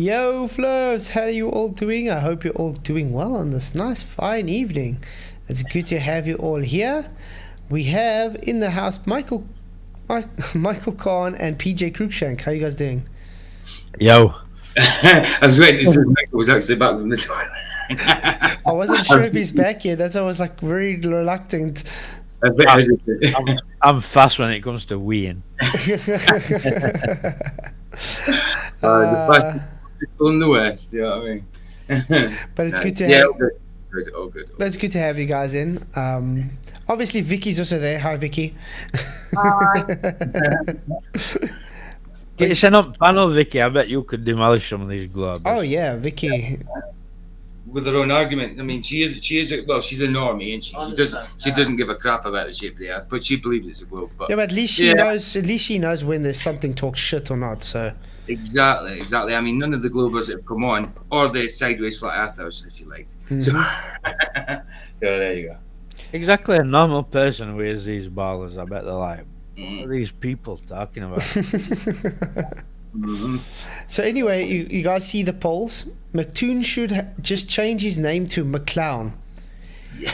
Yo, Flirs, how are you all doing? I hope you're all doing well on this nice, fine evening. It's good to have you all here. We have in the house Michael Khan and PJ Cruikshank. How you guys doing? Yo. I was waiting to see if Michael was actually back from the toilet. I wasn't sure if he's back yet. That's why I was like very reluctant. I'm fast when it comes to weeing. The fastest people in the West, you know what I mean? But it's good to yeah, have. all good. But it's good to have you guys in. Obviously, Vicky's also there. Hi, Vicky. Get you sent up panel, Vicky. I bet you could demolish some of these globes. Oh yeah, Vicky. With her own argument, I mean, she's a normie, and she doesn't give a crap about the shape of the Earth, but she believes it's a globe. But yeah, but at least she knows. At least she knows when there's something talks shit or not. So exactly. I mean, none of the globers that have come on, or the sideways flat earthers, if you like. Mm-hmm. So there you go. Exactly, a normal person wears these ballers. I bet they're like, what are these people talking about? Mm-hmm. So anyway, you guys see the polls. Mctoon should just change his name to McClown. Yeah.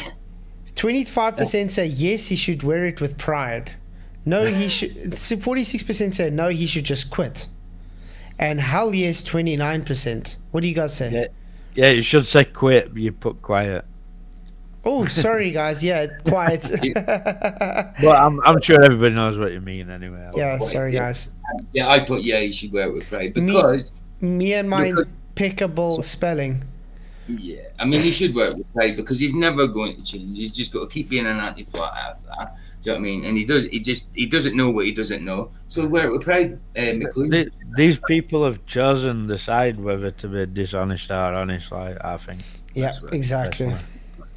25% say yes, he should wear it with pride. No, he should. 46% say no, he should just quit. And hell yes, 29%. What do you guys say? Yeah, you should say quit, but you put quiet. Oh, sorry guys. Yeah, quiet. Well, I'm sure everybody knows what you mean anyway. Yeah, sorry guys. Yeah, I put you should wear it with pride because me and my impeccable spelling. Yeah, I mean he should wear it with pride because he's never going to change. He's just got to keep being an anti-flat earther. Do you know what I mean? And he doesn't know what he doesn't know. So wear it with pride, McLean. These people have chosen the side whether to be dishonest or honest. I think. Yeah, right. exactly.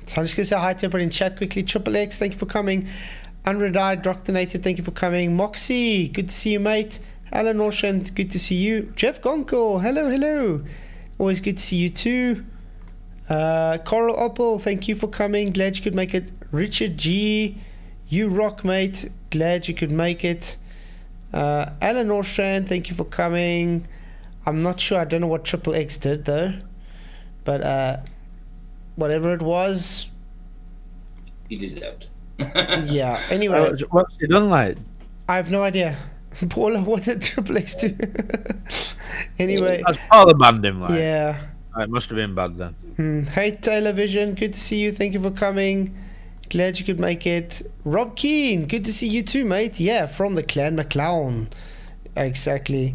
So I'm just going to say hi to everybody in chat quickly. Triple X, thank you for coming. Unredied, Doctonated, thank you for coming. Moxie, good to see you, mate. Alan Ocean, good to see you. Jeff Gonkel, hello. Always good to see you too. Coral Opal, thank you for coming. Glad you could make it. Richard G, you rock, mate. Glad you could make it. Alan Ocean, thank you for coming. I'm not sure, I don't know what Triple X did though. But whatever it was, He deserved. yeah. Anyway, what's he done like? I have no idea. Paula, what did Triple X do? Anyway, That's Paula banned him. Like. Yeah. It must have been bad then. Hey Television, good to see you. Thank you for coming. Glad you could make it. Rob Keen, good to see you too, mate. Yeah, from the clan McClown. Exactly.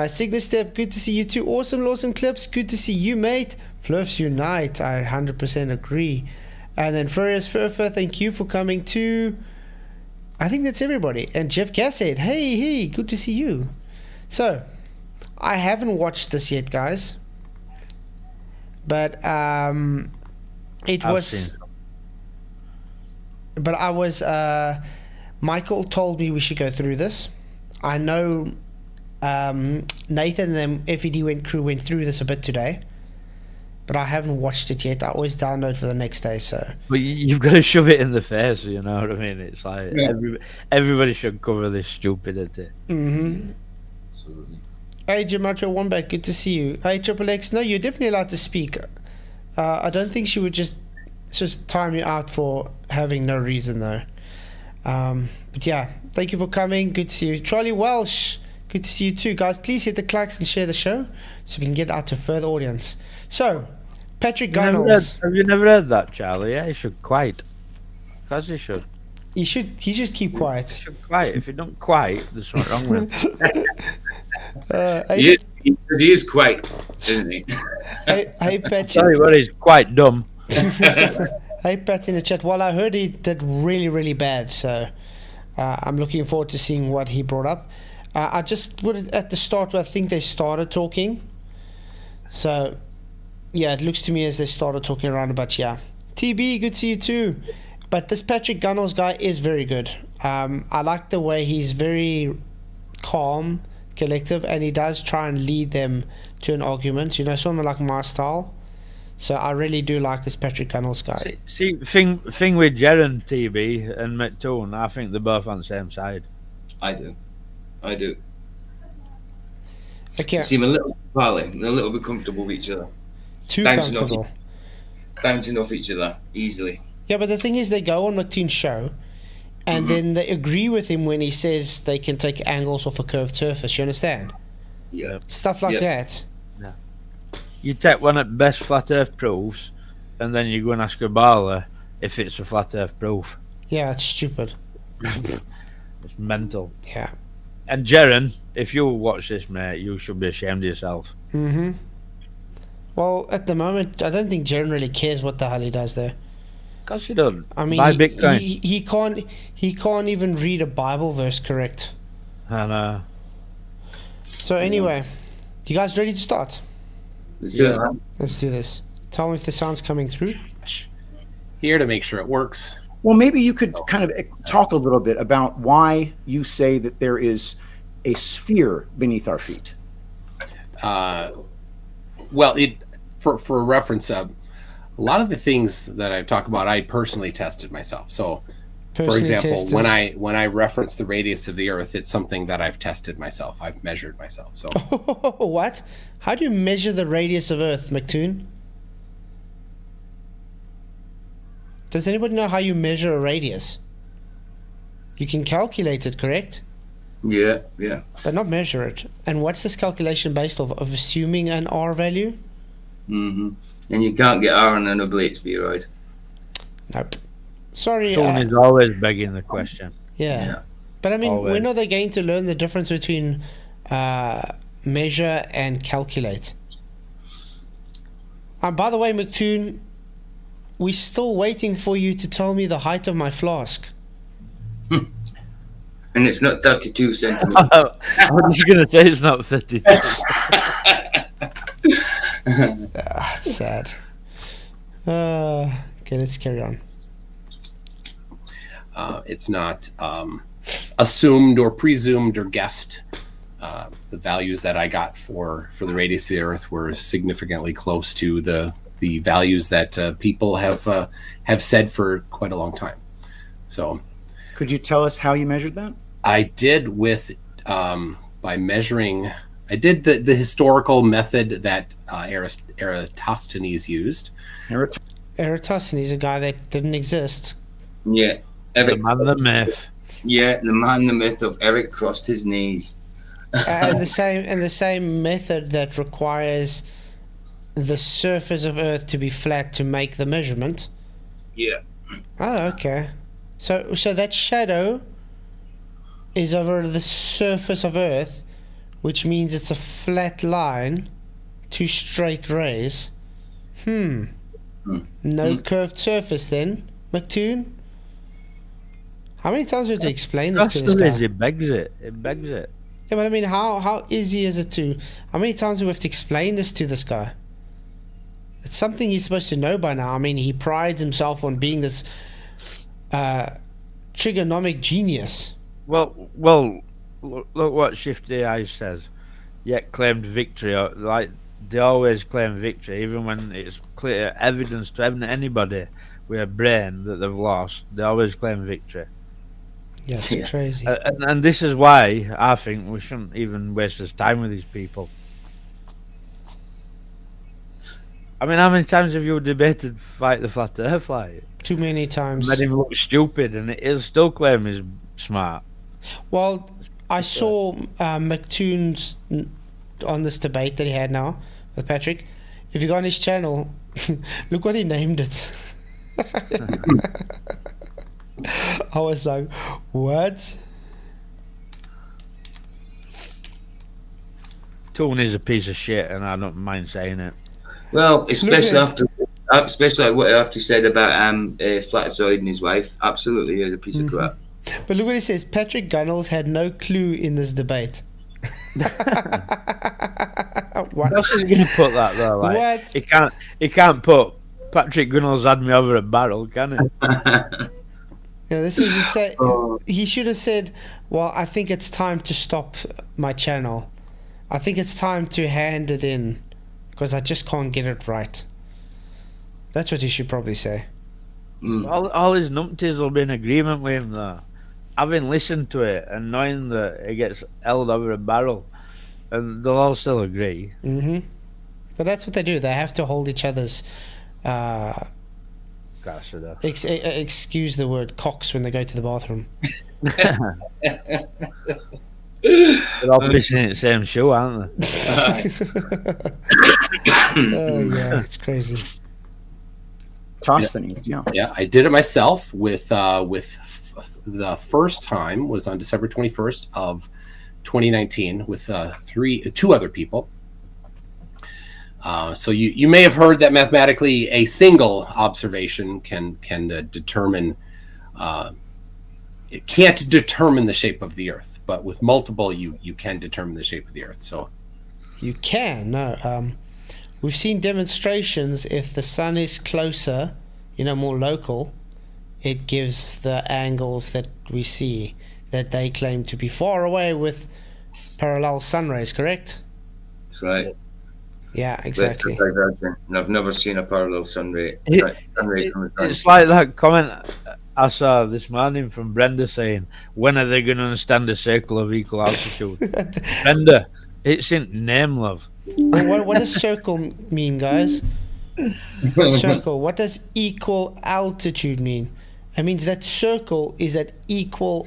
Cygnus Step, good to see you too. Awesome Lawson Clips, good to see you, mate. Fluffs Unite, I 100% agree. And then Furious Furfer, thank you for coming too. I think that's everybody. And Jeff Cassett, hey, good to see you. So, I haven't watched this yet, guys. But Michael told me we should go through this. I know Nathan and the FED crew went through this a bit today. But I haven't watched it yet. I always download for the next day, so. But you've got to shove it in the face, you know what I mean? It's like everybody should cover this stupidity. Mm-hmm. Absolutely. Hey, Gemacho Wombat, good to see you. Hey, Triple X, no, you're definitely allowed to speak. I don't think she would just time you out for having no reason, though. But yeah, thank you for coming. Good to see you. Charlie Welsh, good to see you too. Guys, please hit the likes and share the show so we can get out to further audience. So, Patrick Gunnels. Have you never heard that, Charlie? Yeah, he should quiet. Because he should. He should keep quiet. He should quiet. If he don't quiet, there's something wrong with him. He is quite, isn't he? Hey Pat. Sorry, but he's quite dumb. Hey Pat in the chat. Well, I heard he did really, really bad, so I'm looking forward to seeing what he brought up. I just put it at the start where I think they started talking. So, yeah, it looks to me as they started talking around about, yeah. TB, good to see you too. But this Patrick Gunnels guy is very good. I like the way he's very calm, collective, and he does try and lead them to an argument, you know, sort of like my style. So I really do like this Patrick Gunnels guy. See, thing with Jaren TB and Mctoon, I think they're both on the same side. I do. Okay. You seem a little pally, a little bit comfortable with each other, Too bouncing comfortable. bouncing off each other easily. Yeah, but the thing is, they go on Mctoon's show, and then they agree with him when he says they can take angles off a curved surface. You understand? Yeah. Stuff like that. You take one at best flat Earth proofs, and then you go and ask a baller if it's a flat Earth proof. Yeah, it's stupid. It's mental. Yeah. And Jaren, if you watch this, mate, you should be ashamed of yourself. Mm-hmm. Well, at the moment, I don't think Jaren really cares what the hell he does there. Because you don't. I mean, Buy Bitcoin. he can't even read a Bible verse correct. I know. So anyway, you guys ready to start? Let's do it, man. Let's do this. Tell me if the sound's coming through. Here to make sure it works. Well, maybe you could kind of talk a little bit about why you say that there is a sphere beneath our feet. Well, for reference, a lot of the things that I talk about, I personally tested myself. So, for example, when I reference the radius of the Earth, it's something that I've tested myself. I've measured myself. So, what? How do you measure the radius of Earth, Mctoon? Does anybody know how you measure a radius? You can calculate it, correct? Yeah. But not measure it. And what's this calculation based off? Of assuming an R value? Mm-hmm. And you can't get R on an oblate spheroid. Nope. Sorry. Tony's always begging the question. Yeah. But I mean, Always. when are they going to learn the difference between measure and calculate? By the way, Mctoon, we're still waiting for you to tell me the height of my flask. And it's not 32 centimeters. I was just going to say it's not 52. It's sad. Okay, let's carry on. it's not assumed or presumed or guessed. The values that I got for the radius of the Earth were significantly close to the values that people have said for quite a long time. So, could you tell us how you measured that? I did with by measuring. I did the historical method that Eratosthenes used. Eratosthenes, a guy that didn't exist. Yeah. The man, the myth. Yeah, the man, the myth of Eric crossed his knees. And the same method that requires the surface of Earth to be flat to make the measurement. Yeah. Oh, okay. So that shadow is over the surface of Earth, which means it's a flat line, two straight rays. No curved surface then, Mctoon? How many times do we have to explain this to this guy? It begs it. It begs it. Yeah, but I mean, how easy is it to... How many times do we have to explain this to this guy? It's something he's supposed to know by now. I mean, he prides himself on being this trigonomic genius. Well, look what Shift AI says. Yet claimed victory. Like, they always claim victory, even when it's clear evidence to anybody with a brain that they've lost. They always claim victory. Yeah, it's crazy. And this is why I think we shouldn't even waste his time with these people. I mean, how many times have you debated fight the flat earth like? Too many times. Made him look stupid, and he'll still claim he's smart. Well, I saw Mctoon's on this debate that he had now with Patrick. If you go on his channel, look what he named it. I was like, what? Tony's a piece of shit, and I don't mind saying it. Well, especially like what after said about Flatzoid and his wife. Absolutely, is a piece of crap. But look what he says. Patrick Gunnels had no clue in this debate. What? How's he going to put that though? Like, What? He can't put Patrick Gunnels had me over a barrel, can he? Yeah, this was he should have said, well, I think it's time to stop my channel. I think it's time to hand it in because I just can't get it right. That's what he should probably say. All his numpties will be in agreement with him though. Having listened to it and knowing that it gets held over a barrel, and they'll all still agree. Mm-hmm. But that's what they do. They have to hold each other's, Gosh, excuse the word, cocks when they go to the bathroom. they're all pissing in the same shoe, aren't they? Oh, yeah, it's crazy. Tosthenes, yeah. Yeah, I did it myself with the first time was on December 21st of 2019 with two other people. So you may have heard that mathematically a single observation can determine it can't determine the shape of the Earth, but with multiple you can determine the shape of the Earth. So You can, no. We've seen demonstrations if the sun is closer, more local, it gives the angles that we see that they claim to be far away with parallel sun rays, correct? That's right. Yeah, exactly. And I've never seen a parallel sun ray. It's like that comment I saw this morning from Brenda saying, when are they going to understand the circle of equal altitude? Brenda, it's in name, love. Well, what does circle mean, guys? Circle. What does equal altitude mean? It means that circle is at equal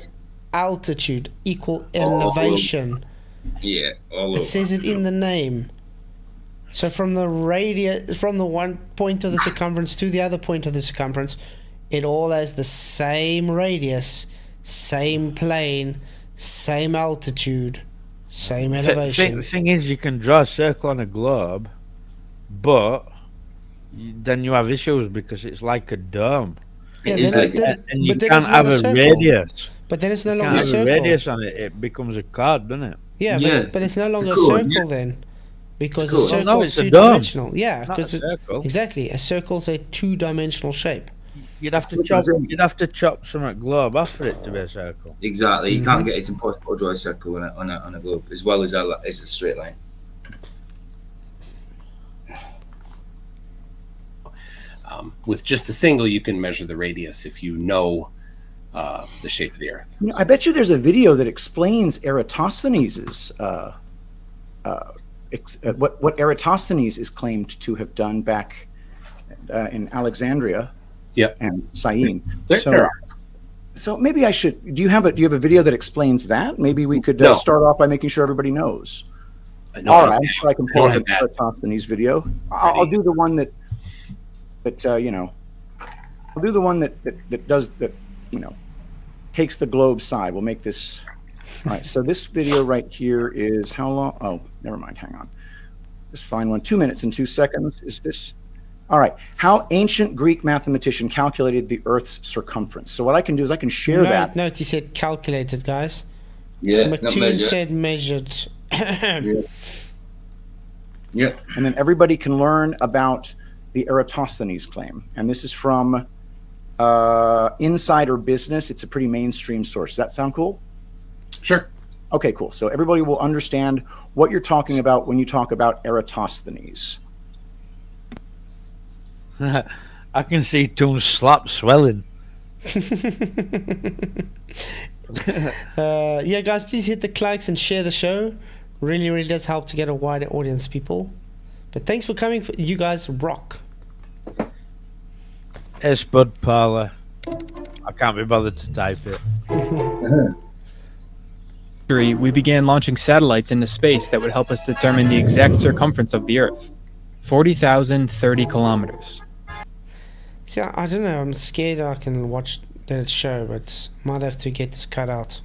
altitude, equal elevation. Yeah, all over. It says it in the name. So from the one point of the circumference to the other point of the circumference, it all has the same radius, same plane, same altitude, same elevation. The thing is, you can draw a circle on a globe, but then you have issues because it's like a dome. Yeah, And you can't have a radius. But then it's no You longer a can't have a circle. radius on it. It becomes a card, doesn't it? Yeah, but it's no longer a circle then. Because a Cool. circle's No, it's a two-dimensional. Yeah, Not a because circle. exactly, a circle's a two-dimensional shape. You'd have to chop some globe off for it to be a circle. Exactly. You can't get it's impossible to draw a circle on a globe as well as a straight line. with just a single, you can measure the radius if you know the shape of the Earth. I bet you there's a video that explains Eratosthenes' what Eratosthenes is claimed to have done back in Alexandria. Yep. And Syene. There are. So maybe I should. Do you have a video that explains that? Maybe we could No. start off by making sure everybody knows. No, All right, I'm sure I can pull I up don't the have that. Eratosthenes video. I'll do the one that I'll do the one that does that. Takes the globe side. We'll make this. All right. So this video right here is how long? Oh, never mind. Hang on. Just find one. 2 minutes and 2 seconds. Is this? All right. How ancient Greek mathematician calculated the Earth's circumference. So what I can do is I can share that. Note he said calculated, guys. Yeah. not Mctoon measure. said measured. Yeah. And then everybody can learn about the Eratosthenes claim. And this is from Insider Business. It's a pretty mainstream source. Does that sound cool? Sure. Okay, cool. So everybody will understand what you're talking about when you talk about Eratosthenes. I can see Toon's slap swelling. Yeah, guys, please hit the likes and share the show. Really, really does help to get a wider audience, people. But thanks for coming. You guys rock. S Bud Parlor. I can't be bothered to type it. We began launching satellites into space that would help us determine the exact circumference of the Earth. 40,030 kilometers. Yeah, I don't know. I'm scared I can watch that show, but might have to get this cut out.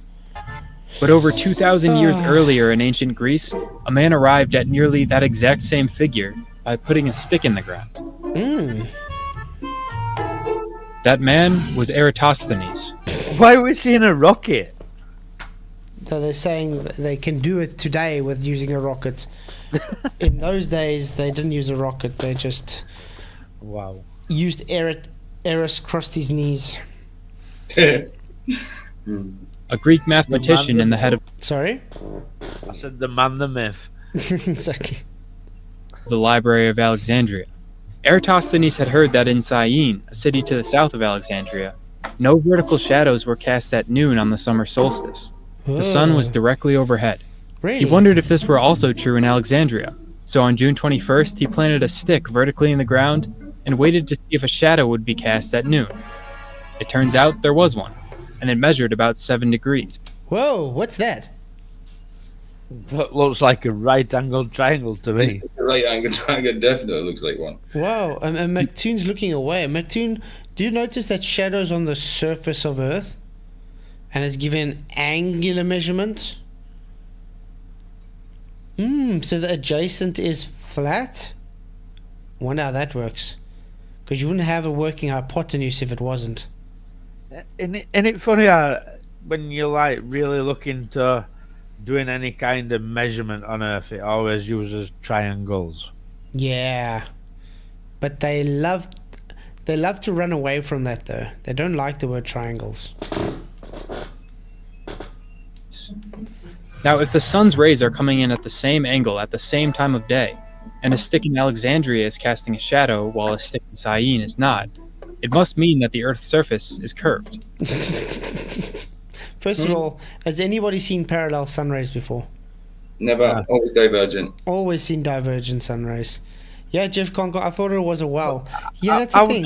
But over 2,000 years earlier in ancient Greece, a man arrived at nearly that exact same figure by putting a stick in the ground. That man was Eratosthenes. Why are we seeing a rocket? So they're saying that they can do it today with using a rocket. In those days, they didn't use a rocket. They just used Eris crossed his knees. A Greek mathematician and the head of Sorry? I said the man, the myth. Exactly. the Library of Alexandria. Eratosthenes had heard that in Syene, a city to the south of Alexandria, no vertical shadows were cast at noon on the summer solstice. The sun was directly overhead. Really? He wondered if this were also true in Alexandria. So on June 21st, he planted a stick vertically in the ground and waited to see if a shadow would be cast at noon. It turns out there was one, and it measured about 7 degrees. Whoa, what's that? That looks like a right-angled triangle to me. The right angle triangle definitely looks like one. Wow, and Mctoon's looking away. Mctoon, do you notice that shadows on the surface of Earth? And it's given angular measurement? So the adjacent is flat? Wonder how that works. Because you wouldn't have a working hypotenuse if it wasn't. Isn't it funny how when you're like really looking to doing any kind of measurement on Earth, it always uses triangles. Yeah. But they love to run away from that though. They don't like the word triangles. Now, if the sun's rays are coming in at the same angle at the same time of day, and a stick in Alexandria is casting a shadow while a stick in Syene is not, it must mean that the Earth's surface is curved. First of all, has anybody seen parallel sun rays before? Never. Always divergent. Always seen divergent sun rays. Yeah, Jeff Conco, I thought it was a well. Yeah, that's the How thing.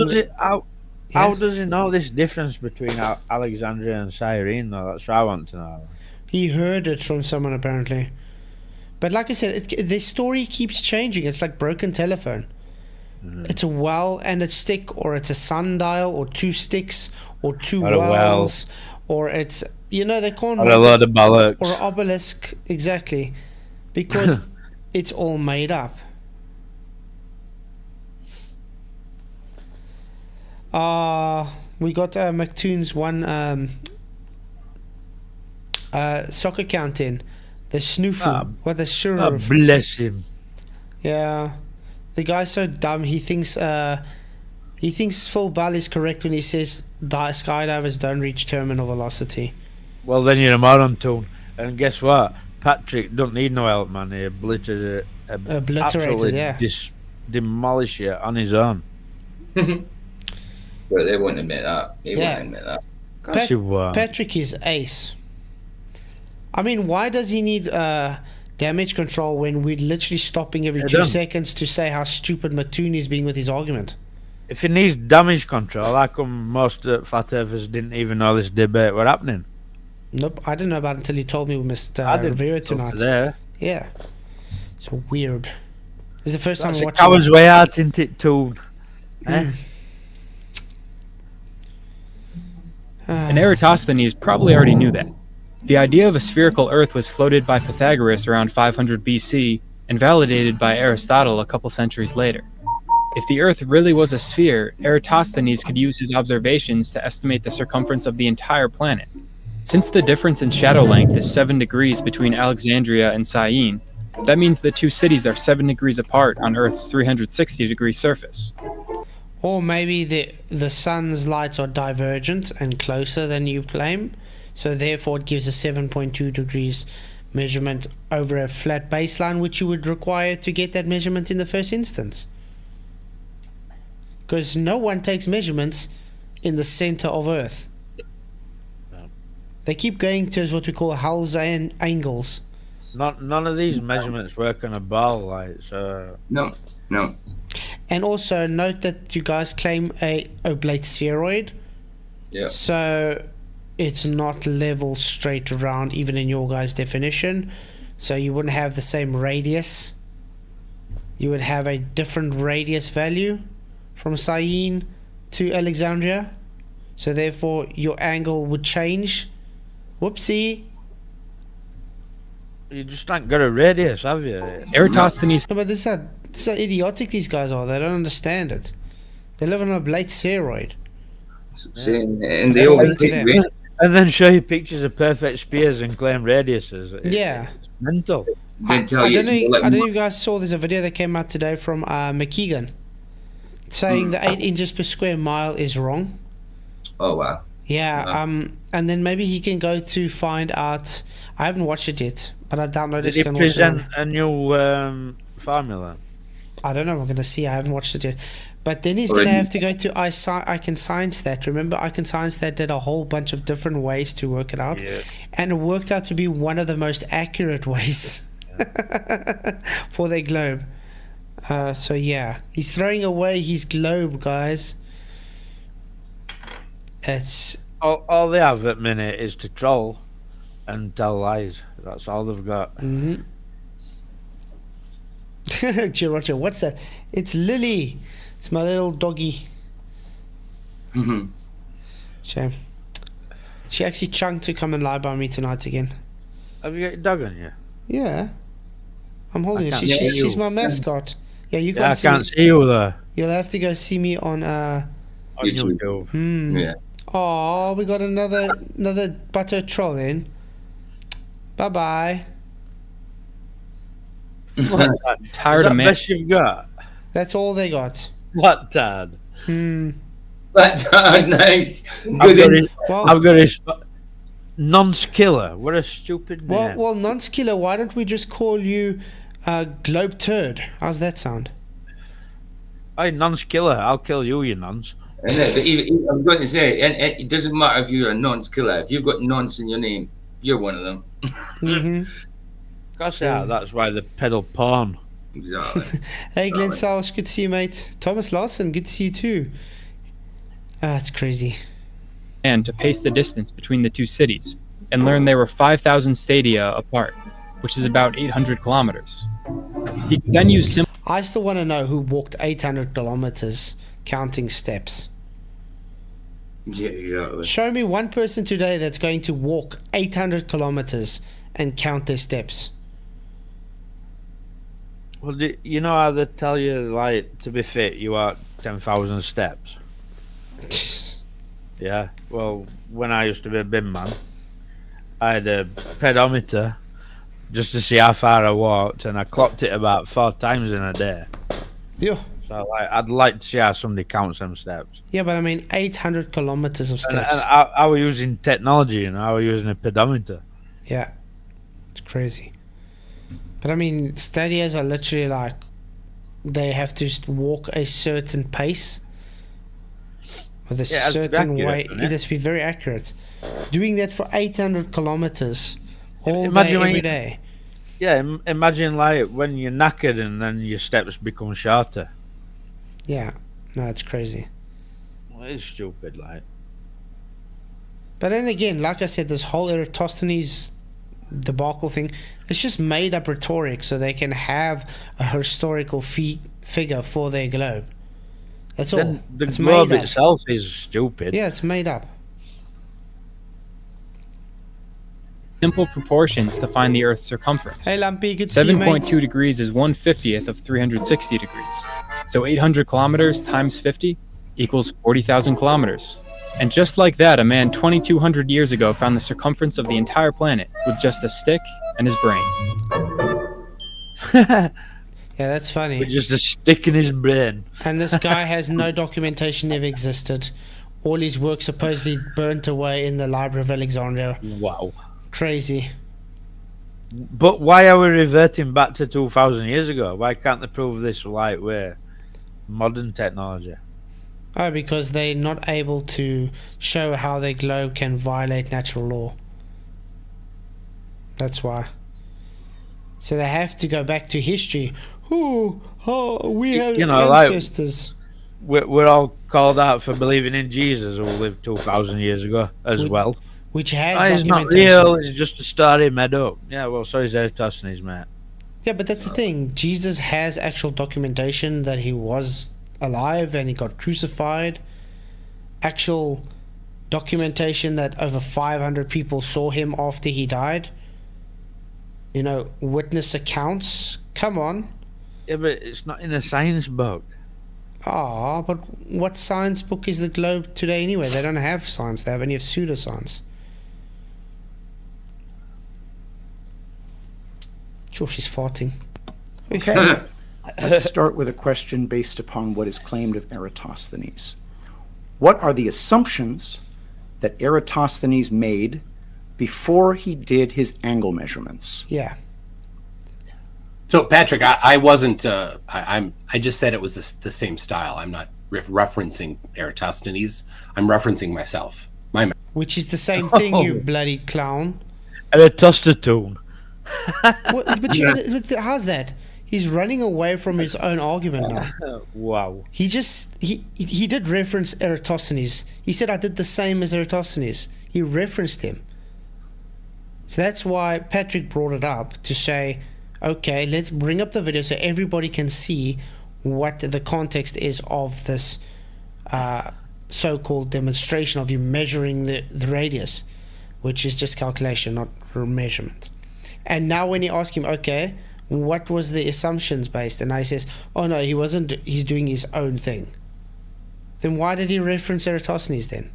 how does he know this difference between Alexandria and Cyrene, though? That's what I want to know. He heard it from someone apparently. But like I said, the story keeps changing. It's like broken telephone. It's a well and a stick, or it's a sundial, or 2 sticks, or 2 Or a well. wells, or it's, they can't Or a load of bollocks. or an obelisk, exactly, because it's all made up. We got Mctoon's one soccer count in. The Snoofu, or the Oh, Shurov. bless him. Yeah, the guy's so dumb. He thinks Phil Bell is correct when he says skydivers don't reach terminal velocity. Well, then you're a moron, Toon. And guess what? Patrick don't need no help, man. He obliterated absolutely Yeah. demolish it on his own. But they wouldn't admit that. They wouldn't admit that. Of course he won't. Patrick is ace. I mean, why does he need damage control when we're literally stopping every 2 seconds to say how stupid Mctoon is being with his argument? If he needs damage control, how come most Flat Earthers didn't even know this debate were happening? Nope, I didn't know about it until you told me with Mr. I didn't Rivera till tonight. today. Yeah. So weird. This is the first time That's I'm a watching. coward's way out, isn't it, Toon? Eh? And Eratosthenes probably already knew that. The idea of a spherical Earth was floated by Pythagoras around 500 BC and validated by Aristotle a couple centuries later. If the Earth really was a sphere, Eratosthenes could use his observations to estimate the circumference of the entire planet. Since the difference in shadow length is 7 degrees between Alexandria and Syene, that means the 2 cities are 7 degrees apart on Earth's 360-degree surface. Or maybe the sun's lights are divergent and closer than you claim, so therefore it gives a 7.2 degrees measurement over a flat baseline, which you would require to get that measurement in the first instance. Because no one takes measurements in the center of Earth. They keep going to what we call Hall's angles. None of these measurements work on a ball, like, so... No. And also note that you guys claim a oblate spheroid. Yeah. So it's not level straight around even in your guys' definition. So you wouldn't have the same radius. You would have a different radius value from Syene to Alexandria. So therefore your angle would change. Whoopsie. You just ain't got a radius, have you? Eratosthenes No, but this is how idiotic these guys are. They don't understand it. They live on a oblate spheroid. See, and they Everyone always to them. And then show you pictures of perfect spheres and claim radiuses. Yeah. It's mental. They tell I you don't it's know. more like I don't know if you guys saw. There's a video that came out today from McKeegan saying the 8 inches per square mile is wrong. Oh wow. Yeah. And then maybe he can go to find out. I haven't watched it yet, but I downloaded Did it. he present a new formula? I don't know. I'm going to see. I haven't watched it yet. But then he's Well, going to then- have to go to I Can Science That. Remember, I Can Science That did a whole bunch of different ways to work it out. Yeah. And it worked out to be one of the most accurate ways for their globe. So, yeah. He's throwing away his globe, guys. It's... All they have at the minute is to troll and tell lies. That's all they've got. Mm-hmm. Roger, what's that? It's Lily. It's my little doggy. Mhm. Shame. She actually chunked to come and lie by me tonight again. Have you got your dog on you? Yeah. I'm holding her. can't see you. She's my mascot. Yeah, you Yeah, I can't see can't me. see you there. You'll have to go see me on On YouTube. YouTube. Yeah. Oh, we got another butter troll in. Bye bye. Tired Is of that man. best you've got? That's all they got. What, Dad? But nice. I've Good. got his, Well, I've got his Nonce Killer. What a stupid name. well, Nonskiller, why don't we just call you Globe Turd? How's that sound? Hey, Nonce Killer. I'll kill you, you nonce. But I'm going to say, and it doesn't matter if you're a nonce killer. If you've got nonce in your name, you're one of them. Mm-hmm. Gosh, yeah, that's why they peddle porn. Exactly. Hey, Glenn Salsh, good to see you, mate. Thomas Larson, good to see you too. It's crazy. And to pace the distance between the two cities, and learned they were 5,000 stadia apart, which is about 800 kilometers. He could then use simple I still want to know who walked 800 kilometers counting steps. Yeah, exactly. Show me one person today that's going to walk 800 kilometers and count their steps. Well, you know how they tell you, like, to be fit, you are 10,000 steps? Yeah. Well, when I used to be a bin man, I had a pedometer just to see how far I walked, and I clocked it about 4 times in a day. Yeah. So, like, I'd like to see how somebody counts them steps. Yeah, but I mean 800 kilometers of And steps. I was using technology, you know, I was using a pedometer. Yeah. It's crazy. But I mean, stadias are literally like, they have to walk a certain pace with a Yeah, it's certain accurate, way. isn't It it? has to be very accurate. Doing that for 800 kilometers all Imagine day, when every you- day. Yeah, imagine, like, when you're knackered and then your steps become shorter. Yeah. No, it's crazy. Well, it's stupid, like. But then again, like I said, this whole Eratosthenes debacle thing, it's just made up rhetoric so they can have a historical figure for their globe. That's all. Then the It's globe made up. itself is stupid. Yeah, it's made up. simple proportions to find the Earth's circumference. Hey, Lumpy, good to see you, mate. 7.2 degrees is 1/50th of 360 degrees. So 800 kilometers times 50 equals 40,000 kilometers. And just like that, a man 2,200 years ago found the circumference of the entire planet with just a stick and his brain. Yeah, that's funny. With just a stick in his brain. And this guy has no documentation ever existed. All his work supposedly burnt away in the Library of Alexandria. Wow. Crazy. But why are we reverting back to 2,000 years ago? Why can't they prove this right way? Modern technology. Oh, because they're not able to show how their globe can violate natural law. That's why. So they have to go back to history. Oh, we have You know, like- ancestors. We're all called out for believing in Jesus, who lived 2,000 years ago as Would- well. Which has It's not documentation. real, it's just a story made up. Yeah, well, so is Eratosthenes, mate. Yeah, but that's the thing. Jesus has actual documentation that he was alive and he got crucified. Actual documentation that over 500 people saw him after he died. You know, witness accounts. Come on. Yeah, but it's not in a science book. Ah, but what science book is the globe today anyway? They don't have science. They only have pseudoscience. Sure, she's farting. Okay. Let's start with a question based upon what is claimed of Eratosthenes. What are the assumptions that Eratosthenes made before he did his angle measurements? Yeah. So Patrick, I wasn't. I just said it was the same style. I'm not referencing Eratosthenes. I'm referencing myself. Which is the same thing, you bloody clown. And a Mctoon. But how's that? He's running away from his own argument now. Wow. He did reference Eratosthenes. He said, I did the same as Eratosthenes. He referenced him. So that's why Patrick brought it up, to say, okay, let's bring up the video so everybody can see what the context is of this so-called demonstration of you measuring the radius, which is just calculation, not measurement. And now when you ask him, okay, what was the assumptions based? And I says, oh no, he wasn't, he's doing his own thing. Then why did he reference Eratosthenes then?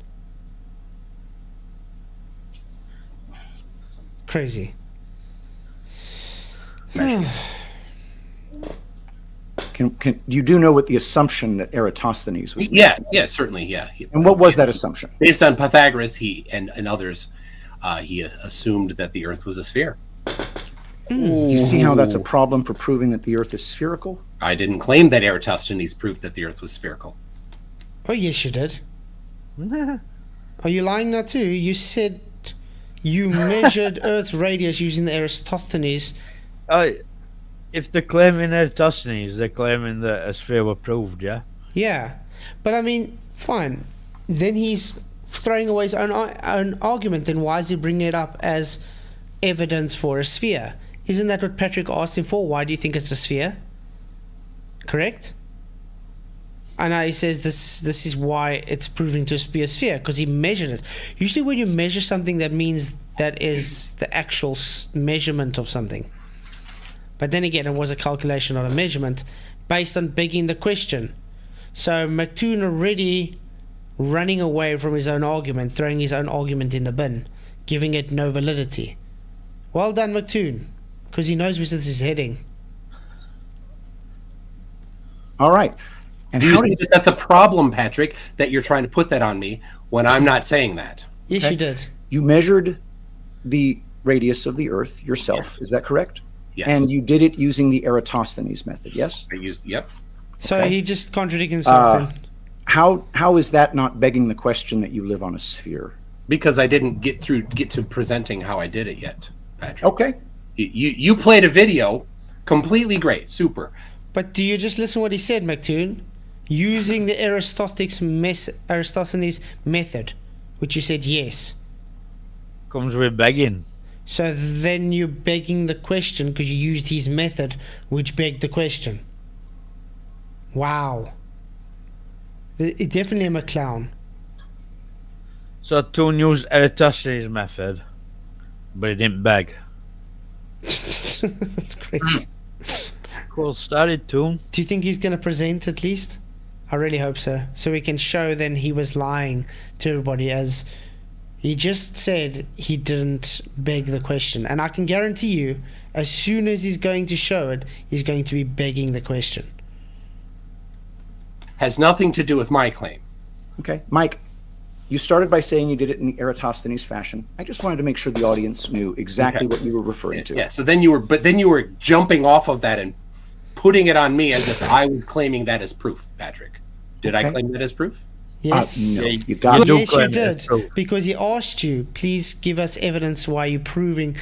Crazy. Can you do know what the assumption that Eratosthenes was? Yeah, certainly, yeah. And what was that assumption? Based on Pythagoras, he and others, he assumed that the Earth was a sphere. You see how that's a problem for proving that the Earth is spherical? I didn't claim that Eratosthenes proved that the Earth was spherical. Oh yes, you did. Are you lying now too? You said you measured Earth's radius using the Eratosthenes. If they're claiming Eratosthenes, they're claiming that a sphere were proved, yeah? Yeah, but I mean, fine. Then he's throwing away his own argument. Then why is he bringing it up as evidence for a sphere? Isn't that what Patrick asked him for? Why do you think it's a sphere? Correct? And now he says this is why it's proving to be a sphere, because he measured it. Usually when you measure something, that means that is the actual measurement of something. But then again, it was a calculation, not a measurement, based on begging the question. So Mctoon already running away from his own argument, throwing his own argument in the bin, giving it no validity. Well done, Mctoon, because he knows where this is heading. All right. And do you see that that's a problem, Patrick, that you're trying to put that on me when I'm not saying that? Yes, you did. You measured the radius of the Earth yourself. Yes. Is that correct? Yes. And you did it using the Eratosthenes method, yes? I used, yep. So he just contradicted himself then. How is that not begging the question that you live on a sphere? Because I didn't get to presenting how I did it yet, Patrick. Okay. You played a video, completely great, super. But do you just listen what he said, Mctoon? Using the Eratosthenes method, which you said yes. Comes with begging. So then you're begging the question because you used his method, which begged the question. Wow. It definitely am a clown. So Toon used Eratosthenes' method, but he didn't beg. That's crazy. Cool started, Toon. Do you think he's going to present at least? I really hope so. So we can show then he was lying to everybody, as he just said he didn't beg the question. And I can guarantee you, as soon as he's going to show it, he's going to be begging the question. Has nothing to do with my claim. Okay. Mike, you started by saying you did it in the Eratosthenes fashion. I just wanted to make sure the audience knew exactly what you were referring to. Yeah, so then you were jumping off of that and putting it on me as if I was claiming that as proof, Patrick. Did I claim that as proof? Yes. No, you got it. Yes, you did. Because he asked you, please give us evidence why you're proving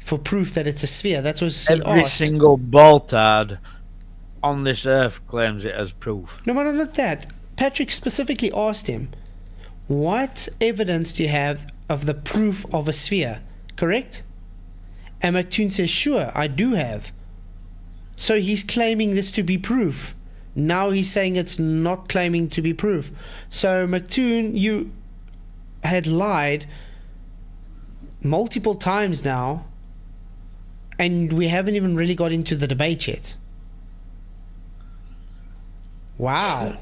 for proof that it's a sphere. That's what he Every asked. single boltard on this earth claims it as proof. No, not that. Patrick specifically asked him, what evidence do you have of the proof of a sphere? Correct? And Mctoon says, sure, I do have. So he's claiming this to be proof. Now he's saying it's not claiming to be proof. So Mctoon, you had lied multiple times now, and we haven't even really got into the debate yet. Wow.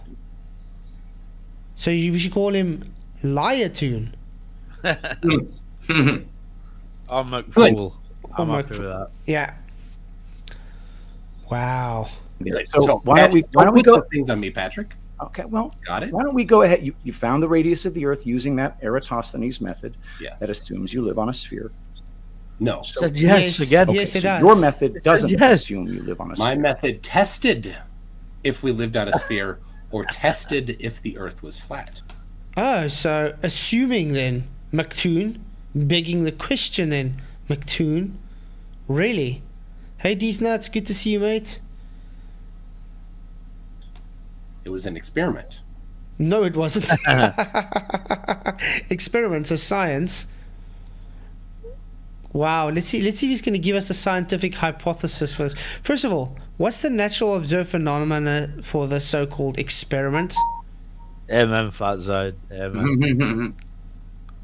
So we should call him Liar-toon. I'm McFool. I'm happy with that. Yeah. Wow. So why don't we go things on me, Patrick? Okay, well, got it. Why don't we go ahead? You found the radius of the Earth using that Eratosthenes method yes. that assumes you live on a sphere. No. Said yes, Yes, again. yes, it so does. your method doesn't yes. assume you live on a My sphere. method tested if we lived on a sphere, or tested if the Earth was flat. Oh, so assuming then, Mctoon, begging the question then, Mctoon, really? Hey, D's nuts, good to see you, mate. It was an experiment. No, it wasn't. Experiments of science. Wow, let's see if he's going to give us a scientific hypothesis for this. First of all, what's the natural observed phenomena for the so-called experiment? Amen, Flatzoid. Amen.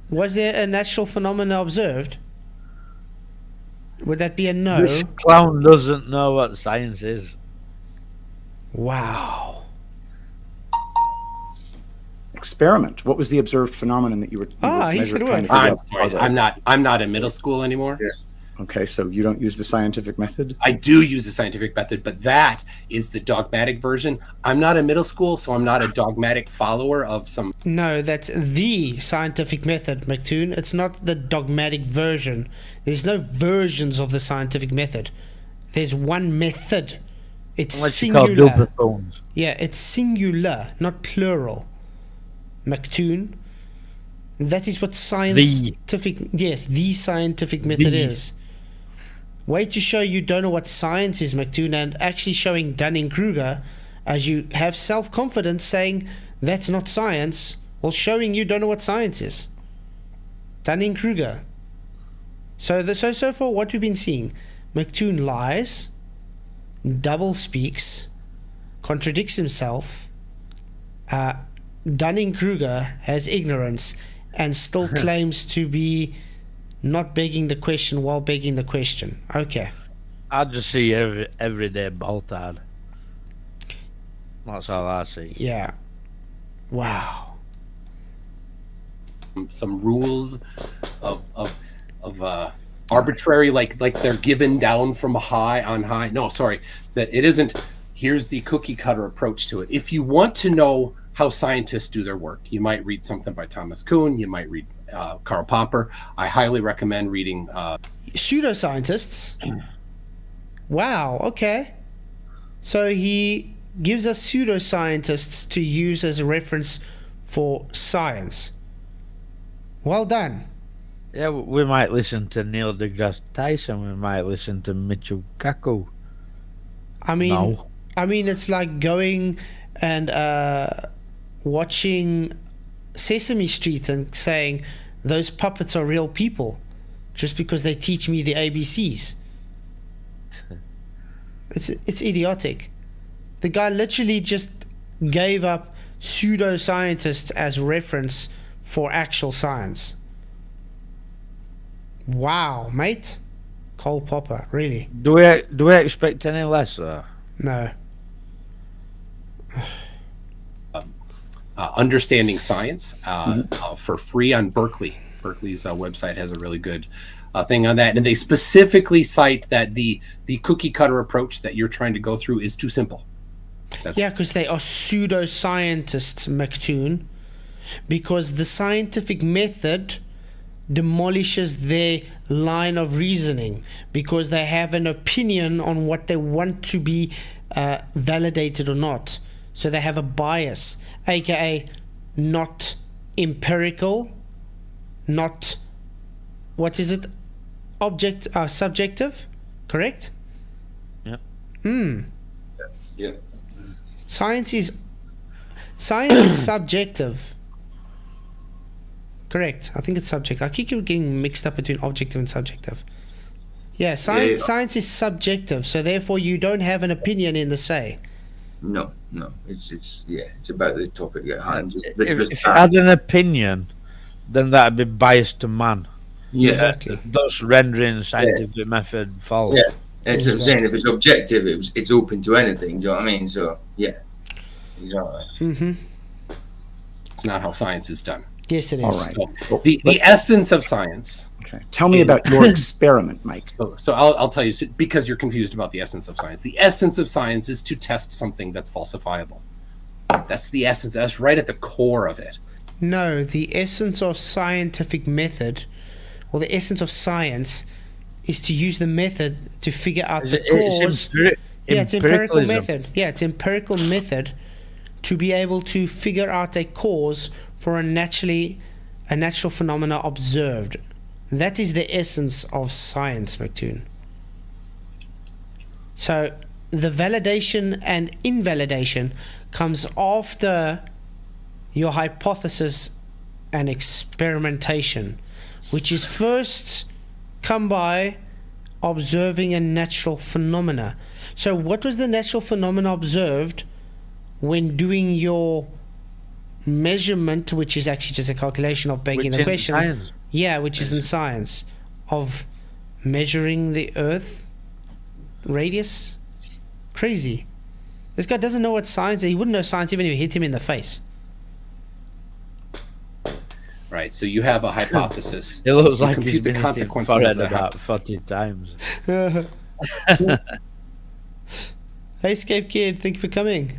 Was there a natural phenomena observed? Would that be a no? This clown doesn't know what science is. Wow. Experiment. What was the observed phenomenon that you were He said trying what? to figure I'm out? sorry. I'm not in middle school anymore. Okay, so you don't use the scientific method? I do use the scientific method, but that is the dogmatic version. I'm not in middle school, so I'm not a dogmatic follower of some. No, that's the scientific method, Mctoon. It's not the dogmatic version. There's no versions of the scientific method. There's one method. It's Unless you call singular. Bilbertones. Yeah, it's singular, not plural. Mctoon. That is what scientific. Yes, the scientific method is. Way to show you don't know what science is, Mctoon, and actually showing Dunning-Kruger as you have self-confidence saying that's not science, while showing you don't know what science is. Dunning-Kruger. So far what we've been seeing, Mctoon lies, double speaks, contradicts himself, Dunning-Kruger has ignorance and still claims to be not begging the question while begging the question. Okay. I just see everyday Baltard. That's all I see. Yeah. Wow. Some rules of arbitrary, like they're given down from high on high. No, sorry, that it isn't. Here's the cookie cutter approach to it. If you want to know how scientists do their work, you might read something by Thomas Kuhn. You might read Karl Popper. I highly recommend reading. Pseudoscientists. Wow. Okay. So he gives us pseudoscientists to use as a reference for science. Well done. Yeah, we might listen to Neil deGrasse Tyson. We might listen to Mitchell Kaku. I mean, No. it's like going and watching Sesame Street and saying those puppets are real people just because they teach me the ABCs. It's idiotic. The guy literally just gave up pseudoscientists as reference for actual science. Wow, mate. Cole Popper, really? Do we expect any less, though? No. Understanding Science for free on Berkeley. Berkeley's website has a really good thing on that, and they specifically cite that the cookie cutter approach that you're trying to go through is too simple. Yeah, because they are pseudoscientists, Mctoon. Because the scientific method demolishes their line of reasoning because they have an opinion on what they want to be validated or not. So they have a bias, aka not empirical, not, what is it, subjective, correct? Yeah. Yeah. Science is subjective. Correct. I think it's subjective. I keep getting mixed up between objective and subjective. Yeah, science is subjective, so therefore you don't have an opinion in the say. No. It's about the topic at hand. If it had an opinion, then that'd be biased to man. Yeah. Exactly. Thus rendering scientific method false. Yeah. That's what I'm saying. If it's objective, it's open to anything. Do you know what I mean? So yeah, exactly. Mm-hmm. It's not how science is done. Yes, it is. All right. So the essence of science. Okay. Tell me about your experiment, Mike. So I'll tell you, because you're confused about the essence of science. The essence of science is to test something that's falsifiable. That's the essence. That's right at the core of it. No, the essence of scientific method, or the essence of science, is to use the method to figure out the It's cause. Yeah, it's empirical empiricalism. method. Yeah, it's empirical method to be able to figure out a cause for a natural phenomena observed. That is the essence of science, Mctoon. So the validation and invalidation comes after your hypothesis and experimentation, which is first come by observing a natural phenomena. So what was the natural phenomena observed when doing your measurement, which is actually just a calculation of begging the question? Science. Yeah, which is in science, of measuring the Earth radius. Crazy. This guy doesn't know what science is. He wouldn't know science even if you hit him in the face. Right. So you have a hypothesis. It looks You like compute he's the been consequences forehead of the about 40 times. Hey, Scape Kid, thank you for coming.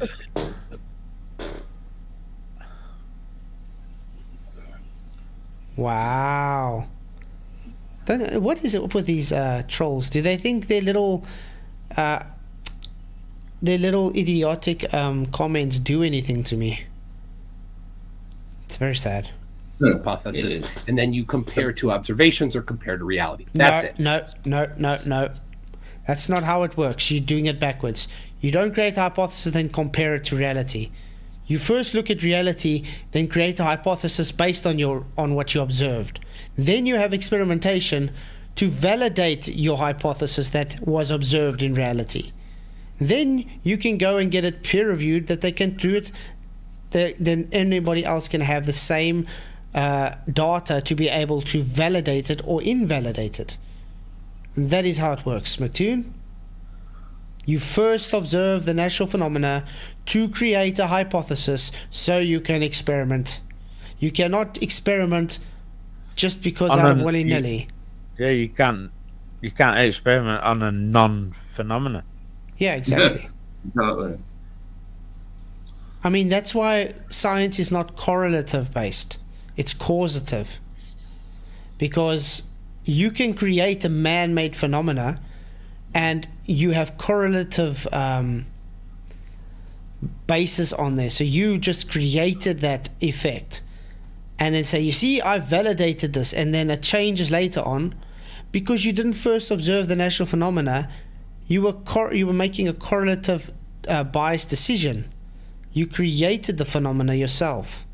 Wow. What is it with these trolls? Do they think their little idiotic comments do anything to me? It's very sad. hypothesis, and then you compare to observations or compare to reality. That's it. No. That's not how it works. You're doing it backwards. You don't create a hypothesis then compare it to reality. You first look at reality, then create a hypothesis based on what you observed. Then you have experimentation to validate your hypothesis that was observed in reality. Then you can go and get it peer reviewed that they can do it. Then anybody else can have the same data to be able to validate it or invalidate it. That is how it works, Mctoon. You first observe the natural phenomena to create a hypothesis so you can experiment. You cannot experiment just because out of willy-nilly. Yeah, you can't experiment on a non-phenomena. Yeah, exactly. Totally. I mean, that's why science is not correlative based. It's causative. Because you can create a man-made phenomena and you have correlative basis on there. So you just created that effect and then say, you see, I validated this, and then it changes later on because you didn't first observe the natural phenomena. You were making a correlative biased decision. You created the phenomena yourself.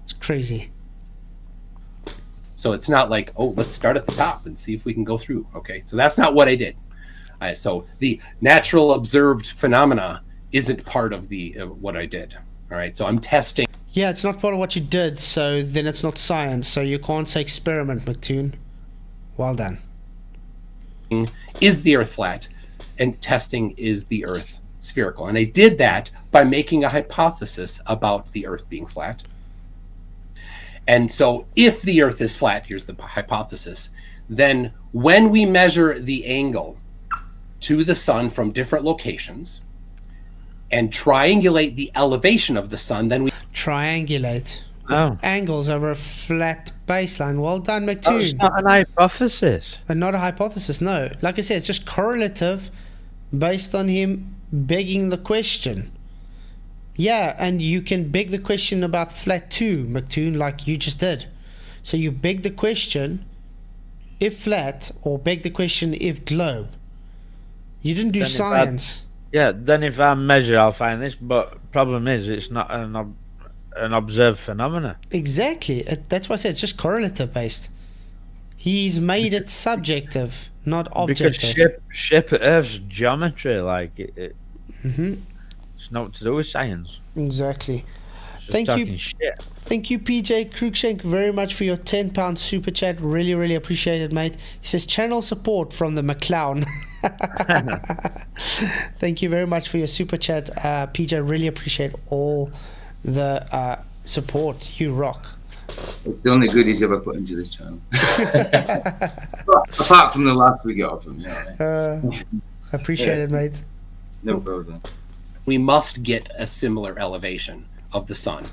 It's crazy. So it's not like, oh, let's start at the top and see if we can go through. Okay, so that's not what I did. So the natural observed phenomena isn't part of the what I did. All right, so I'm testing. Yeah, it's not part of what you did, so then it's not science. So you can't say experiment, Mctoon. Well done. Is the Earth flat? And testing, is the Earth spherical? And I did that by making a hypothesis about the Earth being flat. And so if the Earth is flat, here's the hypothesis, then when we measure the angle to the sun from different locations and triangulate the elevation of the sun, then we Triangulate. Oh. Angles over a flat baseline. Well done, That's Mctoon. not an hypothesis. But not a hypothesis, no. Like I said, it's just correlative based on him begging the question. Yeah, and you can beg the question about flat too, Mctoon, like you just did. So you beg the question if flat, or beg the question if globe. You didn't do Then if science. Then if I measure, I'll find this. But problem is, it's not an observed phenomena. Exactly. That's why I said it's just correlative based. He's made it subjective, not objective. Because shape of Earth's geometry, like Mm-hmm. it's not to do with science. Exactly. It's just Thank you. talking shit. Thank you, PJ Cruikshank, very much for your £10 super chat. Really, really appreciate it, mate. He says channel support from the McClown. Thank you very much for your super chat, PJ. Really appreciate all the support. You rock. It's the only good he's ever put into this channel. Apart from the laughs we get off him, Appreciate it, mate. No problem. must get a similar elevation of the sun.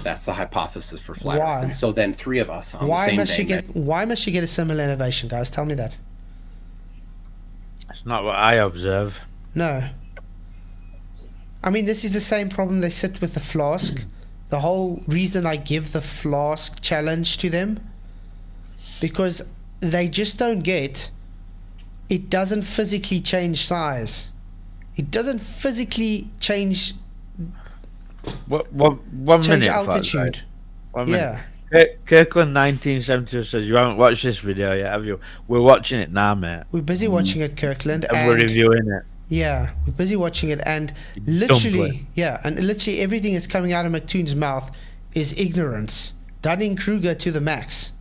That's the hypothesis for flat Why? Earth. And so then 3 of us on the Why same must day. you get a similar elevation, guys? Tell me that. It's not what I observe. No. I mean, this is the same problem they sit with the flask. The whole reason I give the flask challenge to them, because they just don't get it doesn't physically change size. It doesn't physically change One change minute, altitude. 1 minute. Yeah. Kirkland 1972 says, you haven't watched this video yet, have you? We're watching it now, mate. We're busy watching it, Kirkland, And we're reviewing it. yeah, we're busy watching it, and literally, literally everything that's coming out of Mctoon's mouth is ignorance. Dunning-Kruger to the max.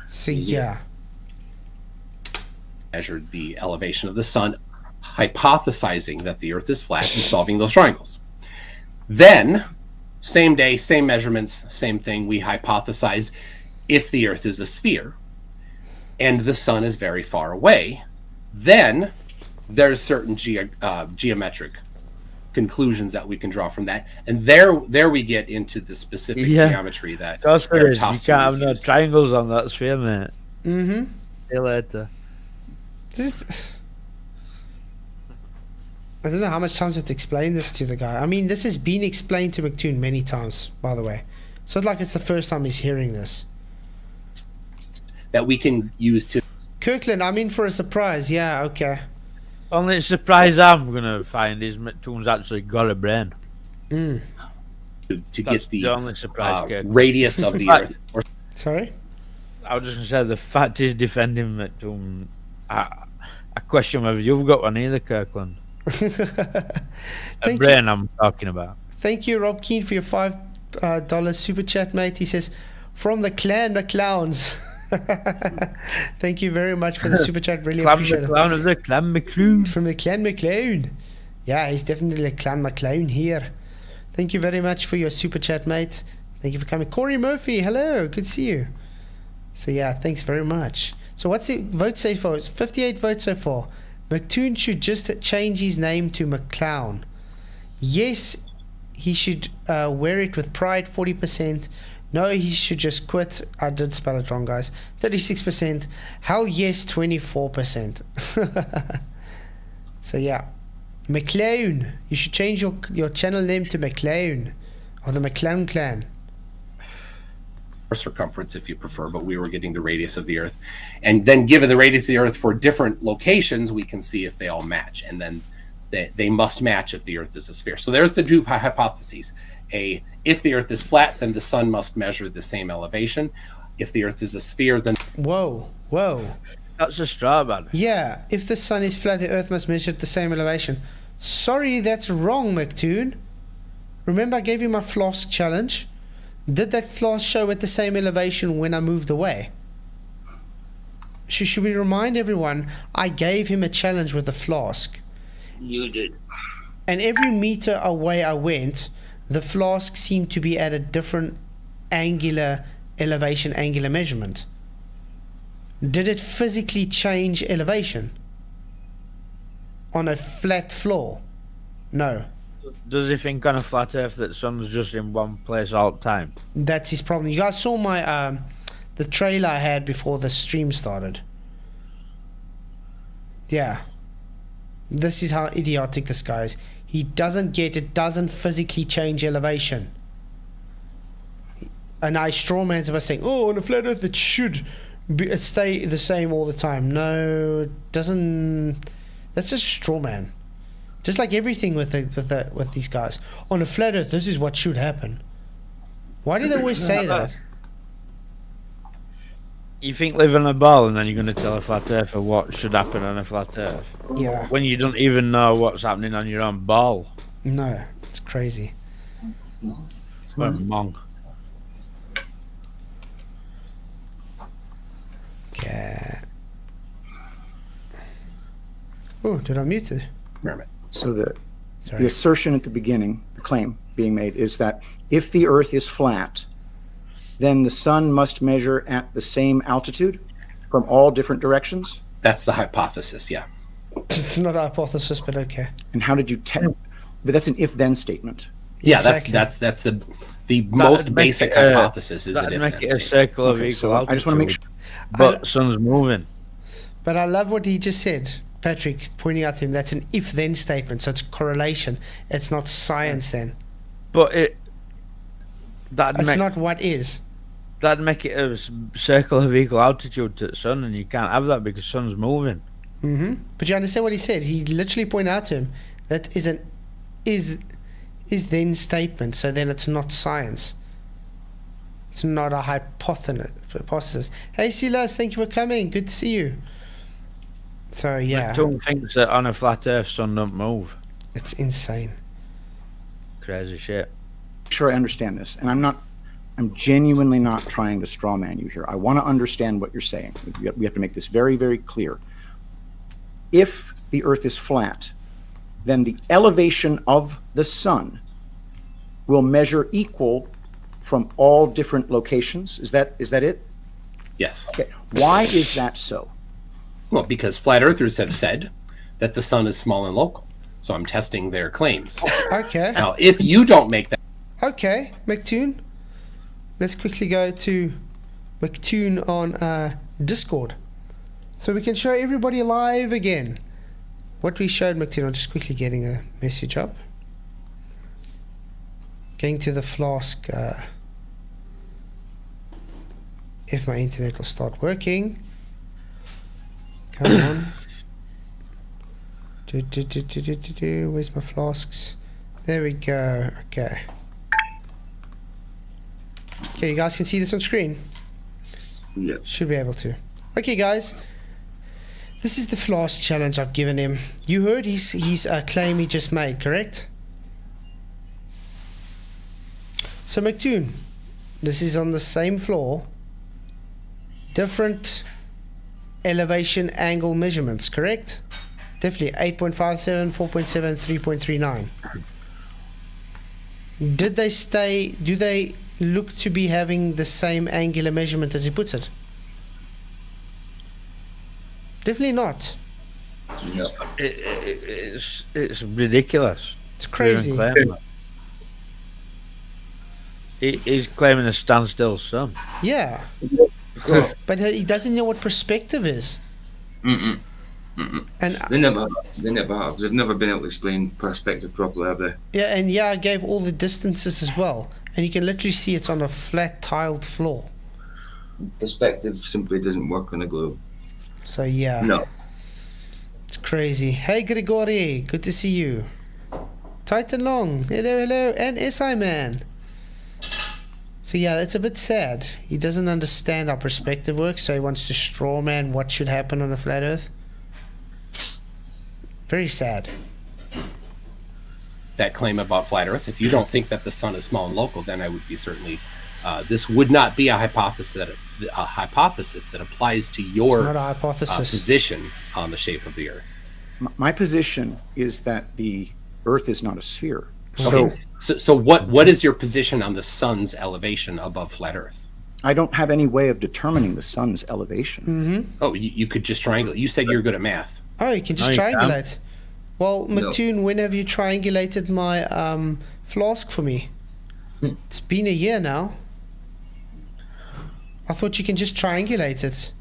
So yeah, Measured the elevation of the sun, hypothesizing that the Earth is flat and solving those triangles. Then, same day, same measurements, same thing. We hypothesize if the Earth is a sphere and the sun is very far away, then there's certain geometric conclusions that we can draw from that, and there we get into the specific geometry that You can't Eratosthenes have no used. triangles on that sphere, mate. mm-hmm. See you later. I don't know how much time we have to explain this to the guy. I mean, this has been explained to Mctoon many times, by the way. It's not like it's the first time he's hearing this. That we can use to Kirkland, I'm in for a surprise. Yeah, okay. Only surprise I'm gonna find is Mctoon's actually got a brain. Mm. get That's the the only surprise, Kirk. radius of the But- Earth. Or Sorry? I was just gonna say the fact is defending Mctoon. I question whether you've got one either, Kirkland. A Thank brain I'm talking about. Thank you, Rob Keane, for your $5 super chat, mate. He says, from the clan McClowns. Thank you very much for the super chat. Really Clan appreciate it. McClown of the Clan McCloon. From the clan McClown. Yeah, he's definitely a clan McClown here. Thank you very much for your super chat, mate. Thank you for coming. Corey Murphy, hello. Good to see you. So yeah, thanks very much. So what's the vote say for? It's 58 votes so far. Mctoon should just change his name to McClown. Yes, he should wear it with pride, 40%. No, he should just quit. I did spell it wrong, guys. 36%. Hell yes, 24%. So yeah. McClown. You should change your channel name to McClown. Or the McClown clan. circumference if you prefer, but we were getting the radius of the Earth. And then given the radius of the Earth for different locations, we can see if they all match. And then they must match if the Earth is a sphere. So there's the two hypotheses. If the Earth is flat, then the sun must measure the same elevation. If the Earth is a sphere, then... Whoa. That's a straw man. Yeah, if the sun is flat, the Earth must measure at the same elevation. Sorry, that's wrong, Mctoon. Remember I gave you my flask challenge? Did that flask show at the same elevation when I moved away? Should we remind everyone, I gave him a challenge with the flask. You did. And every meter away I went, the flask seemed to be at a different angular measurement. Did it physically change elevation on a flat floor? No. Does he think on a flat Earth that sun's just in one place all the time? That's his problem. You guys saw my the trailer I had before the stream started. Yeah. This is how idiotic this guy is. He doesn't get it, doesn't physically change elevation. And I strawmans by saying, oh, on a flat Earth it should stay the same all the time. No, it doesn't. That's just a straw man. Just like everything with these guys. On a flat Earth, this is what should happen. Why do they always say that? You think live on a ball and then you're going to tell a flat Earther what should happen on a flat Earth? Yeah. When you don't even know what's happening on your own ball. No, it's crazy. What a monk. Okay. Oh, did I mute it? So the Sorry. assertion at the beginning, the claim being made, is that if the Earth is flat, then the sun must measure at the same altitude from all different directions? That's the hypothesis, yeah. It's not a hypothesis, but okay. And how did you But that's an if-then statement. Yeah, Exactly. that's the most make basic it, hypothesis is an That'd if make then it a statement. circle of Okay, equal so I just want to make altitude, sure. but sun's moving. But I love what he just said, Patrick, pointing out to him that's an if-then statement, so it's correlation. It's not science then. But It's not what is. that'd make it a circle of equal altitude to the sun, and you can't have that because sun's moving. But you understand what he said? He literally pointed out to him that is an is then statement, so then it's not science. It's not a hypothesis. Hey Silas, thank you for coming. Good to see you. So yeah, Mctoon thinks that on a flat Earth, sun don't move. it's insane. Crazy shit. Sure I understand this, and I'm genuinely not trying to straw man you here. I want to understand what you're saying. We have to make this very, very clear. If the Earth is flat, then the elevation of the sun will measure equal from all different locations. Is that it? Yes. Okay. Why is that so? Well, because flat earthers have said that the sun is small and local. So I'm testing their claims. Okay, Now, if you don't make that, okay, Mctoon. Let's quickly go to Mctoon on Discord, so we can show everybody live again what we showed Mctoon. I'm just quickly getting a message up. Going to the Flask. If my internet will start working. Come on. Where's my flasks? There we go. Okay. Okay, you guys can see this on screen. Yeah. Should be able to. Okay, guys. This is the flask challenge I've given him. You heard his claim he just made, correct? So Mctoon, this is on the same floor. Different elevation angle measurements, correct? Definitely 8.57, 4.7, 3.39. Do they look to be having the same angular measurement as he puts it? Definitely not. No. It's ridiculous. It's crazy. He's claiming a standstill sun. Yeah. But he doesn't know what perspective is. Mm-mm. And They never have. They've never been able to explain perspective properly, have they? yeah, and yeah, I gave all the distances as well. And you can literally see it's on a flat tiled floor. Perspective simply doesn't work on a globe. So yeah. No. It's crazy. Hey Grigori, good to see you. Titan Long, hello, and SI Man. So yeah, it's a bit sad. He doesn't understand how perspective works, so he wants to straw man what should happen on a flat Earth. Very sad. that claim about flat Earth, if you don't think that the sun is small and local, then I would be certainly. This would not be a hypothesis that applies to your It's not a hypothesis. position on the shape of the Earth. My position is that the Earth is not a sphere. So what is your position on the sun's elevation above flat Earth? I don't have any way of determining the sun's elevation. Oh, you could just triangulate. You said you're good at math. Oh, you can just No, you can't. triangulate. Well, Mctoon, when have you triangulated my flask for me? It's been a year now. I thought you can just triangulate it.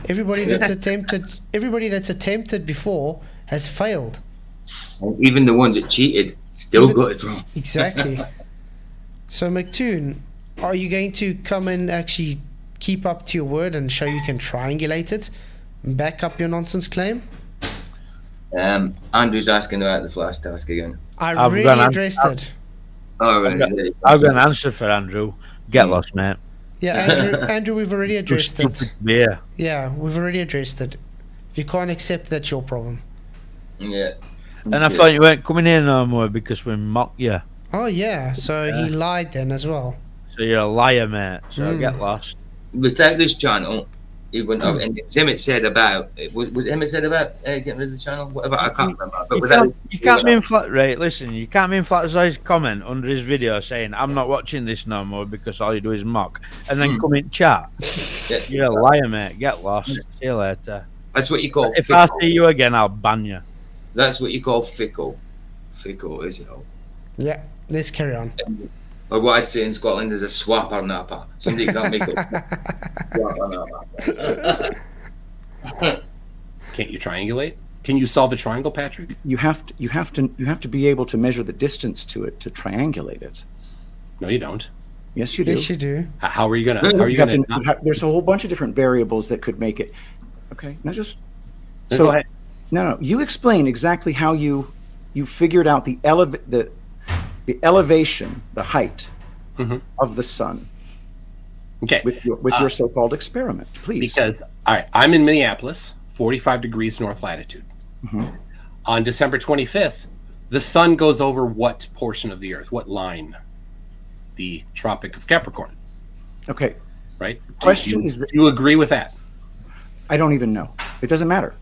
Everybody that's attempted before has failed. And even the ones that cheated still got it wrong. Exactly. So Mctoon, are you going to come and actually keep up to your word and show you can triangulate it and back up your nonsense claim? Andrew's asking about the flash task again. I I've really gone addressed it. Oh, right. I've got an answer for Andrew. Get lost, mate. Yeah, Andrew, we've already addressed it. Yeah. Yeah, we've already addressed it. If you can't accept, that's your problem. Yeah. And I thought you weren't coming in no more because we mocked you. Oh yeah, so he lied then as well. So you're a liar, mate. So get lost. Without this channel, he wouldn't have. And Emmett said about was Emmett said about getting rid of the channel? Whatever, I can't remember. But You can't mean flat. Right, listen. You can't mean Flatzoid's comment under his video saying I'm not watching this no more because all you do is mock, and then come in chat. Yeah. You're a liar, mate. Get lost. See you later. That's what you call. If I Fickle. see you again, I'll ban you. That's what you call fickle. three quarters, you know. Yeah, let's carry on. Or what I'd say in Scotland is a swap or napper. Somebody can't make up. Swap or napper. Can't you triangulate? Can you solve a triangle, Patrick? You have to be able to measure the distance to it to triangulate it. No, you don't. Yes, you do. Yes, you do. How are you gonna? How are you You have gonna? to, there's a whole bunch of different variables that could make it. Okay, now just So go ahead. no. You explain exactly how you figured out the elevation, the height Mhm. of the sun Okay. with your so-called experiment, please. Because all right, I'm in Minneapolis, 45 degrees north latitude. Mhm. On December 25th, the sun goes over what portion of the Earth? What line? The Tropic of Capricorn, Okay, right? Question do is- do you agree with that? I don't even know. It doesn't matter.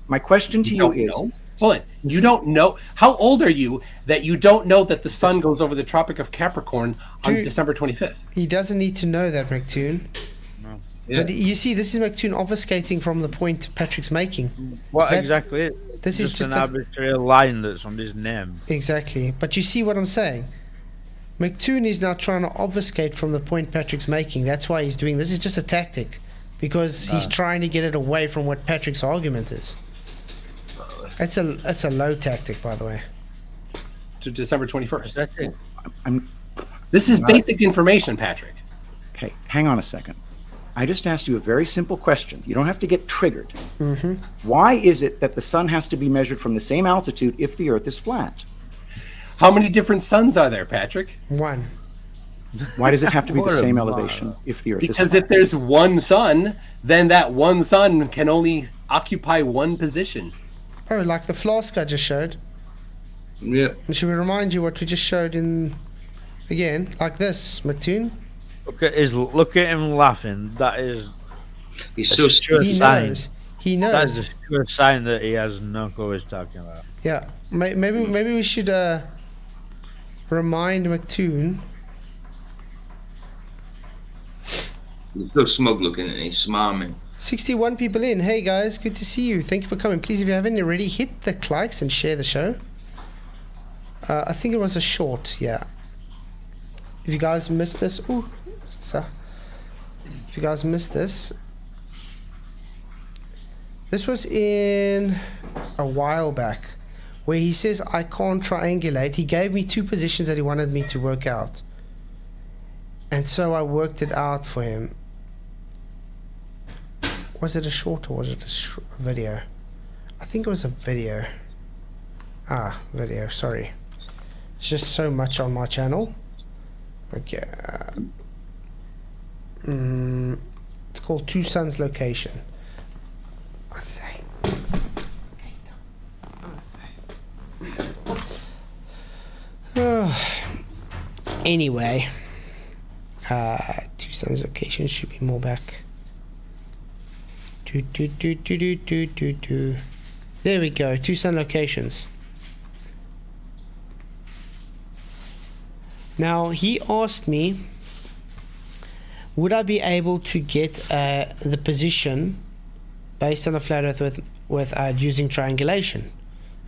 My question to you don't is: know? Hold on. You don't know. How old are you that you don't know that the sun goes over the Tropic of Capricorn on Dude. December 25th? He doesn't need to know that, Mctoon. Yeah. But you see, this is Mctoon obfuscating from the point Patrick's making. What That's- exactly is This is just an a, arbitrary line that's on his name. exactly. But you see what I'm saying? Mctoon is now trying to obfuscate from the point Patrick's making. That's why he's doing this. Is just a tactic, because he's trying to get it away from what Patrick's argument is. That's a low tactic, by the way. To December 21st. That's it. I'm This is basic information, Patrick. okay. Hang on a second. I just asked you a very simple question. You don't have to get triggered. Why is it that the sun has to be measured from the same altitude if the Earth is flat? How many different suns are there, Patrick? One. Why does it have to be the What a same mar- elevation if the Earth is Because flat? if there's one sun, then that one sun can only occupy one position. Oh, like the flask I just showed. Yeah. And should we remind you what we just showed in again, like this, Mctoon? Look at him laughing. That is He's so sure He sign. knows. He That is knows. a sure sign that he has no clue what he's talking about. Yeah. Maybe we should remind Mctoon. He's so smug looking and he's smarming. 61 people in. Hey guys, good to see you. Thank you for coming. Please, if you haven't already, hit the likes and share the show. I think it was a short, yeah. If you guys missed this, if you guys missed this, this was in a while back, where he says I can't triangulate. He gave me two positions that he wanted me to work out, and so I worked it out for him. Was it a short or was it a video? I think it was a video. Video, sorry. It's just so much on my channel. Okay. It's called Two Suns Location. I say. Anyway. Two Suns Location should be more back. There we go. Two sun locations. Now he asked me, would I be able to get the position based on a flat Earth with using triangulation?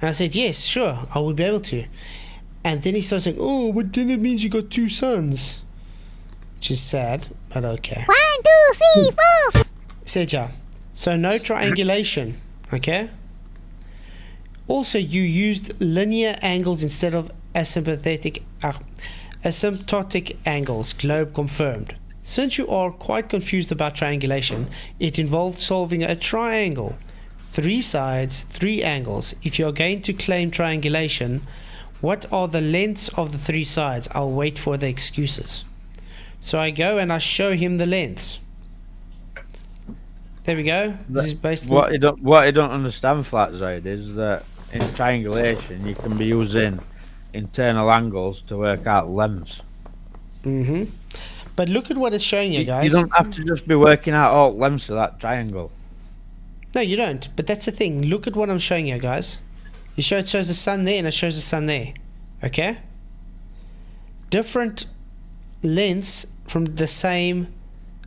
And I said yes, sure, I would be able to. And then he starts saying, oh, but then it means you got two suns, which is sad, but okay. 1, 2, 3, 4. Seja. So no triangulation, okay? Also, you used linear angles instead of asymptotic angles. Globe confirmed. Since you are quite confused about triangulation, it involved solving a triangle. 3 sides, 3 angles. If you are going to claim triangulation, what are the lengths of the 3 sides? I'll wait for the excuses. So I go and I show him the lengths. There we go. This is basically What I don't understand, Flatzoid, is that in triangulation you can be using internal angles to work out lengths. But look at what it's showing you, guys. You don't have to just be working out all lengths of that triangle. No, you don't. But that's the thing. Look at what I'm showing you, guys. It shows the sun there and it shows the sun there. Okay? Different lengths from the same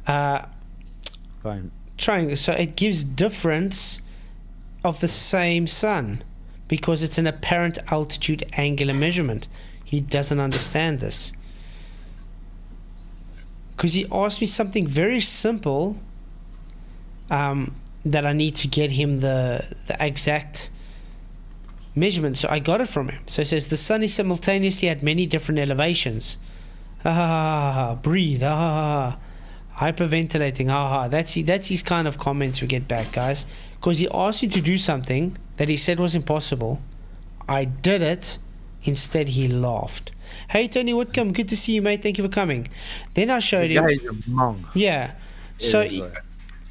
Fine. triangle. So it gives difference of the same sun. because it's an apparent altitude angular measurement. He doesn't understand this. Because he asked me something very simple, that I need to get him the exact measurement. So I got it from him. So it says the sun is simultaneously at many different elevations. Breathe. Hyperventilating. That's his kind of comments we get back, guys. Because he asked me to do something that he said was impossible. I did it. Instead, he laughed. Hey, Tony Whitcomb, good to see you, mate. Thank you for coming. Then I showed him. Guy's a monk. Yeah. So Seriously.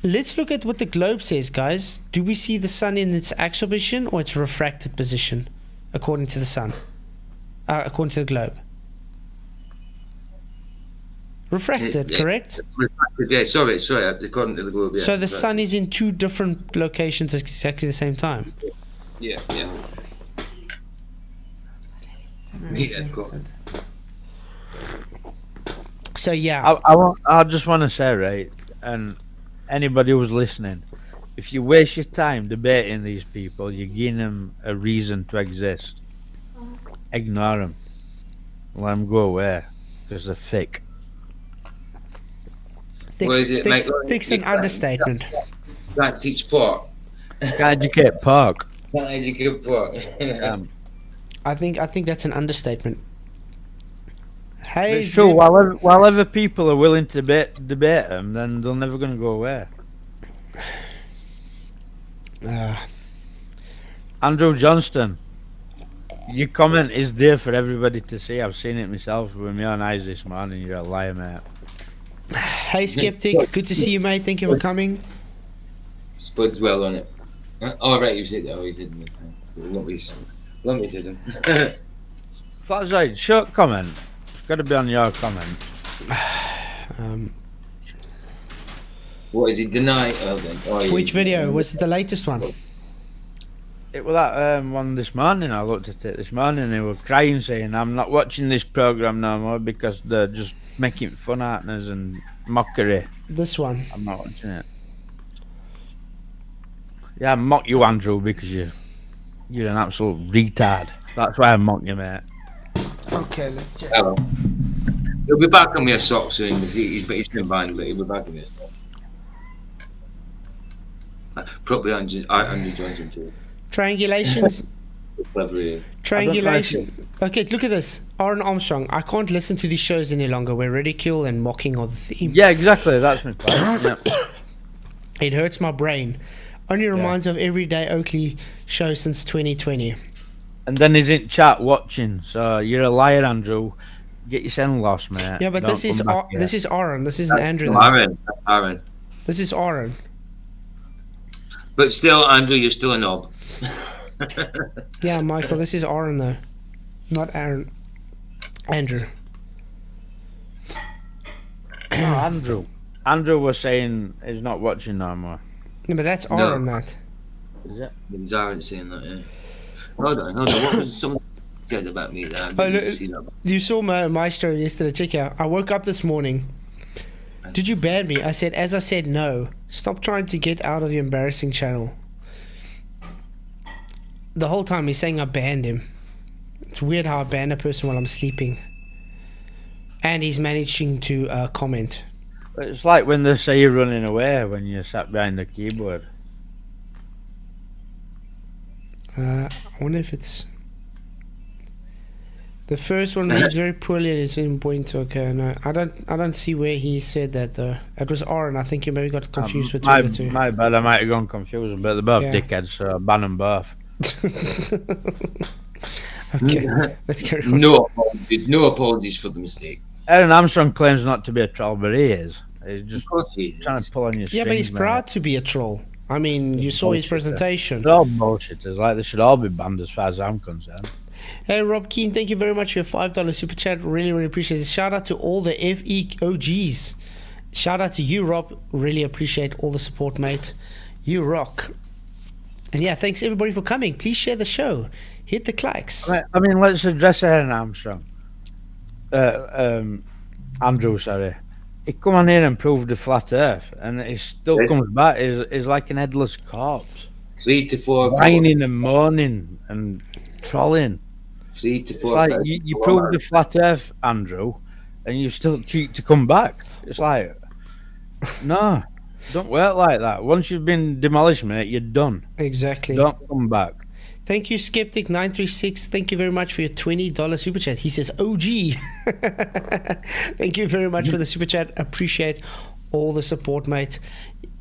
let's look at what the globe says, guys. Do we see the sun in its actual position or its refracted position, according to the sun? According to the globe. Refracted, correct? Yeah, sorry, according to the globe, yeah. So the sun is in two different locations at exactly the same time. Yeah. Yeah, cool. So yeah, I just want to say, right, and anybody who's listening, if you waste your time debating these people, you're giving them a reason to exist. Ignore them. Let them go away, because they're fake. thick's an understatement. Can't teach pork. Can't educate pork. Can't educate pork. I think that's an understatement. Hey, It's true. While other people are willing to debate them, then they're never going to go away. Andrew Johnston, your comment is there for everybody to see. I've seen it myself with my own eyes this morning. You're a liar, mate. Hey, Skeptic, good to see you, mate. Thank you for coming. Spud's well on it. Oh, right, you said that. Oh, you said this thing. Let me see them. Flatzoid, short comment. It's got to be on your comment. What is he deny? Which video? Was it the latest one? It was that one this morning. I looked at it this morning and they were crying, saying, I'm not watching this programme no more because they're just making fun at us and mockery. This one. I'm not watching it. Yeah, I mock you, Andrew, because you're an absolute retard. That's why I mock you, mate. Okay, let's check. Hello. He'll be back on your socks soon because he's been banned, but he'll be back on your socks. Probably Andrew Johnson too. Triangulations. Clever he is. Triangulation. Okay, look at this. Aaron Armstrong. I can't listen to these shows any longer where ridicule and mocking are the theme. Yeah, exactly. That's my point. Yeah. It hurts my brain. Only reminds of everyday Oakley show since 2020. And then he's in chat watching. So you're a liar, Andrew. Get your son lost, mate. Yeah, but Don't this is come back here. this is Aaron. This isn't Andrew. Aaron. This is Aaron. But still, Andrew, you're still a knob. Yeah, Michael. This is Aaron though, not Aaron. Andrew. No, Andrew. Andrew was saying he's not watching no more. No, but that's No. Aaron, Matt. Is it? It's Aaron saying that, yeah. Hold on. What was someone said about me that I didn't look, see that? You saw my story yesterday. Check out. I woke up this morning. Did you ban me? I said, as I said, no. Stop trying to get out of your embarrassing channel. The whole time he's saying I banned him. It's weird how I ban a person while I'm sleeping. And he's managing to comment. It's like when they say you're running away when you're sat behind the keyboard. I wonder if it's... The first one reads very poorly and it's in point. Okay, no, I don't see where he said that though. It was Aaron. I think you maybe got confused between the two. My bad, I might have gone confused, but they're both Yeah. dickheads, so ban them both. Okay, let's carry on. No apologies for the mistake. Aaron Armstrong claims not to be a troll, but he is. He's just Of course he is. trying to pull on your strings. Yeah, but he's mate. proud to be a troll. I mean, you saw his bullshit, presentation. They're all bullshitters. Like, they should all be banned as far as I'm concerned. Hey, Rob Keane, thank you very much for your $5 super chat. Really, really appreciate it. Shout out to all the FEOGs. Shout out to you, Rob. Really appreciate all the support, mate. You rock. And yeah, thanks everybody for coming. Please share the show. Hit the clicks. I mean, let's address Aaron Armstrong. Andrew, sorry. He come on here and proved the flat Earth, and he still comes back. He's like an headless corpse. 3 to 4. whining and moaning and trolling. 3 to It's 4. like you proved the flat Earth, Andrew, and you still cheat to come back. It's like, no, don't work like that. Once you've been demolished, mate, you're done. Exactly. Don't come back. Thank you, Skeptic936. Thank you very much for your $20 super chat. He says, OG. Thank you very much for the super chat. Appreciate all the support, mate.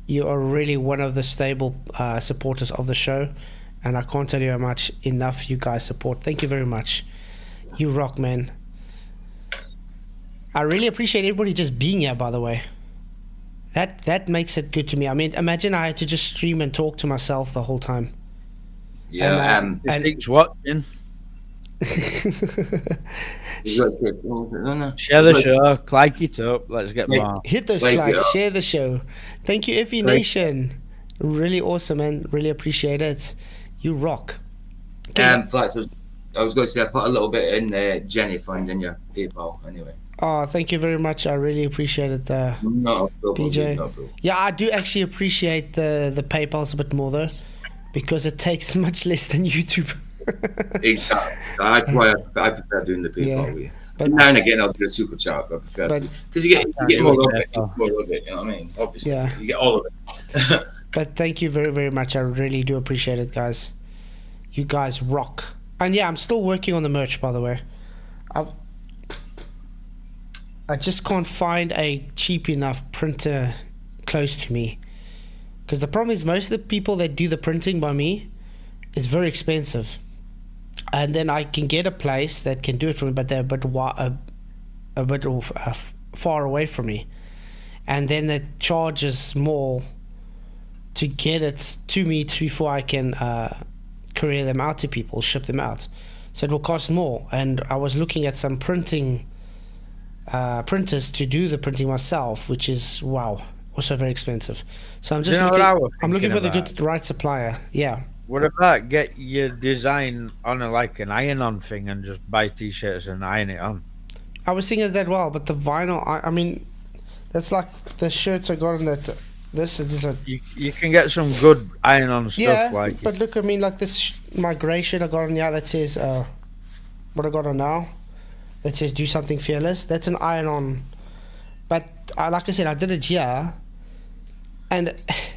You are really one of the stable supporters of the show. And I can't tell you how much enough you guys support. Thank you very much. You rock, man. I really appreciate everybody just being here, by the way. That makes it good to me. I mean, imagine I had to just stream and talk to myself the whole time. Yeah, And, Sticks watching. Share the show, like it up, let's get more. hit those Like likes, it. share the show. Thank you, Effie Nation. Really awesome, man. Really appreciate it. You rock. Flex, I was going to say I put a little bit in the Jenny fund in your PayPal anyway. Oh, thank you very much. I really appreciate it, No problem. PJ. No problem. Yeah, I do actually appreciate the PayPal's a bit more though, because it takes much less than YouTube. Exactly. That's why I prefer doing the PayPal Yeah. way. But Now and again, I'll do a super chat. I prefer But- to because you get more of it. More of it. You know what I mean? Obviously, Yeah. you get all of it. But thank you very, very much. I really do appreciate it, guys. You guys rock. And yeah, I'm still working on the merch, by the way. I just can't find a cheap enough printer close to me. Because the problem is most of the people that do the printing by me is very expensive. And then I can get a place that can do it for me, but they're a bit far away from me. And then the charge is more to get it to me before I can courier them out to people, ship them out. So it will cost more. And I was looking at some printers to do the printing myself, which is also very expensive. So I'm just You know what I was I'm looking for thinking the right supplier. Yeah. What about get your design on like an iron-on thing and just buy t-shirts and iron it on? I was thinking of that but the vinyl, I mean, that's like the shirts I got in that. This is a You can get some good iron-on stuff like but look, I mean, like this my grey shirt I got on that says what I got on now. It says "Do something fearless." That's an iron-on, but like I said, I did it here, and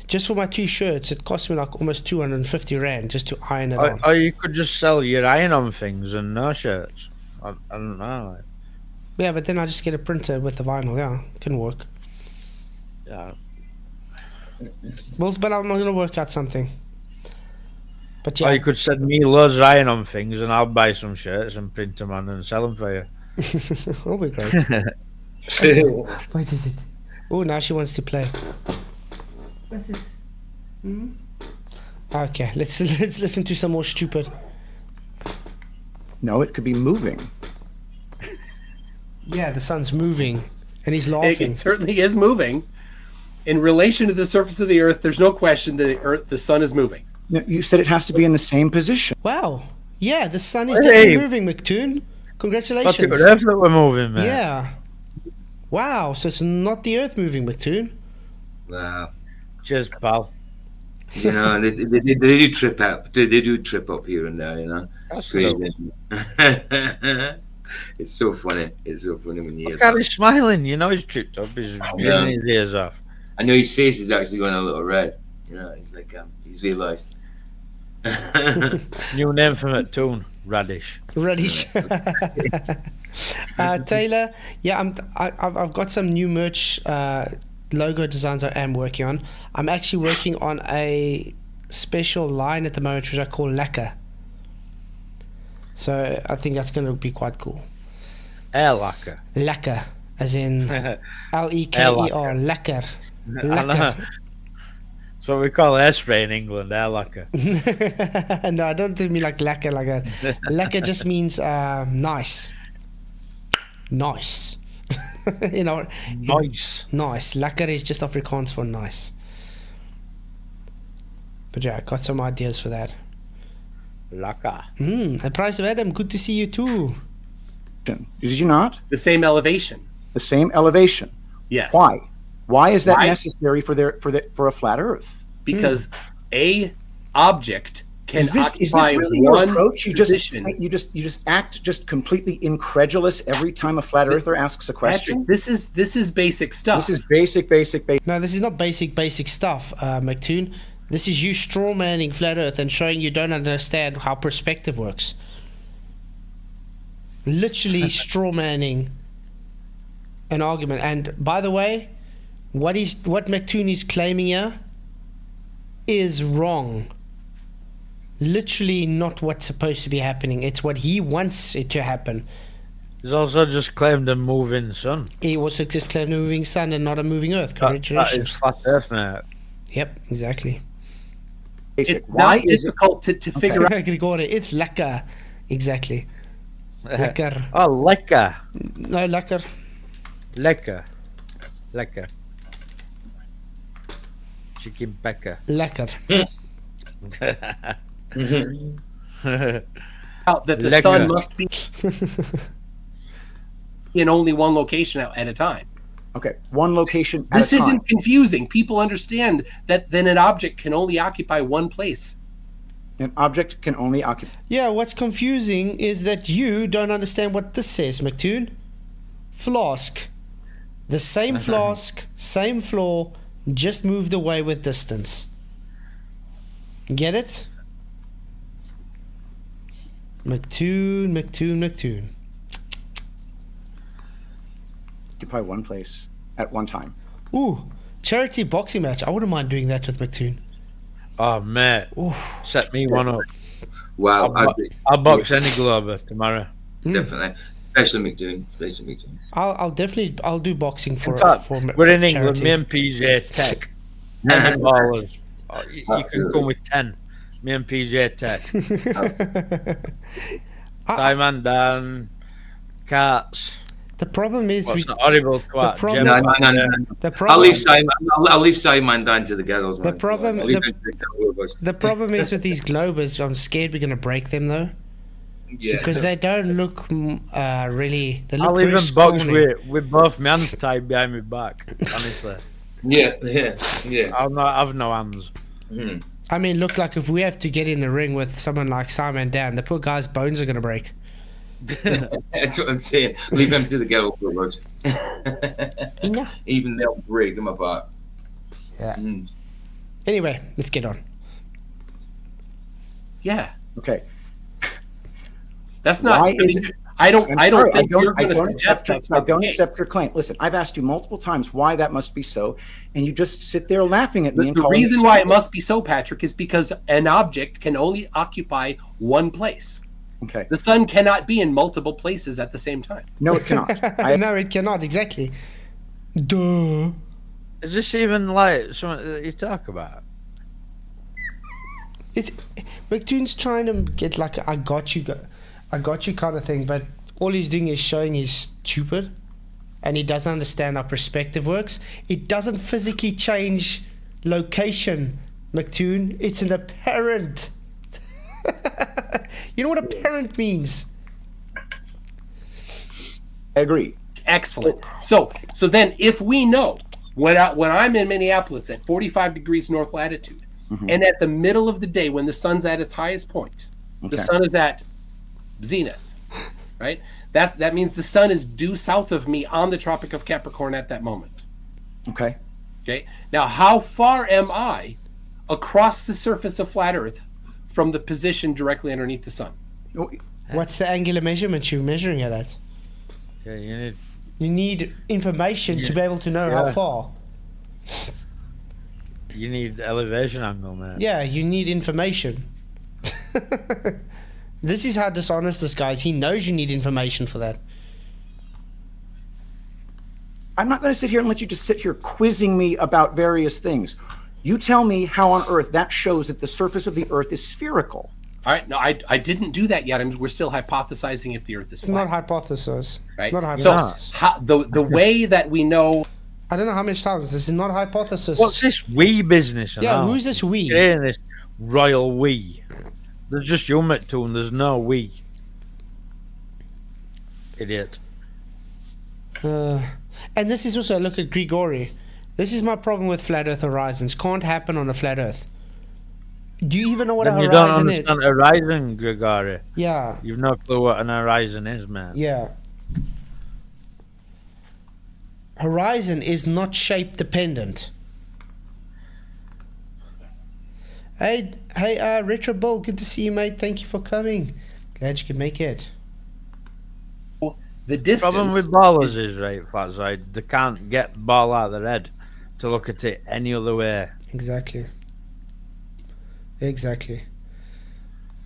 just for my 2 shirts, it cost me like almost 250 rand just to iron it on. or you could just sell your iron-on things and no shirts. I don't know. Yeah, but then I just get a printer with the vinyl. Yeah, can work. Yeah. Well, but I'm gonna work out something. But Or yeah, you could send me loads of iron-on things and I'll buy some shirts and print them on and sell them for you. that'll be great. What is it? Oh, now she wants to play. What's it? Okay, let's listen to some more stupid. No, it could be moving. Yeah, the sun's moving, and he's It, laughing. it certainly is moving. In relation to the surface of the Earth, there's no question the sun is moving. No, you said it has to be in the same position. Wow. Yeah, the sun is Hey. definitely moving, Mctoon. But Congratulations. it was Earth that we're moving, man. Yeah. Wow, so it's not the Earth moving, Mctoon. Wow. Cheers, pal. You know, they do trip up. They do trip up here and there. You know, That's crazy. It's so funny. It's so funny when you hear Look at that. he's smiling. You know he's tripped up. He's Yeah. his ears off. I know his face is actually going a little red. You know, he's like he's realised. New name for Mctoon, Radish. Radish. Taylor, yeah, I've got some new merch logo designs I am working on. I'm actually working on a special line at the moment which I call Lacquer. So I think that's going to be quite cool. Air lacquer. Lacquer, as in L-E-K-E-R, lacquer. I know. Lacquer. That's what we call hairspray in England, air lacquer. No, I don't mean like lacquer like that. Lacquer just means nice. Nice. You know, Nice. nice. Lacquer is just Afrikaans for nice. But yeah, I got some ideas for that. Lacquer. And Price of Adam, good to see you too. Did you not? The same elevation. The same elevation. Yes. Why? Why is that Why? necessary for a flat Earth? Because A, object can Is this occupy really your one approach? You position. just act just completely incredulous every time a flat earther asks a question. Patrick, this is basic stuff. This is basic. No, this is not basic stuff, Mctoon. This is you strawmanning flat Earth and showing you don't understand how perspective works. Literally strawmanning an argument. And by the way, what Mctoon is claiming here is wrong. Literally not what's supposed to be happening. It's what he wants it to happen. He's also just claimed a moving sun. He also just claimed a moving sun and not a moving Earth. That Congratulations. is flat Earth, mate. Yep, exactly. It's Why not is it? difficult to figure out. Grigori, it's lekker. Exactly. Lekker. Oh, lekker. No, lekker. Lekker. Lekker. Chicken pecker. Lekker. Out that the Lekker. sun must be in only one location at a time. Okay, one location at This a time. isn't confusing. People understand that then an object can only occupy one place. An object can only occupy. Yeah, what's confusing is that you don't understand what this says, Mctoon. Flask. The same flask, same floor, just moved away with distance. Get it? Mctoon. Occupy one place at one time. Ooh, charity boxing match. I wouldn't mind doing that with Mctoon. Oh, mate. Set me one up. Wow, I'll box any Glober tomorrow. definitely. Especially Mctoon. I'll do boxing for In fact, for we're in England, charity. me and PJ Tech. 10 ballers. Oh, you can come with 10. Me and PJ Tech. Diamond Dan, Cats. The problem is What's the horrible twat? problem- No, Gemma- the I'll problem. leave Simon. I'll leave Simon down to the girls. The man. problem- I'll leave the- them to the girls. The problem is with these Globers, I'm scared we're gonna break them though, Yeah, because they don't look really. They look I'll very even box scrawny. with both my hands tied behind my back. Honestly, yeah. I'll not have no hands. Mhm. I mean, look, like if we have to get in the ring with someone like Simon Dan, the poor guy's bones are gonna break. That's what I'm saying. Leave them to the girls, Roach. Yeah. Even they'll break them apart. Yeah. Mm. Anyway, let's get on. Yeah, Okay. that's not. Why is it? I don't I'm sorry, think you're I going to don't suggest accept your, that's I not the don't case. accept your claim. Listen, I've asked you multiple times why that must be so, and you just sit there laughing at me. And The calling reason it why it stupid. must be so, Patrick, is because an object can only occupy one place. Okay. The sun cannot be in multiple places at the same time. No, it cannot. No, it cannot. Exactly. Duh. Is this even like something that you talk about? It's Mctoon's trying to get like a I got you kind of thing, but all he's doing is showing he's stupid, and he doesn't understand how perspective works. It doesn't physically change location, Mctoon. It's an apparent. You know what apparent means? I agree. Excellent. So then, if we know when I'm in Minneapolis at 45 degrees north latitude, and at the middle of the day when the sun's at its highest point, the sun is at zenith, right? That means the sun is due south of me on the Tropic of Capricorn at that moment. Okay. Okay. Now, how far am I across the surface of flat Earth from the position directly underneath the sun? What's the angular measurement you're measuring it at? Yeah, you need. You need information to be able to know how Yeah. far. You need elevation angle, man. Yeah, you need information. This is how dishonest this guy is. He knows you need information for that. I'm not going to sit here and let you just sit here quizzing me about various things. You tell me how on earth that shows that the surface of the earth is spherical. All right. No, I didn't do that yet. We're still hypothesizing if the Earth is It's flat. not hypothesis. right? Not So hypothesis. the way that we know. I don't know how many times. This is not hypothesis. What's this we business? and Yeah, all? who's this we? Creating this royal we. There's just you, Mctoon. There's no we. Idiot. And this is also, look at Grigori. This is my problem with Flat Earth Horizons. Can't happen on a flat Earth. Do you even know what Then a you don't horizon is? understand horizon, Grigori. Yeah, You've no clue what an horizon is, man. yeah. Horizon is not shape dependent. Hey, Retro Bull, good to see you, mate. Thank you for coming. Glad you could make it. The distance. Problem with ballers is, right, Flatzoid, they can't get the ball out of their head to look at it any other way. Exactly. Exactly.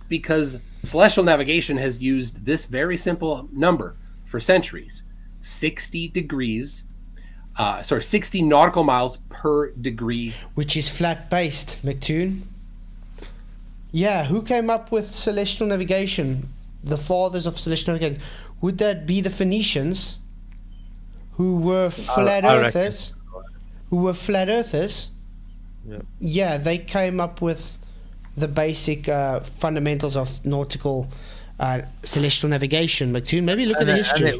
Because celestial navigation has used this very simple number for centuries: 60 degrees. 60 nautical miles per degree. Which is flat based, Mctoon. Yeah, who came up with celestial navigation? The fathers of celestial navigation. Would that be the Phoenicians, who were flat I reckon. earthers? Who were flat earthers? Yep. Yeah, they came up with the basic fundamentals of nautical celestial navigation. Mctoon, maybe look at the history.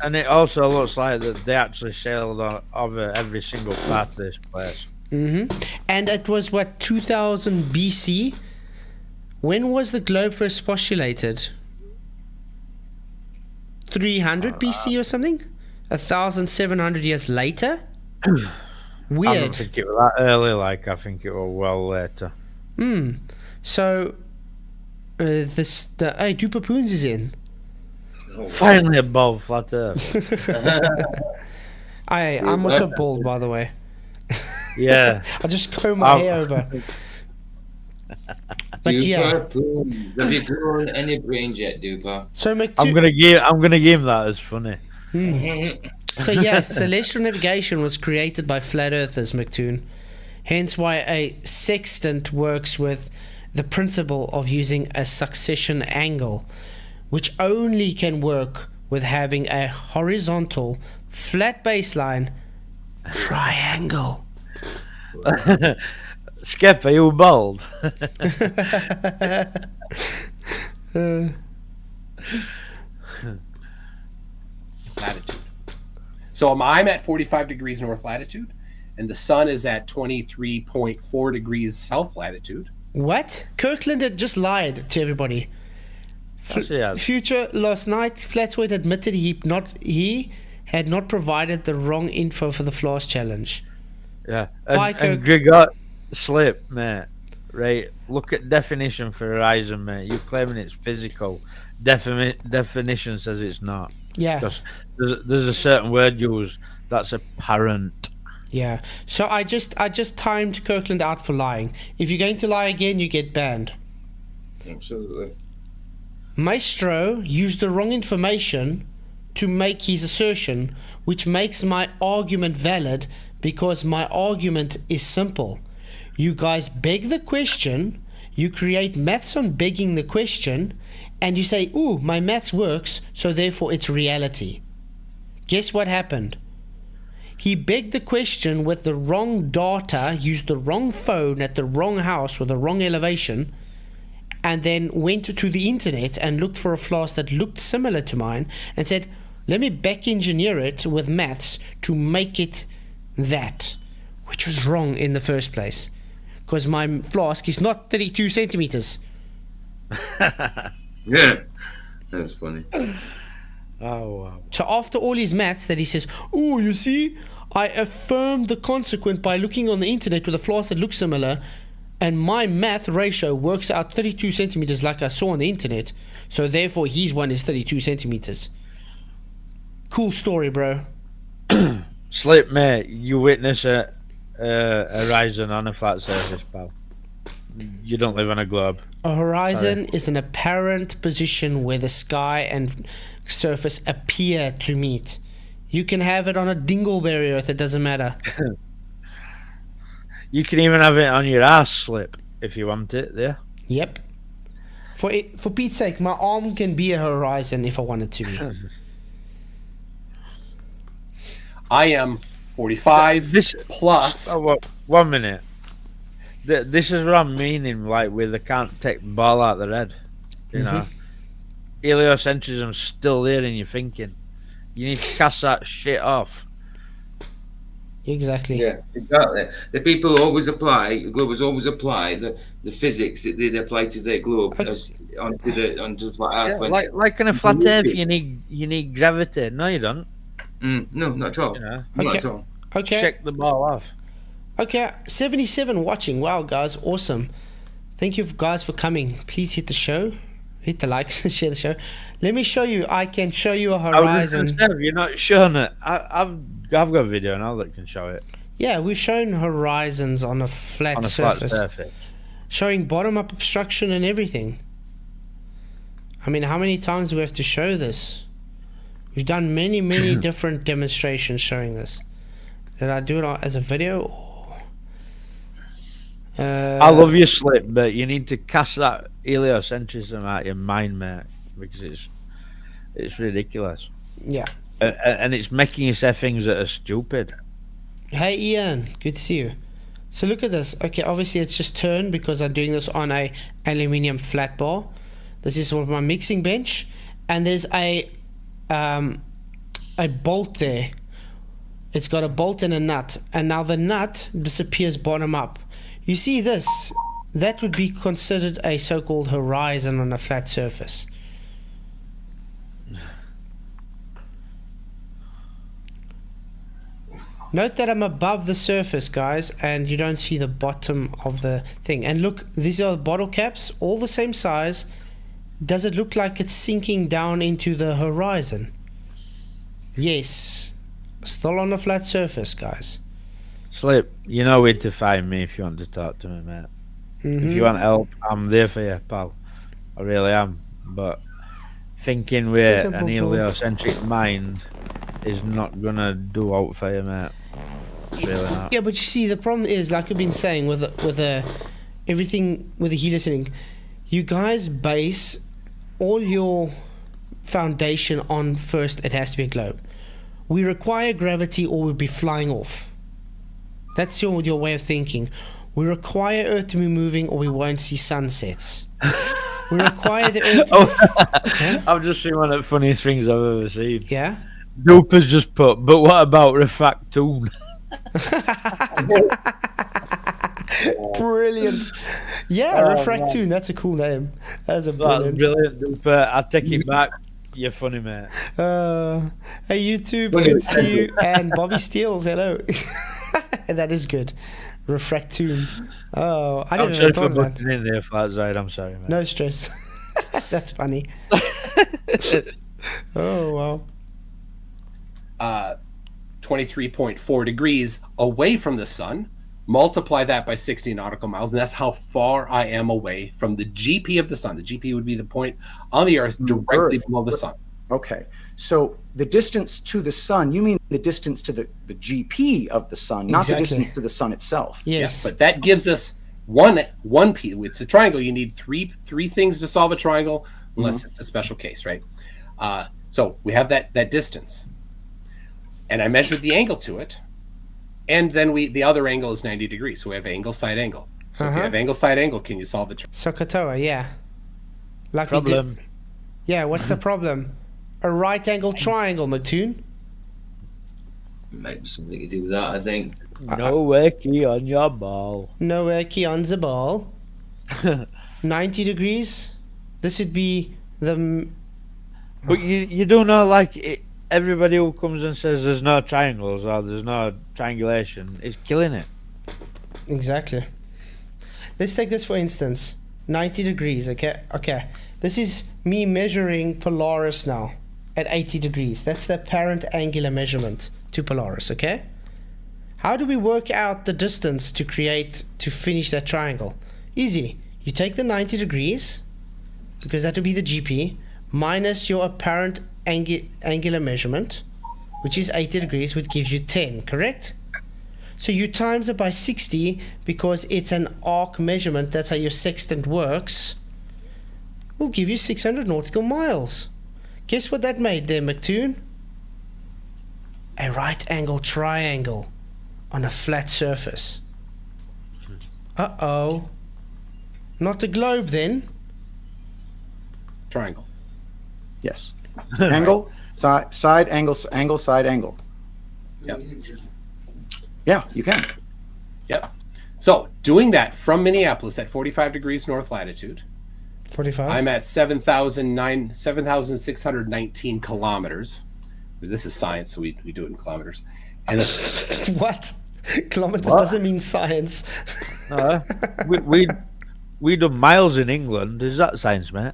And it also looks like that they actually sailed over every single part of this place. And it was what, 2000 BC? When was the globe first postulated? 300 BC or something? 1,700 years later? I don't Weird. think it was that early. I think it was well later. So, hey, Duper Poons is in. Finally above flat Earth. I'm also bald, by the way. Yeah. I just comb my hair over. But yeah. Duper, have you grown any brains yet, Duper? So I'm gonna give him that as funny. So yeah, celestial navigation was created by flat earthers, Mctoon. Hence why a sextant works with the principle of using a succession angle, which only can work with having a horizontal flat baseline triangle. Skip, are you bald? Latitude. So I'm at 45 degrees north latitude, and the sun is at 23.4 degrees south latitude. What? Kirkland had just lied to everybody. Future last night, Flatzoid admitted he had not provided the wrong info for the Flash challenge. Yeah. Bye, And Grigor, slip, mate. Right. Look at definition for horizon, mate. You're claiming it's physical. Definition says it's not. Yeah. Because there's a certain word used that's apparent. Yeah. So I just timed Kirkland out for lying. If you're going to lie again, you get banned. Absolutely. Maestro used the wrong information to make his assertion, which makes my argument valid because my argument is simple. You guys beg the question, you create maths on begging the question, and you say, ooh, my maths works, so therefore it's reality. Guess what happened? He begged the question with the wrong data, used the wrong phone at the wrong house with the wrong elevation, and then went to the internet and looked for a flask that looked similar to mine and said, let me back engineer it with maths to make it that, which was wrong in the first place because my flask is not 32 centimeters. Yeah, that's funny. Oh, wow. So after all his maths that he says, oh, you see, I affirmed the consequent by looking on the internet with a flask that looks similar, and my math ratio works out 32 centimeters like I saw on the internet, so therefore his one is 32 centimeters. Cool story, bro. Slip, mate. You witness a horizon on a flat surface, pal. You don't live on a globe. A horizon is an apparent position where the sky and surface appear to meet. You can have it on a dingleberry earth, it doesn't matter. You can even have it on your ass, Slip, if you want it there. Yep. For Pete's sake, my arm can be a horizon if I wanted to be. I am 45 plus. Oh, well, 1 minute. This is what I'm meaning, like, where they can't take the ball out of their head. You know? Heliocentrism's still there in your thinking. You need to cast that shit off. Exactly. Yeah, exactly. The people always apply. Globers always apply the physics that they apply to their globe Okay. as onto the flat Yeah, Earth. When like on a flat Earth, you need gravity. No, you don't. no, not at all. You know, Not Okay. at all. Okay. shake the ball off. Okay. 77 watching. Wow, guys, awesome. Thank you guys for coming. Please hit the show. Hit the likes and share the show. Let me show you. I can show you a I was just horizon. gonna say, you're not showing it. I've got a video now that can show it Yeah, we've shown horizons on a flat on a surface. flat surface. Showing bottom-up obstruction and everything. I mean, how many times do we have to show this? We've done many, many different demonstrations showing this. Did I do it as a video? Or... I love your slip, but you need to cast that heliocentrism out of your mind, mate, because it's ridiculous. Yeah. And it's making you say things that are stupid. Hey, Ian. Good to see you. So look at this. Okay, obviously it's just turned because I'm doing this on a aluminium flat bar. This is one of my mixing bench, and there's a bolt there. It's got a bolt and a nut, and now the nut disappears bottom up. You see this? That would be considered a so-called horizon on a flat surface. Note that I'm above the surface, guys, and you don't see the bottom of the thing. And look, these are the bottle caps, all the same size. Does it look like it's sinking down into the horizon? Yes. Still on a flat surface, guys. Slip, you know where to find me if you want to talk to me, mate. If you want help, I'm there for you, pal. I really am. But thinking with an heliocentric mind is not gonna do out for you, mate. It's really not. Yeah, but you see, the problem is, like I've been saying, with everything with the heliocentric, you guys base all your foundation on first it has to be a globe. We require gravity or we'll be flying off. That's your way of thinking. We require Earth to be moving or we won't see sunsets. We require the Earth to I've just seen one of the funniest things I've ever seen. Yeah? Doop has just put, but what about Refactoon? Brilliant. Yeah, Refractoon. That's a cool name. That's a That's brilliant. brilliant, Doop. I take it back. You're funny, mate. Hey, YouTube, good to see you. And Bobby Steels, hello. That is good. Refractoon. Oh, I I'm didn't sorry even for thought of that. butting in there, Flatzoid. I'm sorry, mate. No stress. That's funny. Oh, wow. 23.4 degrees away from the sun. Multiply that by 60 nautical miles, and that's how far I am away from the GP of the sun. The GP would be the point on the Earth directly below the sun. Okay. So the distance to the sun, you mean the distance to the GP of the sun, not the distance to the sun itself. Yes. Yeah, but that gives us one piece. It's a triangle. You need three things to solve a triangle, unless it's a special case, right? So we have that distance, and I measured the angle to it, and then the other angle is 90 degrees. So we have angle side angle. So if you have angle side angle, can you solve the Sokotoa, yeah. Like Problem. we did. Yeah, what's the problem? A right angle triangle, Mctoon. Might be something to do with that, I think. No worky on your ball. No key on the ball. 90 degrees. This would be the... But you do know, like, everybody who comes and says there's no triangles or there's no triangulation is killing it. Exactly. Let's take this for instance. 90 degrees, okay? Okay. This is me measuring Polaris now at 80 degrees. That's the apparent angular measurement to Polaris, okay? How do we work out the distance to finish that triangle? Easy. You take the 90 degrees, because that would be the GP, minus your apparent angular measurement, which is 80 degrees, which gives you 10, correct? So you times it by 60 because it's an arc measurement. That's how your sextant works. Will give you 600 nautical miles. Guess what that made there, Mctoon? A right angle triangle on a flat surface. Uh-oh. Not a globe then. triangle? Yes. Angle, side, angle, side, angle. Yep. Yeah, you can. Yep. So doing that from Minneapolis at 45 degrees north latitude, 45. I'm at 7,619 kilometers. This is science, so we do it in kilometers. And What? Kilometers What? doesn't mean science. We do miles in England. Is that science, mate?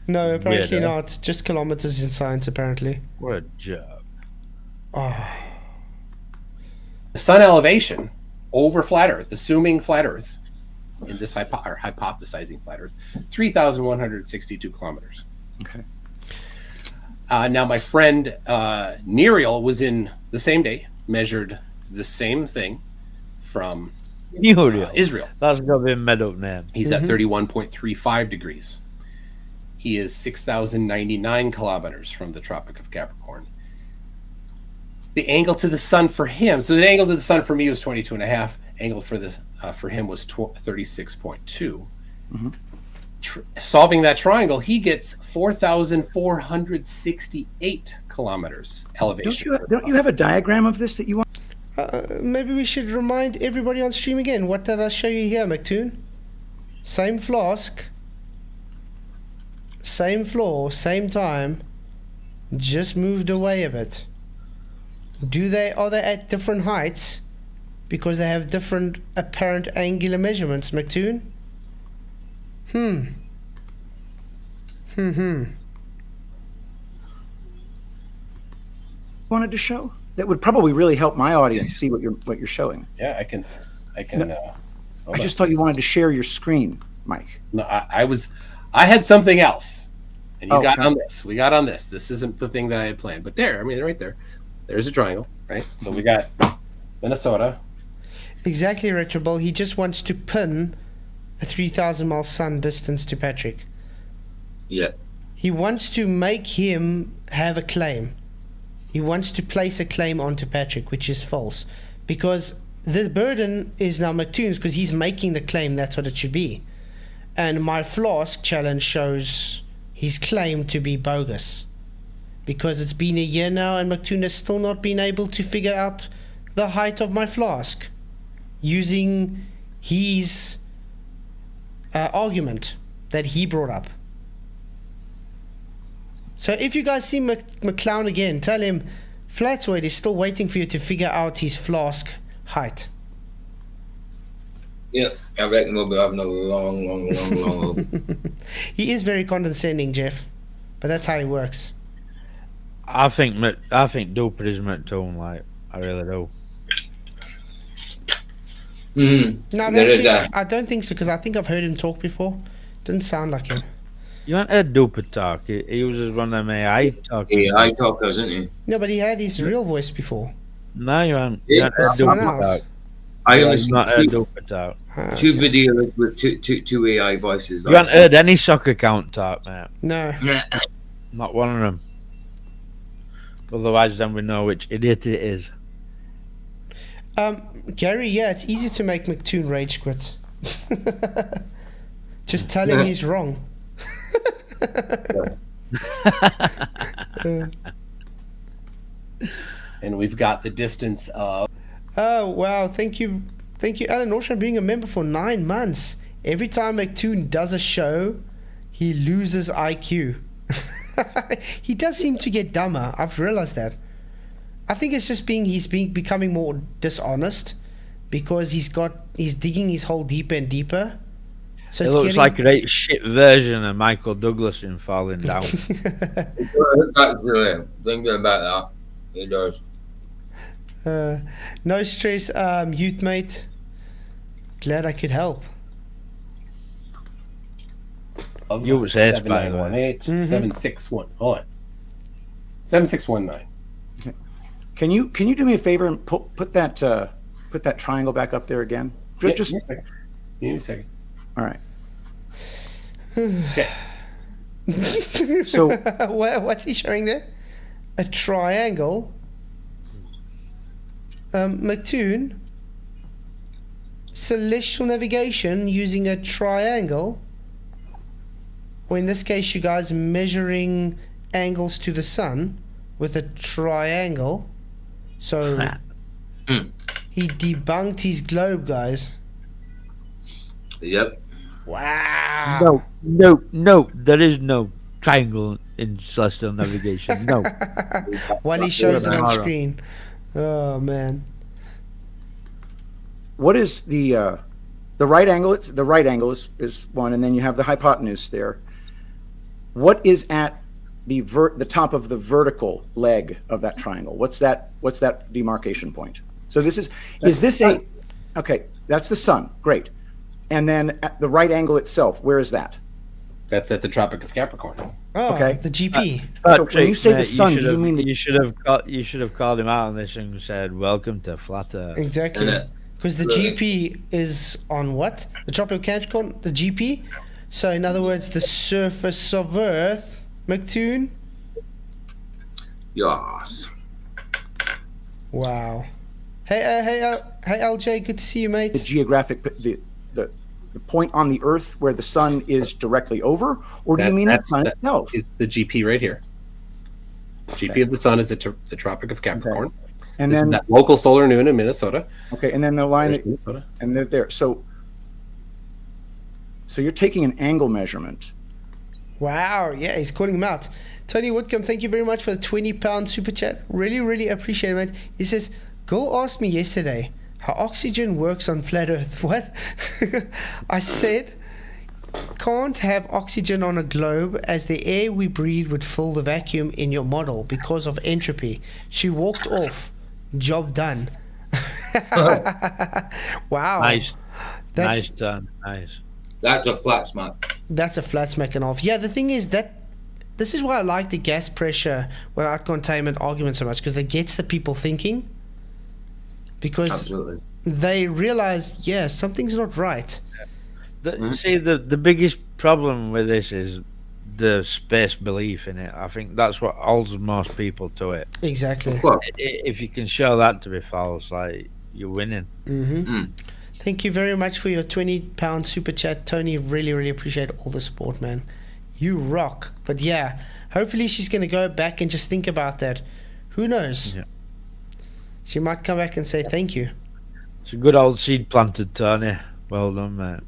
No, apparently Weirdo. not. Just kilometers in science, apparently. What a joke. Oh, the sun elevation over flat Earth, assuming flat Earth, in this or hypothesizing flat Earth, 3,162 kilometers. Okay. Now, my friend Neriel was in the same day, measured the same thing from Israel. That's got to be a made up name. He's at 31.35 degrees. He is 6,099 kilometers from the Tropic of Capricorn. The angle to the sun for him, so the angle to the sun for me was 22.5. Angle for him was 36.2. Solving that triangle, he gets 4,468 kilometers elevation. Don't you have a diagram of this that you want? maybe we should remind everybody on stream again. What did I show you here, Mctoon? Same flask, same floor, same time, just moved away a bit. Are they at different heights because they have different apparent angular measurements, Mctoon? Wanted to show? That would probably really help my audience see what you're showing. Yeah, I can. I just thought you wanted to share your screen, Mike. No, I had something else, and you got okay. on this. We got on this. This isn't the thing that I had planned, but right there. There's a triangle, right? So we got Minnesota. Exactly, Retroball. He just wants to pin a 3,000 mile sun distance to Patrick. Yeah. He wants to make him have a claim. He wants to place a claim onto Patrick, which is false. Because the burden is now Mctoon's, because he's making the claim that's what it should be. And my flask challenge shows his claim to be bogus. Because it's been a year now and Mctoon has still not been able to figure out the height of my flask using his argument that he brought up. So if you guys see McClown again, tell him Flatzoid is still waiting for you to figure out his flask height. Yeah, I reckon we'll be having a long. He is very condescending, Jeff, but that's how he works. I think Duper is Mctoon, like, I really do. No, There is actually, a- I don't think so, because I think I've heard him talk before. Didn't sound like him. You haven't heard Duper talk. He uses one of them AI talk. AI talk, isn't he? No, but he had his real voice before. No, you haven't. Yeah, You haven't heard someone Duper else. talk. I You only have seen not heard two, Duper talk. two videos with two AI voices. You haven't heard any soccer count talk, mate. No. Not one of them. Otherwise, then we know which idiot it is. Gary, yeah, it's easy to make Mctoon rage quit. Just tell him he's wrong. And we've got the distance of. Oh, wow. Thank you, Alan Ocean, being a member for 9 months. Every time Mctoon does a show, he loses IQ. He does seem to get dumber. I've realized that. I think it's just he's becoming more dishonest because he's digging his hole deeper and deeper. So It it's looks getting, like a shit version of Michael Douglas in Falling Down. Actually, thinking about that, it does. no stress, youth mate. Glad I could help. Of You was asked, by the way. 7918 761. Hold on. 7619. Can you do me a favor and put that triangle back up there again? Just Give me a second. all right. Okay. So What's he showing there? A triangle. Mctoon. Celestial navigation using a triangle. Or in this case, you guys measuring angles to the sun with a triangle. So He debunked his globe, guys. Yep. Wow. No. There is no triangle in celestial navigation. No. While he shows it on Alright. screen. Oh man. What is the right angle? It's the right angle is one, and then you have the hypotenuse there. What is at the top of the vertical leg of that triangle? What's that demarcation point? So is this a okay? That's the sun. Great. And then at the right angle itself, where is that? That's at the Tropic of Capricorn. Oh, Okay. the GP. So when you say the sun, do you mean the you should have called him out on this and said, "Welcome to Flat Earth." Exactly. Yeah. Because the GP is on what? The Tropic of Capricorn, the GP. So in other words, the surface of Earth, Mctoon. Yes. Wow. Hey, LJ, good to see you, the mate. geographic the point on the Earth where the sun is directly over, or do you mean the sun itself? Is the GP right here. GP of the sun is the Tropic of Capricorn. And This then is that local solar noon in Minnesota. okay, and then the line There's Minnesota. and they're there. So you're taking an angle measurement. Wow, yeah, he's calling him out. Tony Whitcomb, thank you very much for the £20 super chat. Really, really appreciate it, mate. He says, Girl asked me yesterday how oxygen works on flat Earth. What? I said, can't have oxygen on a globe as the air we breathe would fill the vacuum in your model because of entropy. She walked off. Job done. Wow. Nice. That's, Nice done. Nice. That's a flat smack. That's a flat smacking off. Yeah, the thing is that this is why I like the gas pressure without containment argument so much, because it gets the people thinking. Because Absolutely. they realize, yeah, something's not right. See, the biggest problem with this is the space belief in it. I think that's what holds most people to it. Exactly. Well, If you can show that to be false, like, you're winning. Thank you very much for your £20 super chat, Tony. Really, really appreciate all the support, man. You rock. But yeah, hopefully she's going to go back and just think about that. Who knows? Yeah. She might come back and say thank you. It's a good old seed planted, Tony. Well done, mate.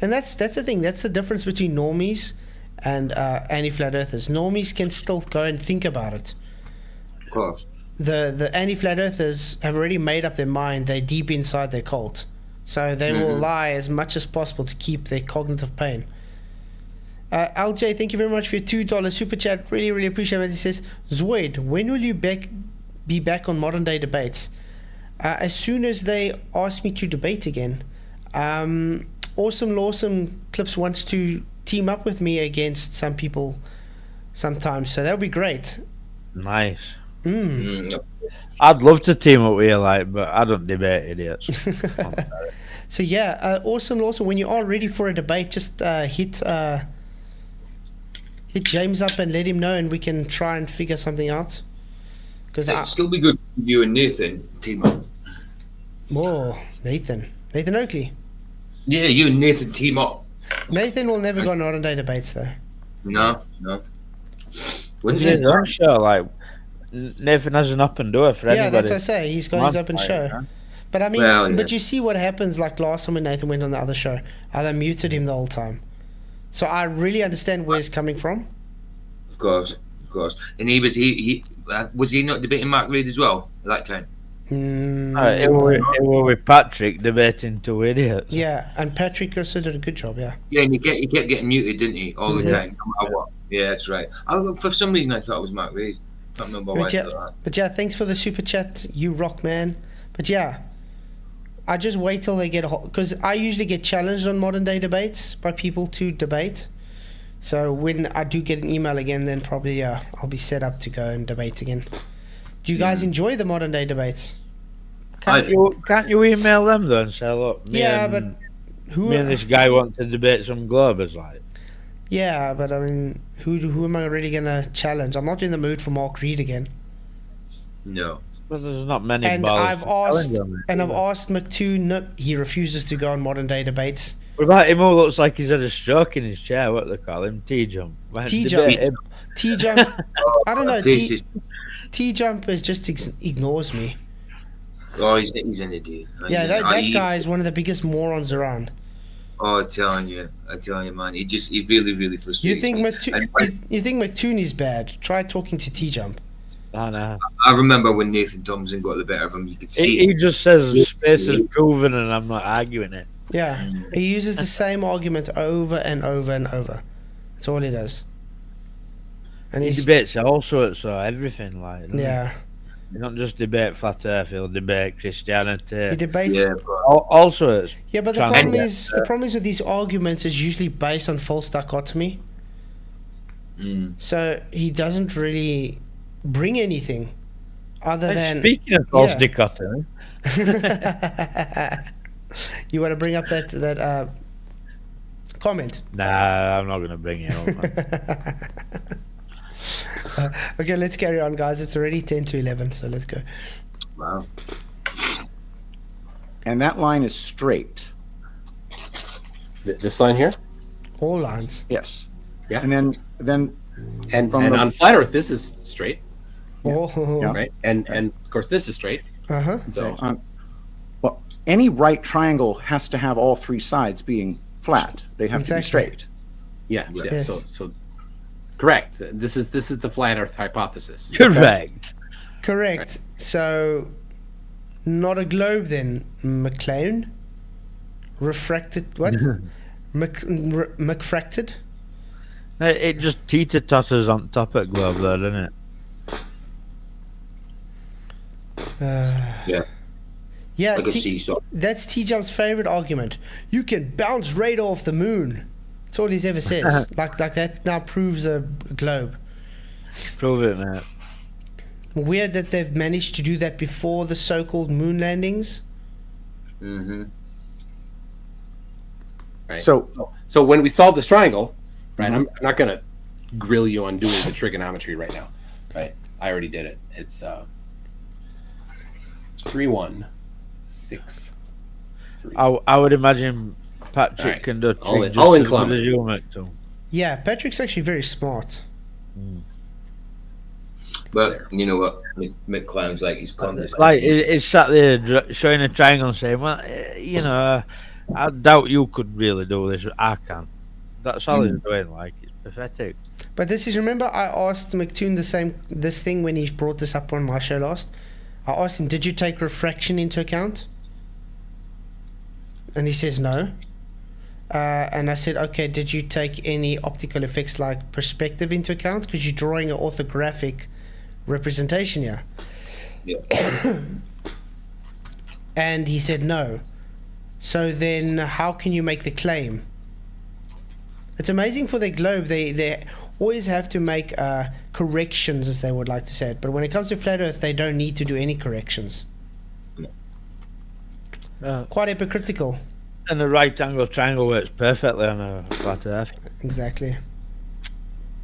And that's the thing. That's the difference between normies and anti-flat earthers. Normies can still go and think about it. of course. The anti-flat earthers have already made up their mind. They're deep inside their cult. So they will lie as much as possible to keep their cognitive pain. LJ, thank you very much for your $2 super chat. Really, really appreciate it. He says, Zoid, when will you be back on modern day debates? As soon as they ask me to debate again. Awesome Lawsome Clips wants to team up with me against some people sometimes, so that would be great. Nice. Yep. I'd love to team up with you, like, but I don't debate idiots. So yeah, Awesome Lawsome, when you are ready for a debate, just hit James up and let him know, and we can try and figure something out. Because It'd still be good for you and Nathan team up. Nathan Oakley. Yeah, you and Nathan team up. Nathan will never go on modern day debates though. No. Wouldn't His it? own show, like, Nathan has an up and door for Yeah, anybody. that's what I say. He's got his open show. But I mean, Well, yeah. but you see what happens, like last time when Nathan went on the other show, how they muted him the whole time. So I really understand where he's coming from. Of course. And he was he not debating Mark Reid as well at that time? It was with Patrick debating two idiots. Yeah, and Patrick also did a good job, yeah. Yeah, and he kept getting muted, didn't he, all the time, no matter what. Yeah, that's right. For some reason, I thought it was Mark Reid. Can't remember why I thought that. But yeah, thanks for the super chat, you rock, man. But yeah, I just wait till they get because I usually get challenged on modern day debates by people to debate. So when I do get an email again, then probably I'll be set up to go and debate again. Do you guys enjoy the modern day debates? Can't you email them though and say, look, me and this guy want to debate some Globers, like? Yeah, but I mean, who am I really gonna challenge? I'm not in the mood for Mark Reid again. No. Well, there's not many. And ballers I've to challenge asked, them, and I've asked Mctoon. Nope, he refuses to go on modern day debates. What about him who looks like he's had a stroke in his chair? What they call him? T-jump. T-jump. T-jump. I don't know. Jesus. T-jump is just ignores me. Oh, he's an idiot. Yeah, that guy is one of the biggest morons around. Oh, I'm telling you, man. He really, really frustrates You think me. you think Mctoon is bad? Try talking to T-Jump. No. I remember when Nathan Thompson got the better of him. You could see He just says space is proven, and I'm not arguing it. Yeah, he uses the same argument over and over and over. That's all he does. And He he's debates all sorts of everything, like. doesn't he? yeah, He don't just debate flat Earth. He'll debate Christianity. he debates. Yeah, All sorts. Yeah, but the Trans- problem is with these arguments is usually based on false dichotomy. So he doesn't really bring anything other than. Speaking of false yeah. dichotomy, You want to bring up that comment? nah, I'm not going to bring it up. Man. Okay, let's carry on, guys. It's already 10 to 11, so let's go. wow. And that line is straight. This line here, All lines. Yes. Yeah. And then and From and the- on flat Earth, this is straight, Oh, Yeah. right? And of course, this is straight. uh-huh. So well, any right triangle has to have all three sides being flat. They have to be Exactly. straight. yeah. Yes. So correct. This is the flat Earth hypothesis. Correct. Correct. So, not a globe then, McLean. Refracted. What? McFracted. It just teeter totters on top of globe, though, doesn't it? Yeah, Yeah, like a seesaw. that's T-Jump's favorite argument. You can bounce radar off the moon. That's all he's ever says. like that now proves a globe. Prove it, mate. Weird that they've managed to do that before the so-called moon landings. Mm-hmm. Right. So So when we solve this triangle, right? I'm not going to grill you on doing the trigonometry right now, right? I already did it. It's 3, 1, 6. 3. I would imagine Patrick Alright. can do a All trick in- just all in as good Columbus. as you, Mctoon. Yeah, Patrick's actually very smart. But you know what? McClown's like he's It's like he's sat there showing a triangle and saying, "Well, I doubt you could really do this. I can." That's all he's doing. Like it's pathetic. But this is, remember I asked Mctoon this thing when he brought this up on my show last. I asked him, did you take refraction into account? And he says no. And I said, okay, did you take any optical effects like perspective into account? Because you're drawing an orthographic representation here. Yeah. And he said no. So then how can you make the claim? It's amazing for their globe. They always have to make corrections, as they would like to say it. But when it comes to flat Earth, they don't need to do any corrections. Quite hypocritical. And the right angle triangle works perfectly on a flat Earth. Exactly.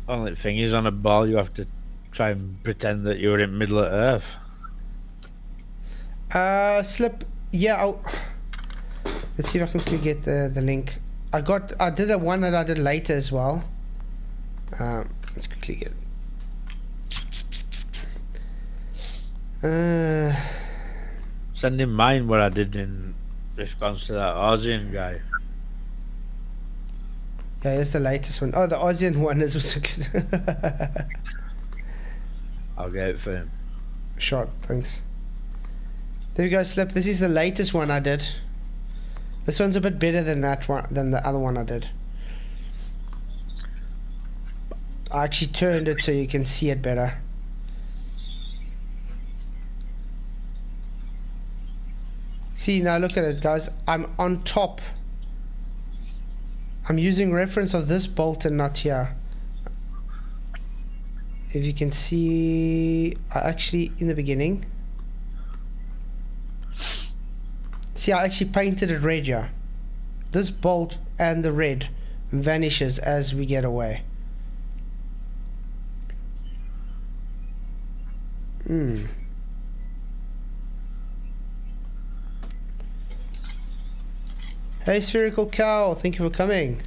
Only thing is, on a ball, you have to try and pretend that you're in the middle of Earth. Slip. Yeah. Let's see if I can quickly get the link. I did a one that I did later as well. Let's quickly get. Send him mine what I did in response to that Aussian guy. Yeah, here's the latest one. Oh, the Aussian one is also good. I'll get it for him. Shot, thanks. There you go, Slip. This is the latest one I did. This one's a bit better than that one, than the other one I did. I actually turned it so you can see it better. See, now look at it, guys. I'm on top. I'm using reference of this bolt and not here. If you can see, I actually, in the beginning, see, I actually painted it red here. This bolt and the red vanishes as we get away. Hey, Spherical Cow, thank you for coming.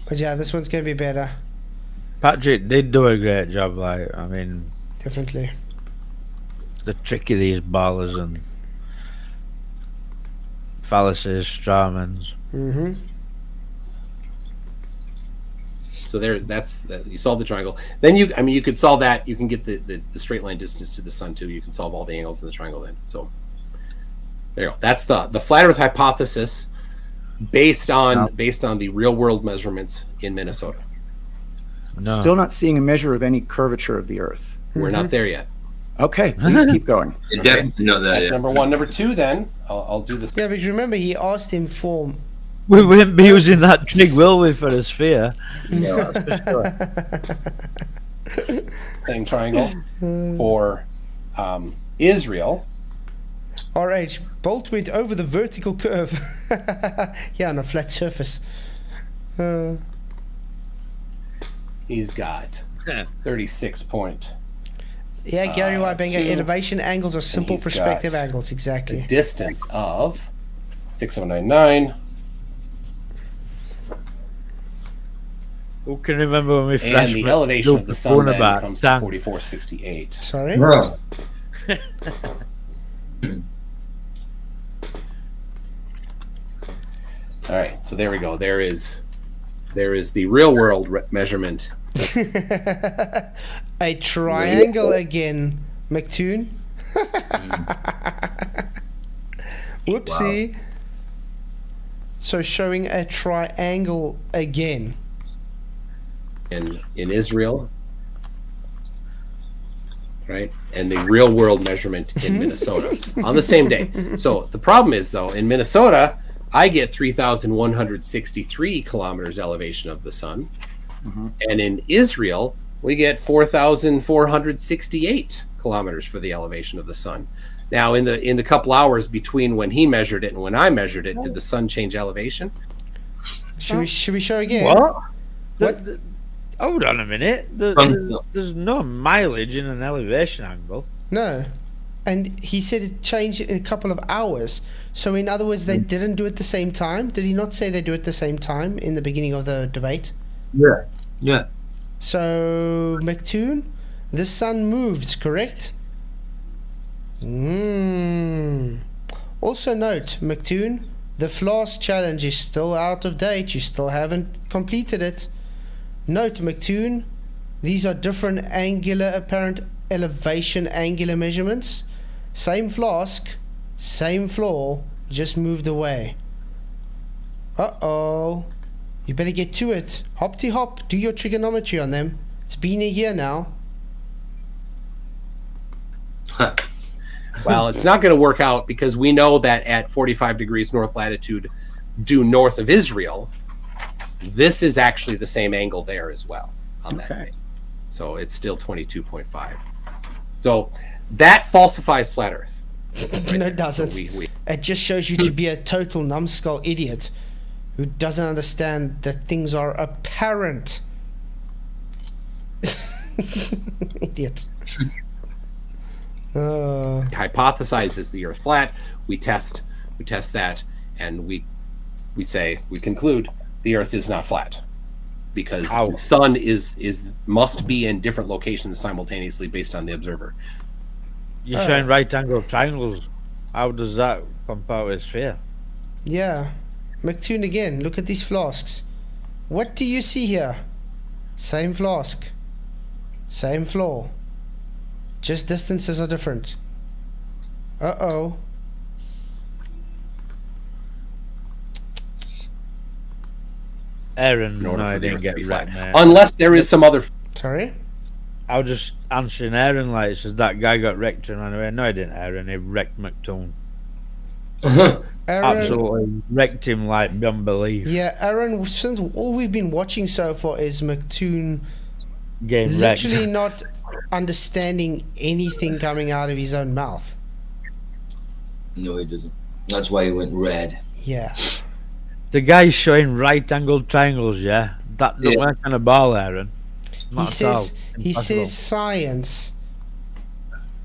But yeah, this one's gonna be better. Patrick did do a great job. Like, I mean, Definitely. the trick of these ballers and fallacies, strawmans. Mm-hmm. So there, you solve the triangle. Then you could solve that. You can get the straight line distance to the sun too. You can solve all the angles in the triangle then. So there you go. That's the flat Earth hypothesis based on the real world measurements in Minnesota. No. Still not seeing a measure of any curvature of the Earth. We're not there yet. Okay, please keep going. It's definitely not there That's yet. number one. Number two, then I'll do this. Yeah, but remember he asked him for. We wouldn't be using that trig, will we, for a sphere? No, that's for sure. Same triangle for Israel. RH, Bolt went over the vertical curve. Yeah, on a flat surface. He's got 36 point. Yeah, Gary Wybanger, 2. elevation angles are simple he's perspective got angles, The exactly. distance of 6099. Who can remember when we And flashed the elevation of the sun phone then about comes to tank? 4468. Sorry? Bro. All right, so there we go. There is the real world measurement. A triangle again, Mctoon. Whoopsie. So showing a triangle again. in Israel, right? And the real world measurement in Minnesota on the same day. So the problem is, though, in Minnesota, I get 3,163 kilometers elevation of the sun. And in Israel, we get 4,468 kilometers for the elevation of the sun. Now, in the couple hours between when he measured it and when I measured it, did the sun change elevation? Should we show again? What? What? Hold on a minute. There's no mileage in an elevation angle. No. And he said it changed in a couple of hours. So in other words, they didn't do it at the same time. Did he not say they do it at the same time in the beginning of the debate? Yeah. Yeah. So, Mctoon, the sun moves, correct? Also note, Mctoon, the Flask challenge is still out of date. You still haven't completed it. Note, Mctoon, these are different apparent elevation angular measurements. Same flask, same floor, just moved away. Uh-oh. You better get to it. Hop-ty-hop, do your trigonometry on them. It's been a year now. Well, it's not going to work out because we know that at 45 degrees north latitude due north of Israel, this is actually the same angle there as well on that day. So it's still 22.5. So that falsifies flat Earth. No, it doesn't. So It just shows you to be a total numbskull idiot who doesn't understand that things are apparent. Idiot. hypothesizes the Earth flat. We test that, and we conclude the Earth is not flat because the sun must be in different locations simultaneously based on the observer. You're showing right angle triangles. How does that compare with a sphere? Yeah. Mctoon again, look at these flasks. What do you see here? Same flask. Same floor. Just distances are different. Uh-oh. Aaron, In order no, I for the didn't Earth get to be right, flat, mate. unless there is some other. Sorry? I was just answering Aaron like it says that guy got wrecked and ran away. No, he didn't, Aaron. He wrecked Mctoon. Aaron, Absolutely wrecked him like beyond belief. yeah, Aaron, since all we've been watching so far is Mctoon Game wrecked. literally not understanding anything coming out of his own mouth. No, he doesn't. That's why he went red. Yeah. The guy's showing right angled triangles, yeah? That don't work on a ball, Aaron. Not He at all. says science,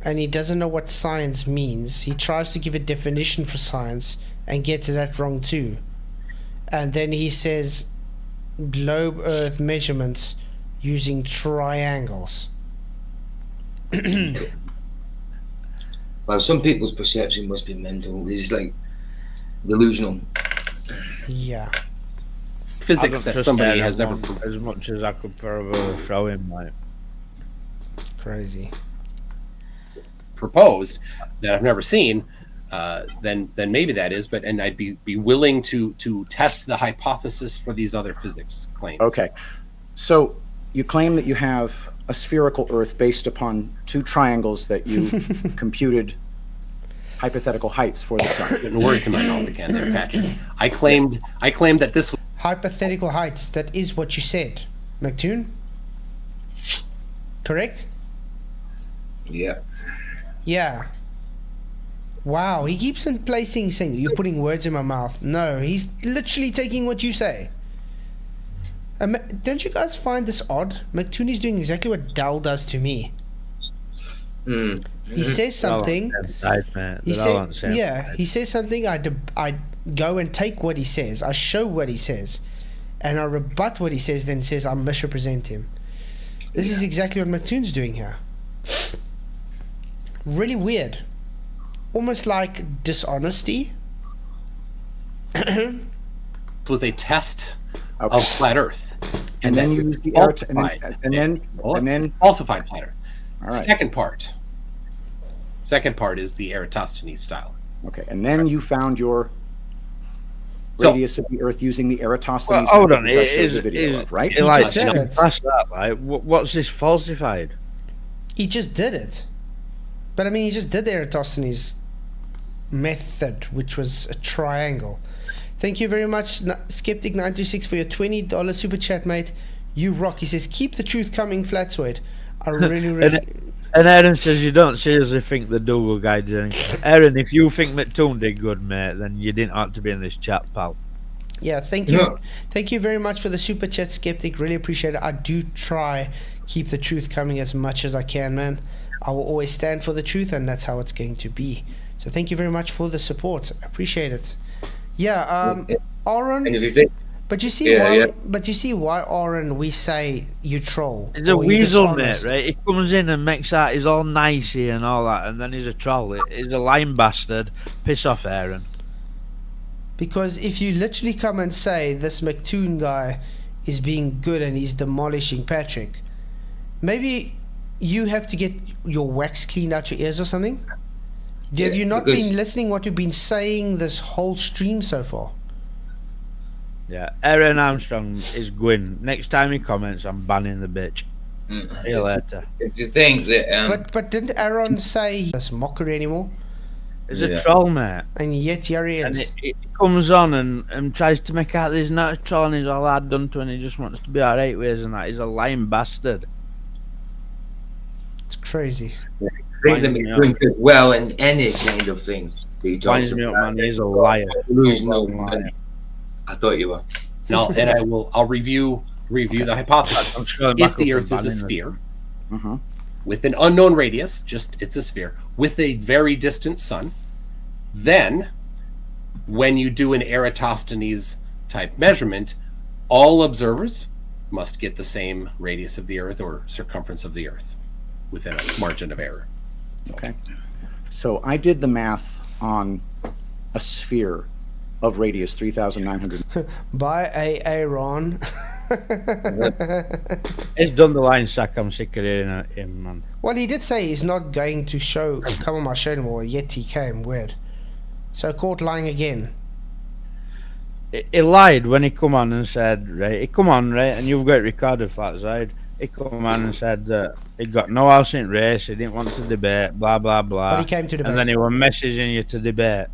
and he doesn't know what science means. He tries to give a definition for science and gets that wrong too. And then he says globe Earth measurements using triangles. Well, some people's perception must be mental. It's like delusional. Yeah. Physics I don't that trust somebody Aaron has ever one as much as I could probably throw him. Like, Crazy. proposed that I've never seen, then maybe that is. But and I'd be willing to test the hypothesis for these other physics claims. Okay. So you claim that you have a spherical Earth based upon two triangles that you computed hypothetical heights for the sun. Putting words in my mouth again, there, Patrick. I claimed that this. Hypothetical heights, that is what you said. Mctoon? Correct? Yeah. Yeah. Wow, he keeps on saying, you're putting words in my mouth. No, he's literally taking what you say. Don't you guys find this odd? Mctoon is doing exactly what Dal does to me. He says something. He says something. I go and take what he says. I show what he says, and I rebut what he says. Then says I misrepresent him. This is exactly what Mctoon's doing here. Really weird, almost like dishonesty. Was a test of flat Earth, And then you use the and then falsified flat Earth. All right. Second part is the Eratosthenes style. Okay, and then you found your radius of the Earth using the Eratosthenes. well, hold on, which I showed the video of, right? He just did it. Past that, like, what's this falsified? He just did it. But I mean, he just did the Eratosthenes method, which was a triangle. Thank you very much, Skeptic926, for your $20 super chat, mate. You rock. He says, keep the truth coming, Flatzoid. I really... And Aaron says you don't seriously think the Dougal guy did anything. Aaron, if you think Mctoon did good, mate, then you didn't ought to be in this chat, pal. Yeah, thank you. Thank you very much for the super chat, Skeptic. Really appreciate it. I do try keep the truth coming as much as I can, man. I will always stand for the truth, and that's how it's going to be. So thank you very much for the support. I appreciate it. Yeah, Aaron. And if you think, But you see why, Aaron, we say you troll. He's a or you're weasel, mate, dishonest. right? He comes in and makes out he's all nicey and all that, and then he's a troll. He's a lying bastard. Piss off, Aaron. Because if you literally come and say this Mctoon guy is being good and he's demolishing Patrick, maybe you have to get your wax cleaned out your ears or something. Have you not been listening what we've been saying this whole stream so far? Yeah, Aaron Armstrong is Gwyn. Next time he comments, I'm banning the bitch. See you later. if you think that, But didn't Aaron say this mockery anymore? He's a troll, mate. And yet here he And is. he comes on and tries to make out that he's not a troll and he's all hard done to and he just wants to be alright with us and that. He's a lying bastard. It's crazy. think that Mctoon could well in any kind of thing. He talks Winds me up, about man. He's a liar. I thought you were. No, and I'll review the hypothesis. If the Earth is a sphere with an unknown radius, it's a sphere with a very distant sun, then when you do an Eratosthenes type measurement, all observers must get the same radius of the Earth or circumference of the Earth within a margin of error. Okay. So I did the math on a sphere of radius 3,900. By Aaron. He's done the line sack. I'm sick of hearing him, man. Well, he did say he's not going to come on my show anymore, yet he came. Weird. So caught lying again. He lied when he come on and said, right, he come on, right, and you've got it recorded, Flatzoid. He come on and said that he got no house in race, he didn't want to debate, blah, blah, blah. But he came to debate. And then he was messaging you to debate.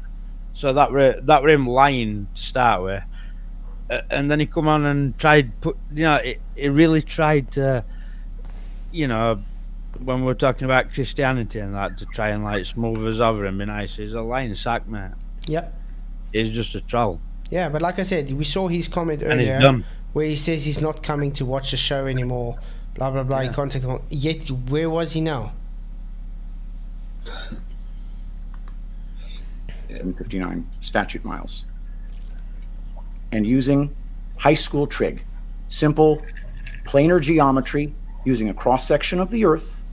So that were him lying to start with. And then he come on and tried, he really tried to, when we're talking about Christianity and that, to try and like smooth us over and be nice. He's a lying sack, mate. Yep. He's just a troll. Yeah, but like I said, we saw his comment And he's earlier done. where he says he's not coming to watch the show anymore. Blah, blah, blah. Yeah. He contacted him. Yet, where was he now? 59 statute miles. And using high school trig. simple planar geometry using a cross-section of the Earth,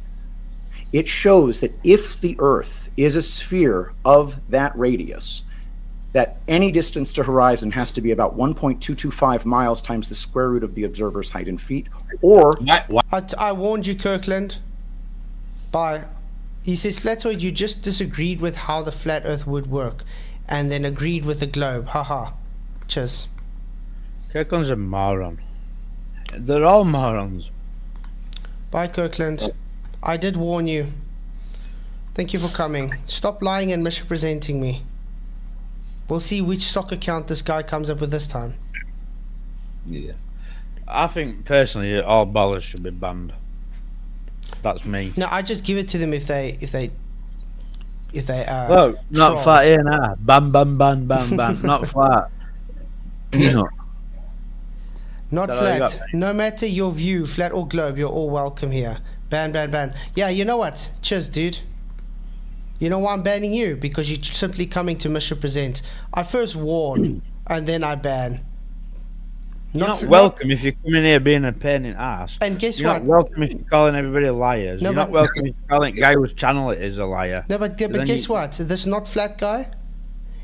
it shows that if the Earth is a sphere of that radius, that any distance to horizon has to be about 1.225 miles times the square root of the observer's height in feet, or... I warned you, Kirkland. Bye. He says, Flatzoid, you just disagreed with how the flat Earth would work, and then agreed with the globe. Haha. Cheers. Kirkland's a moron. They're all morons. Bye, Kirkland. I did warn you. Thank you for coming. Stop lying and misrepresenting me. We'll see which stock account this guy comes up with this time. Yeah. I think personally, all ballers should be banned. That's me. No, I just give it to them if they Well, not troll. flat A and R. Ban, ban, ban, ban, ban. Not flat. You know. Not That all you flat. got, No matter your view, flat or globe, you're all welcome here. Ban, ban, ban. Yeah, you know what? Cheers, dude. You know why I'm banning you? Because you're simply coming to misrepresent. I first warn, and then I ban. You're not welcome if you come in here being a pain in the ass. And guess You're what? not welcome if you're calling everybody liars. No, You're not but- welcome if you're calling the guy whose channel it is a liar. No, but then guess you- what? This not flat guy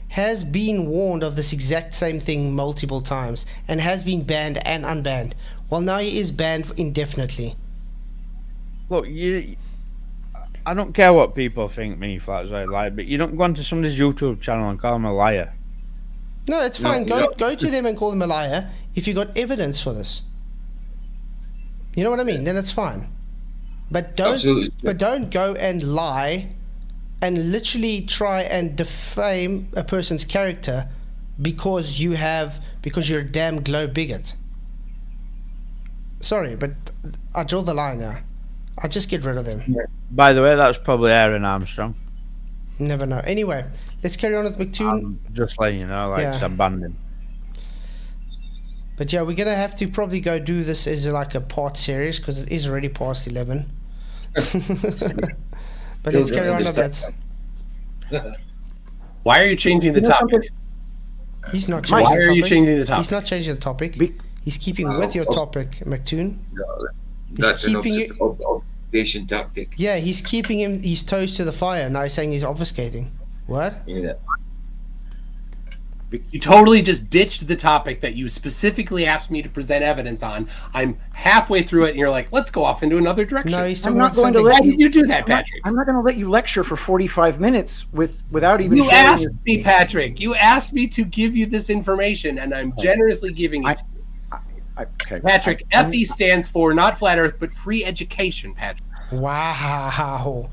has been warned of this exact same thing multiple times and has been banned and unbanned. Well, now he is banned indefinitely. Look, I don't care what people think me, Flatzoid, lied, but you don't go onto somebody's YouTube channel and call him a liar. No, it's fine. Go to them and call them a liar if you got evidence for this. You know what I mean? Then it's fine. But don't go and lie and literally try and defame a person's character because you're a damn globe bigot. Sorry, but I draw the line now. I just get rid of them. By the way, that's probably Aaron Armstrong. Never know. Anyway, let's carry on with Mctoon. I'm just letting you know, like, Yeah. I banned him. But yeah, we're gonna have to probably go do this as like a part series because it is already past 11. But let's carry on with that. Why are you changing the topic? He's not Why changing the are topic. you changing the topic? He's not changing the topic. He's keeping with your topic, Mctoon. That's an keeping you- obfuscation tactic. Yeah, he's keeping his toes to the fire. Now he's saying he's obfuscating. What? Yeah. You totally just ditched the topic that you specifically asked me to present evidence on. I'm halfway through it, and you're like, let's go off into another direction. No, he's I'm talking not about going to something. let Why did you do that, Patrick? I'm not going to let you lecture for 45 minutes without even You sharing asked your- me, Patrick. You asked me to give you this information, and I'm generously giving it to you. Okay. Patrick, FE stands for not flat Earth, but free education, Patrick. Wow.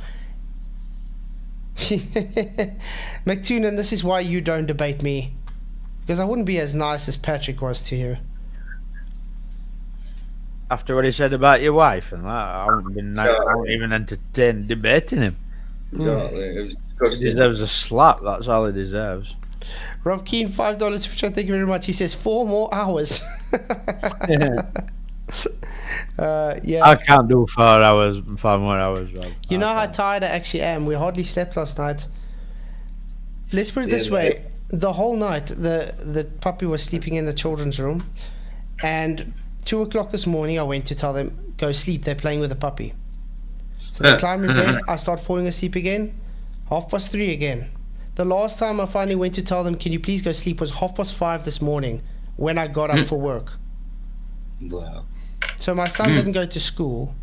Mctoon, and this is why you don't debate me. Because I wouldn't be as nice as Patrick was to you. After what he said about your wife and that, I won't even entertain debating him. Exactly. It was He disgusting. deserves a slap, that's all he deserves. Rob Keen, $5 super chat. Thank you very much. He says 4 more hours. Yeah. I can't do 4 more hours, Rob. You know I how can't. tired I actually am. We hardly slept last night. Let's put it this Yeah, way. The whole night, the puppy was sleeping in the children's room. And 2 o'clock this morning, I went to tell them, go sleep. They're playing with the puppy. So they climb in bed. I start falling asleep again. 3:30 again. The last time I finally went to tell them, can you please go sleep, was 5:30 this morning when I got up for work. Wow. So my son didn't go to school.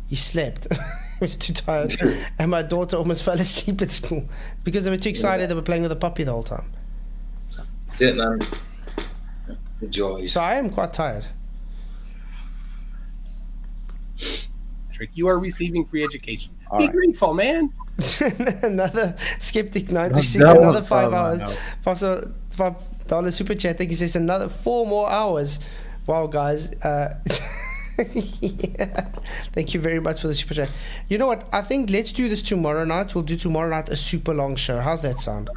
He slept. He was too tired. And my daughter almost fell asleep at school because they were too excited. They were playing with the puppy the whole time. That's it, man. The joys. So I am quite tired. Patrick, you are receiving free education. All Be right. grateful, man. Another Skeptic 96, No, another 5 no, hours. no. $5 super chat. I think he says another 4 more hours. Wow, guys. Yeah. Thank you very much for the super chat. You know what? I think let's do this tomorrow night. We'll do tomorrow night a super long show. How's that sound?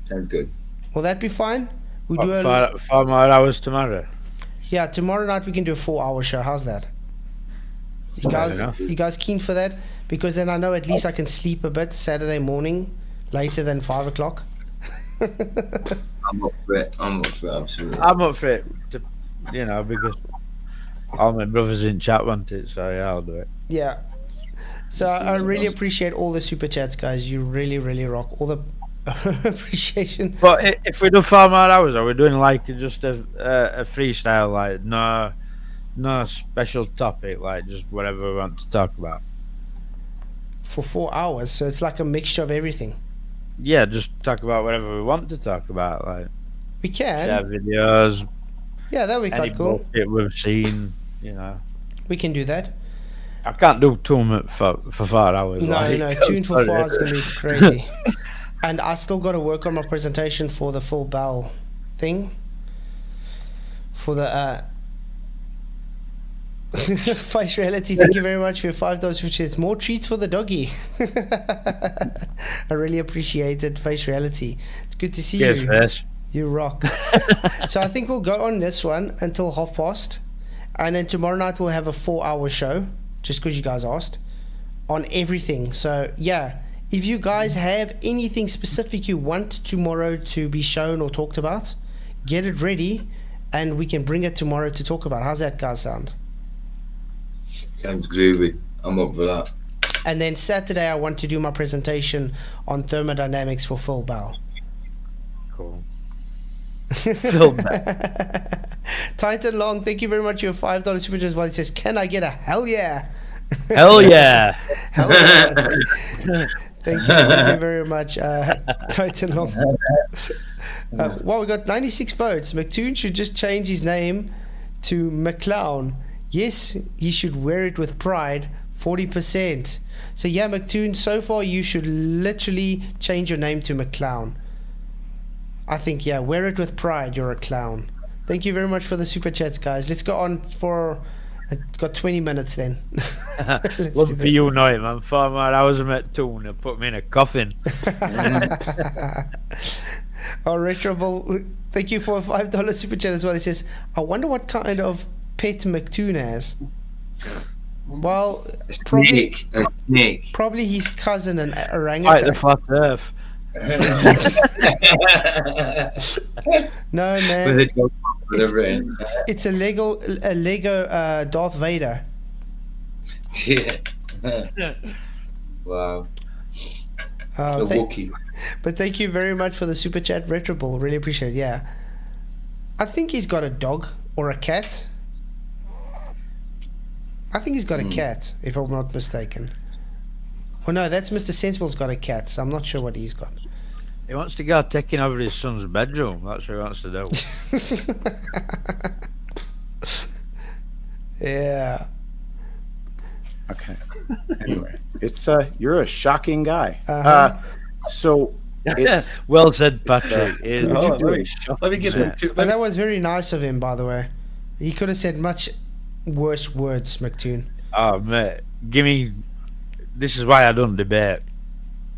Sounds good. Will that be fine? We do What, 4 more hours tomorrow? Yeah, tomorrow night we can do a 4-hour show. How's that? enough. You guys keen for that? Because then I know at least I can sleep a bit Saturday morning later than 5 o'clock. I'm up for it. Absolutely. I'm up for it. you know, because all my brothers in chat want it, so yeah, I'll do it. Yeah. So I really appreciate all the super chats, guys. You really, really rock. All the appreciation. But if we do 4 more hours, are we doing like just a freestyle, like no special topic, like just whatever we want to talk about? For 4 hours, so it's like a mixture of everything. Yeah, just talk about whatever we want to talk about, like We can. share videos, Yeah, that would be any quite cool. bullshit we've seen, you know. We can do that. I can't do Toon for 4 hours. No, like, no, Tune for 4 is going to be crazy. And I still got to work on my presentation for the full bell thing. For the face reality, thank you very much for your $5, which is more treats for the doggy. I really appreciate it, face reality. It's good to see Cheers, you. Fish. You rock. So I think we'll go on this one until past. And then tomorrow night we'll have a 4-hour show, just because you guys asked, on everything. So yeah, if you guys have anything specific you want tomorrow to be shown or talked about, get it ready and we can bring it tomorrow to talk about. How's that, guys, sound? Sounds groovy. I'm up for that. And then Saturday I want to do my presentation on thermodynamics for Phil Bell. Cool. Film that. Titan Long, thank you very much for your $5 super chat as well. He says, can I get a hell yeah? Hell yeah. Hell yeah. Thank you very much, Titan Long. Well, we got 96 votes. Mctoon should just change his name to McClown. Yes, he should wear it with pride. 40%. So yeah, Mctoon, so far you should literally change your name to McClown. I think, yeah, wear it with pride. You're a clown. Thank you very much for the super chats, guys. Let's go on for... I've got 20 minutes then. Let's Love do for this. you night, man. 4 more hours of Mctoon and put me in a coffin. Oh, Retroball, thank you for a $5 super chat as well. He says, I wonder what kind of pet Mctoon has. Well, Snake. A snake. probably his cousin, an Like orangutan. the flat earth. No, With man. a dog with a ring. It's a Lego Darth Vader. Yeah. Wow. A Wookiee. But thank you very much for the super chat, Retroball. Really appreciate it. Yeah. I think he's got a dog or a cat. I think he's got a cat, if I'm not mistaken. Well, no, that's Mr. Sensible's got a cat, so I'm not sure what he's got. He wants to go taking over his son's bedroom. That's what he wants to do. Yeah. Okay. Anyway, it's you're a shocking guy. Uh-huh. So it's Well said, Patrick. Oh, let me get some. And that was very nice of him, by the way. He could have said much worse words, Mctoon. Oh, mate. Give me... This is why I don't debate.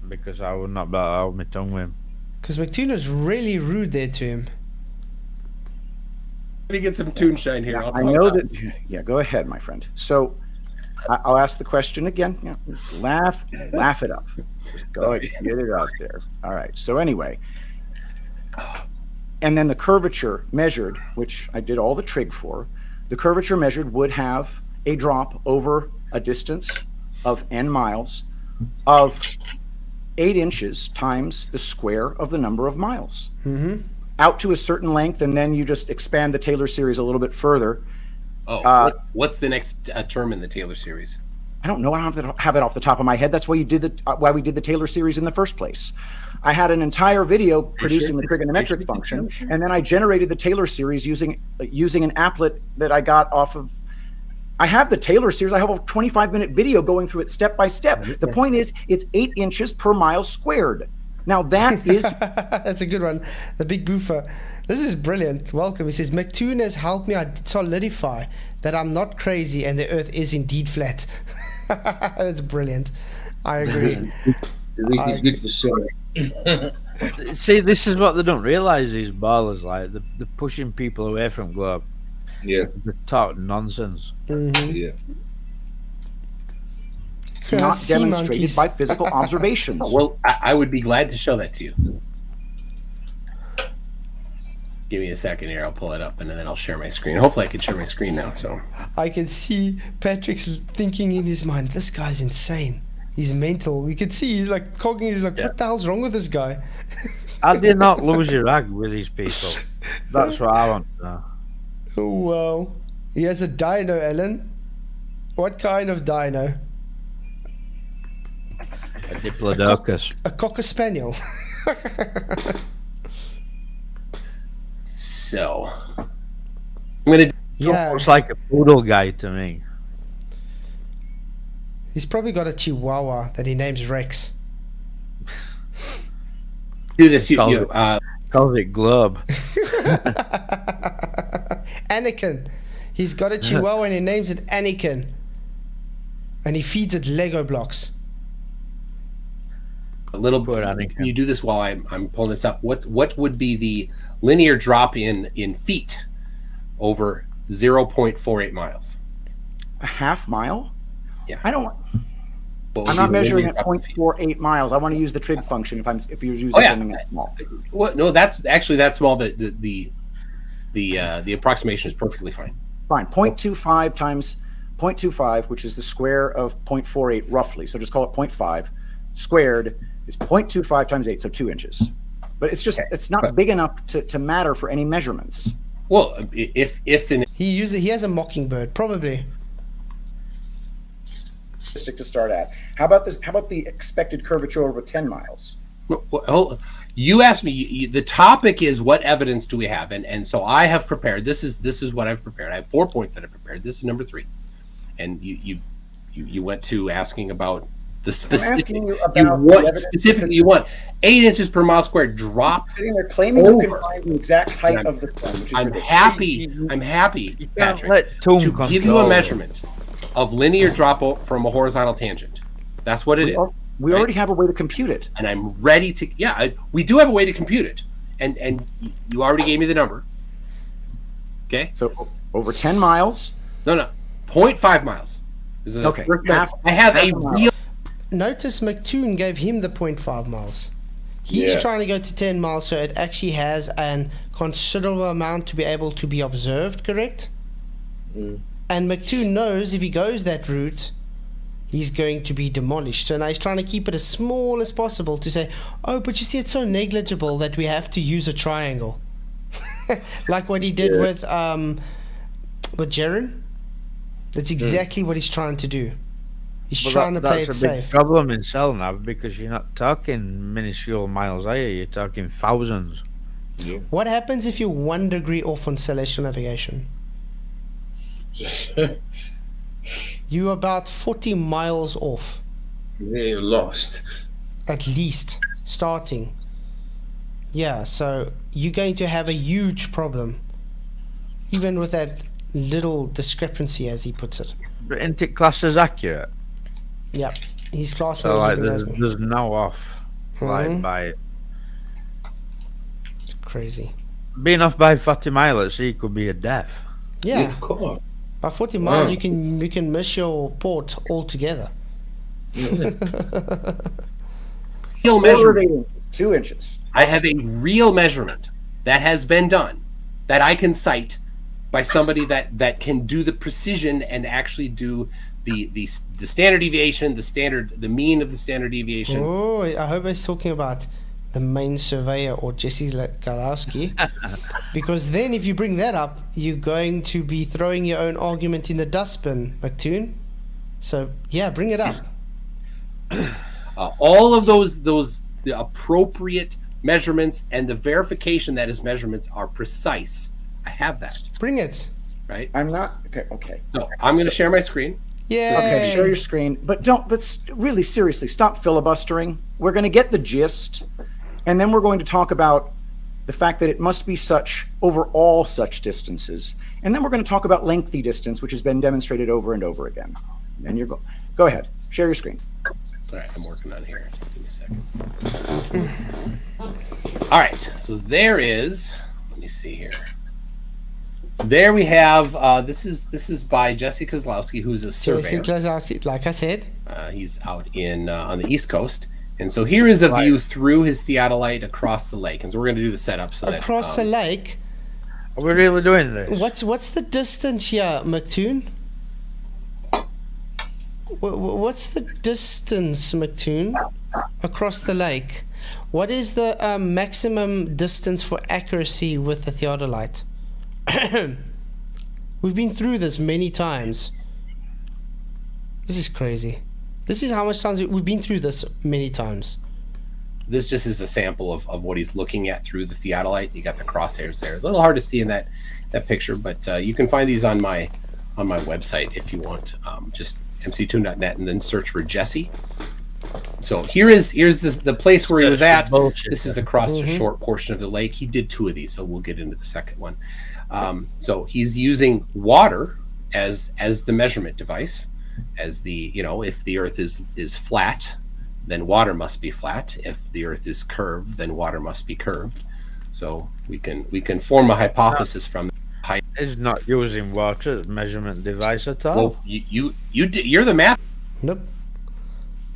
Because I would not be able to hold my tongue with him. Because Mctoon was really rude there to him. Let me get some Toon shine here. I know that. Yeah, go ahead, my friend. So I'll ask the question again. Yeah, just laugh it up. Just go ahead, get it out there. All right. So anyway, and then the curvature measured, which I did all the trig for. The curvature measured would have a drop over a distance of n miles of 8 inches times the square of the number of miles. Mm-hmm. Out to a certain length, and then you just expand the Taylor series a little bit further. What's the next term in the Taylor series? I don't know. I don't have it off the top of my head. That's why why we did the Taylor series in the first place. I had an entire video producing the trigonometric function, and then I generated the Taylor series using an applet that I got off of. I have the Taylor series. I have a 25-minute video going through it step by step. The point is, it's 8 inches per mile squared. Now that is That's a good one. The big boofer. This is brilliant. Welcome. He says, Mctoon has helped me solidify that I'm not crazy and the earth is indeed flat. That's brilliant. I agree. At least it's good for sure. See, this is what they don't realise, these ballers. Like, they're pushing people away from globe. Yeah. They're talking nonsense. Mm-hmm. Yeah. not Sea demonstrated monkeys. by physical observations. Well, I would be glad to show that to you. Give me a second here. I'll pull it up and then I'll share my screen. Hopefully I can share my screen now. So I can see Patrick's thinking in his mind, this guy's insane. He's mental. You can see he's like cogging. He's like, what the hell's wrong with this guy? How do you not lose your rag with these people? That's what I want to know. Oh, wow. He has a dino, Ellen. What kind of dino? A diplodocus. A cocker spaniel. So I'm gonna Yeah. Looks like a poodle guy to me. He's probably got a chihuahua that he names Rex. do this. Calls it Globe. Anakin. He's got a chihuahua and he names it Anakin. And he feeds it Lego blocks. a little Poor Anakin. Can you do this while I'm pulling this up? What would be the linear drop in feet over 0.48 miles? A half mile? Yeah. I don't. What would I'm be not the measuring linear at drop in feet? 0.48 miles. I want to use the trig function if you're using Oh, yeah. something that small. Well, no, that's actually that small. The approximation is perfectly fine. Fine. 0.25 times 0.25, which is the square of 0.48 roughly. So just call it 0.5 squared is 0.25 times 8, so 2 inches. But it's just it's not big enough to matter for any measurements. Well, if He has a mockingbird, probably. To start at. How about this? How about the expected curvature over 10 miles? well, you asked me. The topic is what evidence do we have, and so I have prepared. This is what I've prepared. I have 4 points that I've prepared. This is number 3, and you went to asking about the specific. asking you about the evidence Specifically, you want 8 inches per mile squared drop. Sitting there claiming you can Over. find the exact height I'm- of the sun, which is I'm ridiculous. happy, You can't Patrick, let Toon to give you control a it. measurement of linear drop from a horizontal tangent. That's what it is. We Right. already have a way to compute it. And I'm ready to. Yeah, we do have a way to compute it, and you already gave me the number. Okay. So over 10 miles. No, 0.5 miles. This is the Okay, first measure. half- I have half a a mile. real. Notice Mctoon gave him the 0.5 miles. He's trying to go to 10 miles, so it actually has an considerable amount to be able to be observed, correct? And Mctoon knows if he goes that route, he's going to be demolished. So now he's trying to keep it as small as possible to say, oh, but you see, it's so negligible that we have to use a triangle. Like what he did with Jaren. That's exactly what he's trying to do. He's trying to play it That's a big safe. problem in Cell now because you're not talking minuscule miles, are you? You're talking thousands. What happens if you're 1 degree off on celestial navigation? You're about 40 miles off, They're lost. at least, starting. Yeah, so you're going to have a huge problem, even with that little discrepancy, as he puts it. But isn't it classed as accurate? Yeah, he's classing So like, everything as there's no off like by it. It's crazy. Being off by 40 miles at sea could be a death. Yeah, Come on. by 40 miles, Wow. you can miss your port altogether. Real measurement. 2 inches. I have a real measurement that has been done that I can cite by somebody that can do the precision and actually do the standard deviation, the mean of the standard deviation. Oh, I hope he's talking about the main surveyor or Jesse Galowski. Because then if you bring that up, you're going to be throwing your own argument in the dustbin, Mctoon. So, yeah, bring it up. All of the appropriate measurements and the verification that his measurements are precise. I have that, Bring it. right? I'm not. Okay. So I'm going to share my screen. Yeah. Okay, share your screen. But really seriously, stop filibustering. We're going to get the gist. And then we're going to talk about the fact that it must be such over all such distances. And then we're going to talk about lengthy distance, which has been demonstrated over and over again. And go ahead, share your screen. All right, I'm working on here. Give me a second. All right, so there is. Let me see here. There we have. This is by Jesse Kozlowski, who's a surveyor. Like I said, He's out in on the East Coast, and so here is a view through his theodolite across the lake. And so we're going to do the setup so across the lake, Are we really doing this? What's the distance here, Mctoon? What's the distance, Mctoon, across the lake? What is the maximum distance for accuracy with the theodolite? We've been through this many times. This is crazy. This is how much times we've been through this many times. This just is a sample of what he's looking at through the theodolite. You got the crosshairs there. A little hard to see in that picture, but you can find these on my website if you want. Just mctoon.net and then search for Jesse. So here's the place where he was at. This is across a short portion of the lake. He did 2 of these, so we'll get into the second one. So he's using water as the measurement device, as the, if the earth is flat, then water must be flat. If the earth is curved, then water must be curved. So we can form a hypothesis from height. It's not using water as measurement device at all. Well, you're the math. Nope.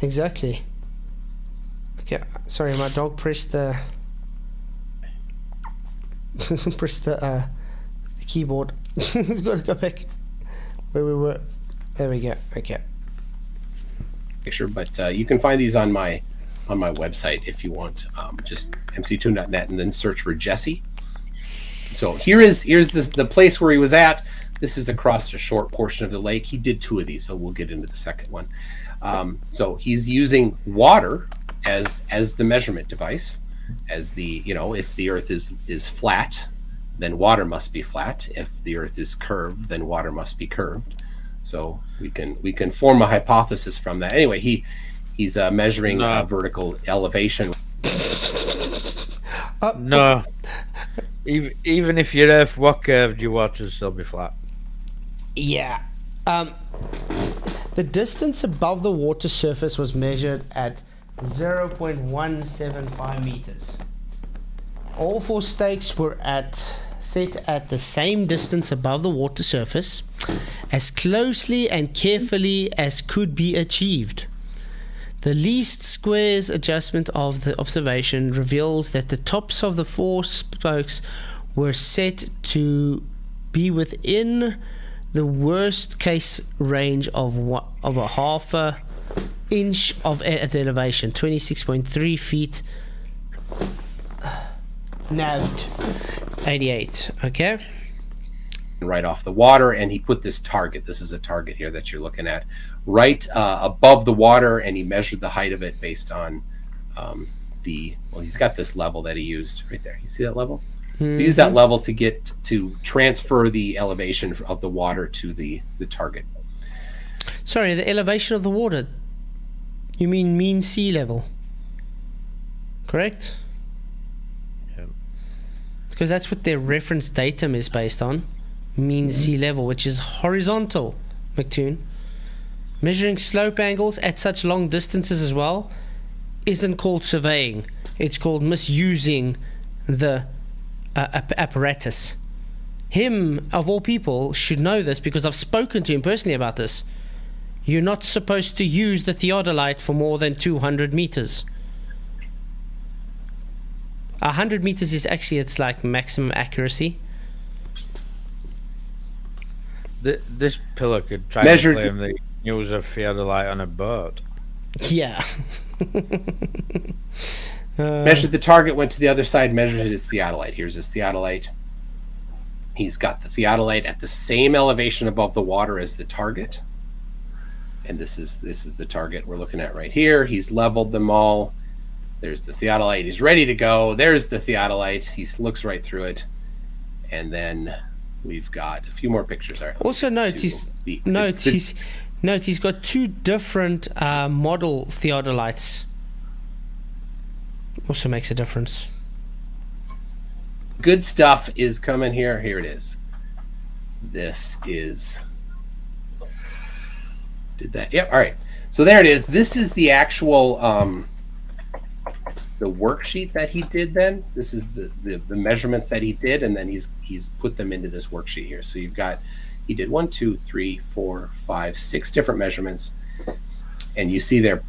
Exactly. Okay, sorry, my dog pressed the the keyboard. He's got to go back where we were. There we go. Okay. Picture, but you can find these on my website if you want. Just mctoon.net and then search for Jesse. So here's the place where he was at. This is across a short portion of the lake. He did 2 of these, so we'll get into the second one. So he's using water as the measurement device, as the, if the earth is flat, then water must be flat. If the earth is curved, then water must be curved. So we can form a hypothesis from that. Anyway, he's measuring vertical elevation. No. Even if your earth was curved, your water would still be flat. Yeah. The distance above the water surface was measured at 0.175 meters. All 4 stakes were set at the same distance above the water surface, as closely and carefully as could be achieved. The least squares adjustment of the observation reveals that the tops of the 4 spokes were set to be within the worst case range of a half a inch at elevation, 26.3 feet. Naved 88. Okay. Right off the water, and he put this target. This is a target here that you're looking at, right above the water, and he measured the height of it based on he's got this level that he used right there. You see that level? So use that level to transfer the elevation of the water to the target. Sorry, the elevation of the water. You mean mean sea level? Correct? Yeah. Because that's what their reference datum is based on. Mean sea level, which is horizontal, Mctoon. Measuring slope angles at such long distances as well isn't called surveying. It's called misusing the apparatus. Him, of all people, should know this because I've spoken to him personally about this. You're not supposed to use the theodolite for more than 200 meters. 100 meters is actually its like maximum accuracy. This pillar could try Measured- to claim that he used a theodolite on a boat. Yeah. Measured the target, went to the other side, measured his theodolite. Here's his theodolite. He's got the theodolite at the same elevation above the water as the target. And this is the target we're looking at right here. He's leveled them all. There's the theodolite. He's ready to go. There's the theodolite. He looks right through it. And then we've got a few more pictures. Right, also note he's got 2 different model theodolites. Also makes a difference. Good stuff is coming here. Here it is. This is... Did that? Yep. All right. So there it is. This is the actual the worksheet that he did. Then this is the measurements that he did, and then he's put them into this worksheet here. So you've got, he did 1, 2, 3, 4, 5, 6 different measurements, and you see there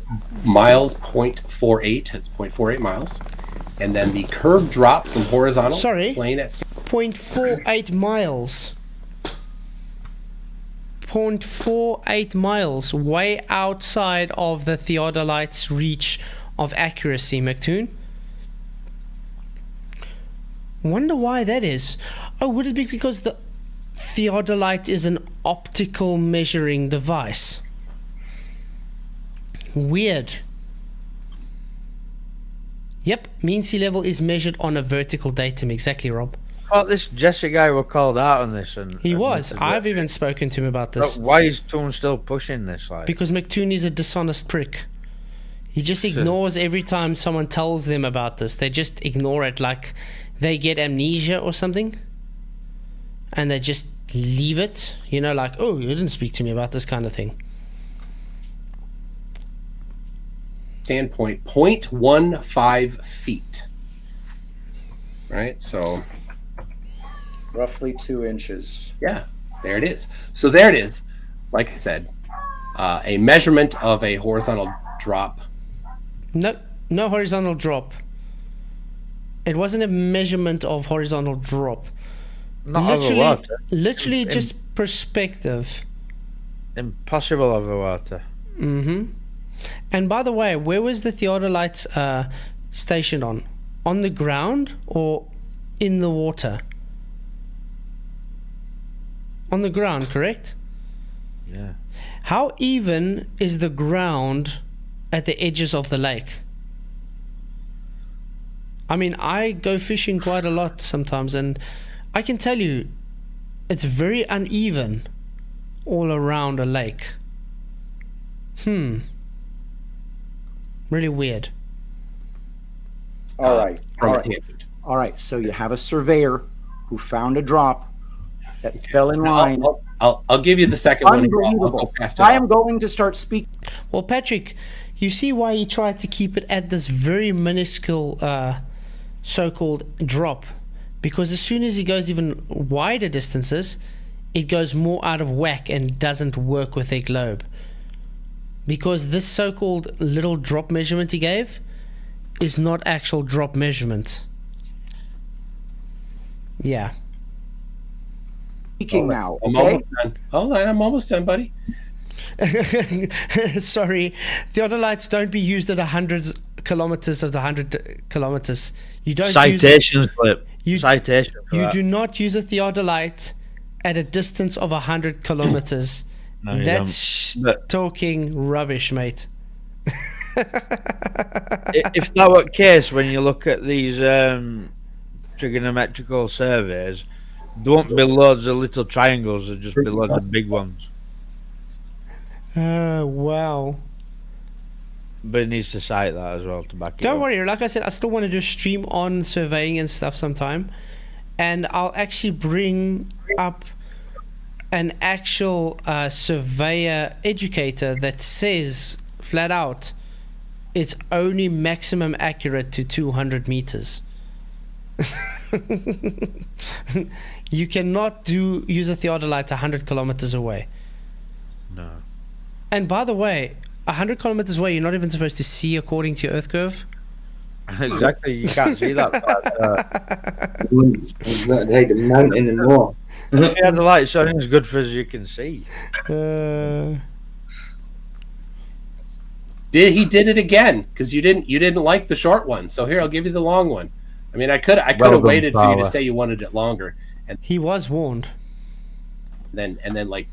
miles 0.48. It's 0.48 miles. And then the curved drop from horizontal Sorry. plane at 0.48 miles. 0.48 miles, way outside of the theodolite's reach of accuracy, Mctoon. Wonder why that is. Oh, would it be because the theodolite is an optical measuring device? Weird. Yep, mean sea level is measured on a vertical datum. Exactly, Rob. Oh, this Jesse guy were called out on this, and He was. I've even spoken to him about this. Why is Toon still pushing this? Like, Because Mctoon is a dishonest prick. He just ignores every time someone tells them about this. They just ignore it like they get amnesia or something. And they just leave it. You know, like, oh, you didn't speak to me about this kind of thing. standpoint 0.15 feet. Right? So Roughly 2 inches. yeah, there it is. So there it is. Like I said, a measurement of a horizontal drop. No, no horizontal drop. It wasn't a measurement of horizontal drop. not over water. Literally just perspective. Impossible over water. Mm-hmm. And by the way, where was the theodolites stationed on? On the ground or in the water? On the ground, correct? Yeah. How even is the ground at the edges of the lake? I mean, I go fishing quite a lot sometimes, and I can tell you it's very uneven all around a lake. Really weird. All right. From All a right. tangent. All right. So you have a surveyor who found a drop that fell in line. I'll give you the second one. I'll go Unbelievable. past it I off. am going to start speaking. Well, Patrick, you see why he tried to keep it at this very minuscule so-called drop, because as soon as he goes even wider distances, it goes more out of whack and doesn't work with their globe. Because this so-called little drop measurement he gave is not actual drop measurement. Yeah. Speaking now, I'm okay? almost done. Hold on, I'm almost done, buddy. Sorry, theodolites don't be used at 100 kilometers of the 100 kilometers. You don't Citation slip. You- Citation. for You that. do not use a theodolite at a distance of 100 kilometers. No, you That's don't. But- talking rubbish, mate. If that were the case, when you look at these trigonometrical surveys, there won't be loads of little triangles, there'll just be loads of big ones. Wow. But it needs to cite that as well to back it Don't up. worry, like I said, I still want to do a stream on surveying and stuff sometime. And I'll actually bring up an actual surveyor educator that says flat out it's only maximum accurate to 200 meters. You cannot use a theodolite 100 kilometers away. No. And by the way, 100 kilometers away, you're not even supposed to see according to your Earth curve. Exactly, you can't see that. It's not like the mountain and more. Yeah, the light shining is good for as you can see. He did it again because you didn't like the short one. So here, I'll give you the long one. I mean, I could have done, waited for you to Paula. say you wanted it longer, and He was warned. then like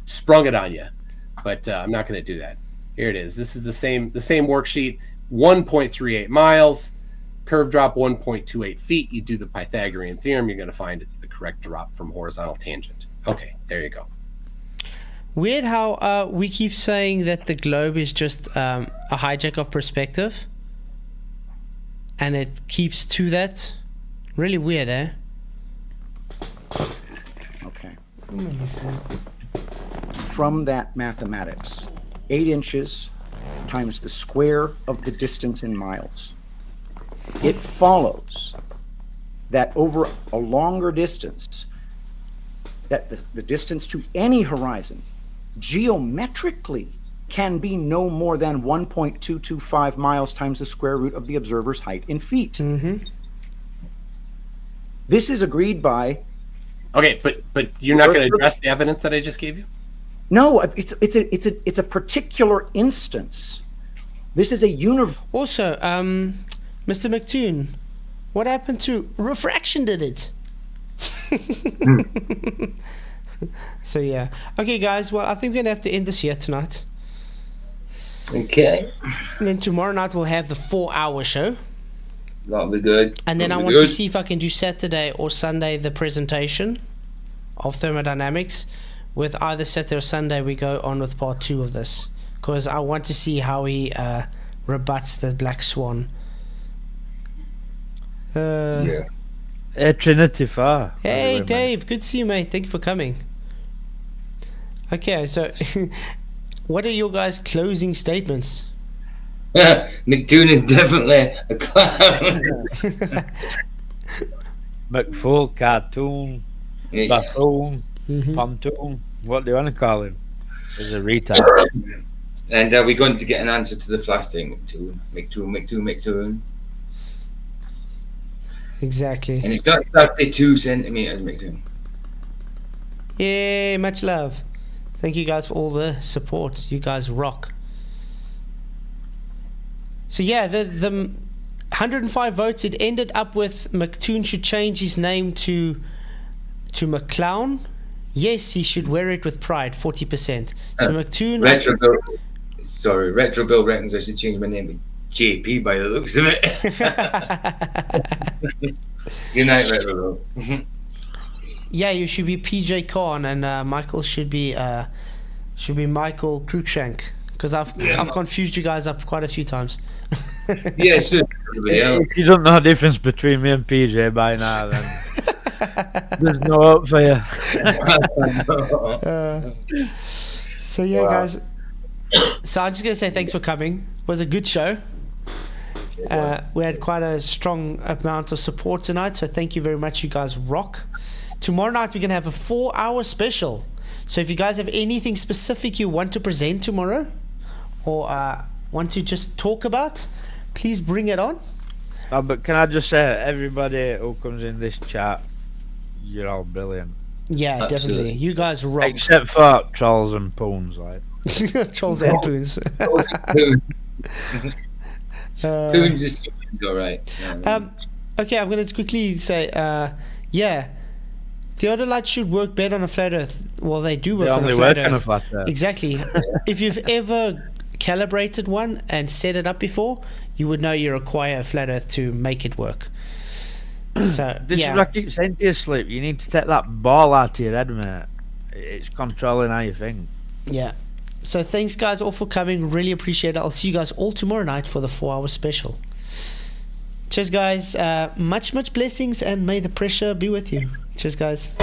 sprung it on you. But I'm not going to do that. Here it is. This is the same worksheet. 1.38 miles, curve drop 1.28 feet. You do the Pythagorean theorem, you're going to find it's the correct drop from horizontal tangent. Okay, there you go. Weird how we keep saying that the globe is just a hijack of perspective. And it keeps to that. Really weird, eh? Okay. From that mathematics, 8 inches times the square of the distance in miles. It follows that over a longer distance, that the distance to any horizon geometrically can be no more than 1.225 miles times the square root of the observer's height in feet. This is agreed by. Okay, but you're not going to address the evidence that I just gave you? No, it's a particular instance. This is a universe. Also, Mr. Mctoon, what happened to refraction? Did it? So yeah. Okay, guys. Well, I think we're gonna have to end this here tonight. Okay. And then tomorrow night we'll have the 4-hour show. That'll be good. And then I That'll be want to good. see if I can do Saturday or Sunday the presentation of thermodynamics. With either Saturday or Sunday, we go on with part 2 of this, because I want to see how he rebuts the black swan. Yeah. Trinity Far. Hey, Dave. Good to see you, mate. Thank you for coming. Okay, so what are your guys' closing statements? Mctoon is definitely a clown. McFull, cartoon, Yeah. buffoon, Mhm. pontoon. What do you want to call him? He's a retard. And are we going to get an answer to the flash thing, Mctoon? Exactly. And it's not 32 centimeters, Mctoon. Yay, much love. Thank you guys for all the support. You guys rock. So yeah, the 105 votes, it ended up with Mctoon should change his name to McClown. Yes, he should wear it with pride, 40%. So Mctoon... Retro Bill reckons I should change my name to JP by the looks of it. Good night, Retro Bill. Yeah, you should be PJ Khan, and Michael should be Michael Cruikshank, because I've confused you guys up quite a few times. Yeah, sure. If you don't know the difference between me and PJ by now, then there's no hope for you. So yeah, guys. So I'm just gonna say thanks for coming. It was a good show. We had quite a strong amount of support tonight, so thank you very much. You guys rock. Tomorrow night we're gonna have a 4-hour special. So if you guys have anything specific you want to present tomorrow, or want to just talk about, please bring it on. No, but can I just say, everybody who comes in this chat, you're all brilliant. Yeah, Absolutely. definitely. You guys rock. Except for trolls and poons, like. Trolls and poons. Poons is alright. Okay, I'm going to quickly say, yeah, theodolites should work better on a flat Earth. Well, they do work They on only a flat work on a Earth. flat Earth. Exactly. If you've ever calibrated one and set it up before, you would know you require a flat Earth to make it work. So This yeah. is what I keep saying to you, Sleep. You need to take that ball out of your head, mate. It's controlling how you think. Yeah. So thanks, guys, all for coming. Really appreciate it. I'll see you guys all tomorrow night for the 4-hour special. Cheers, guys. Much blessings, and may the pressure be with you. Cheers, guys.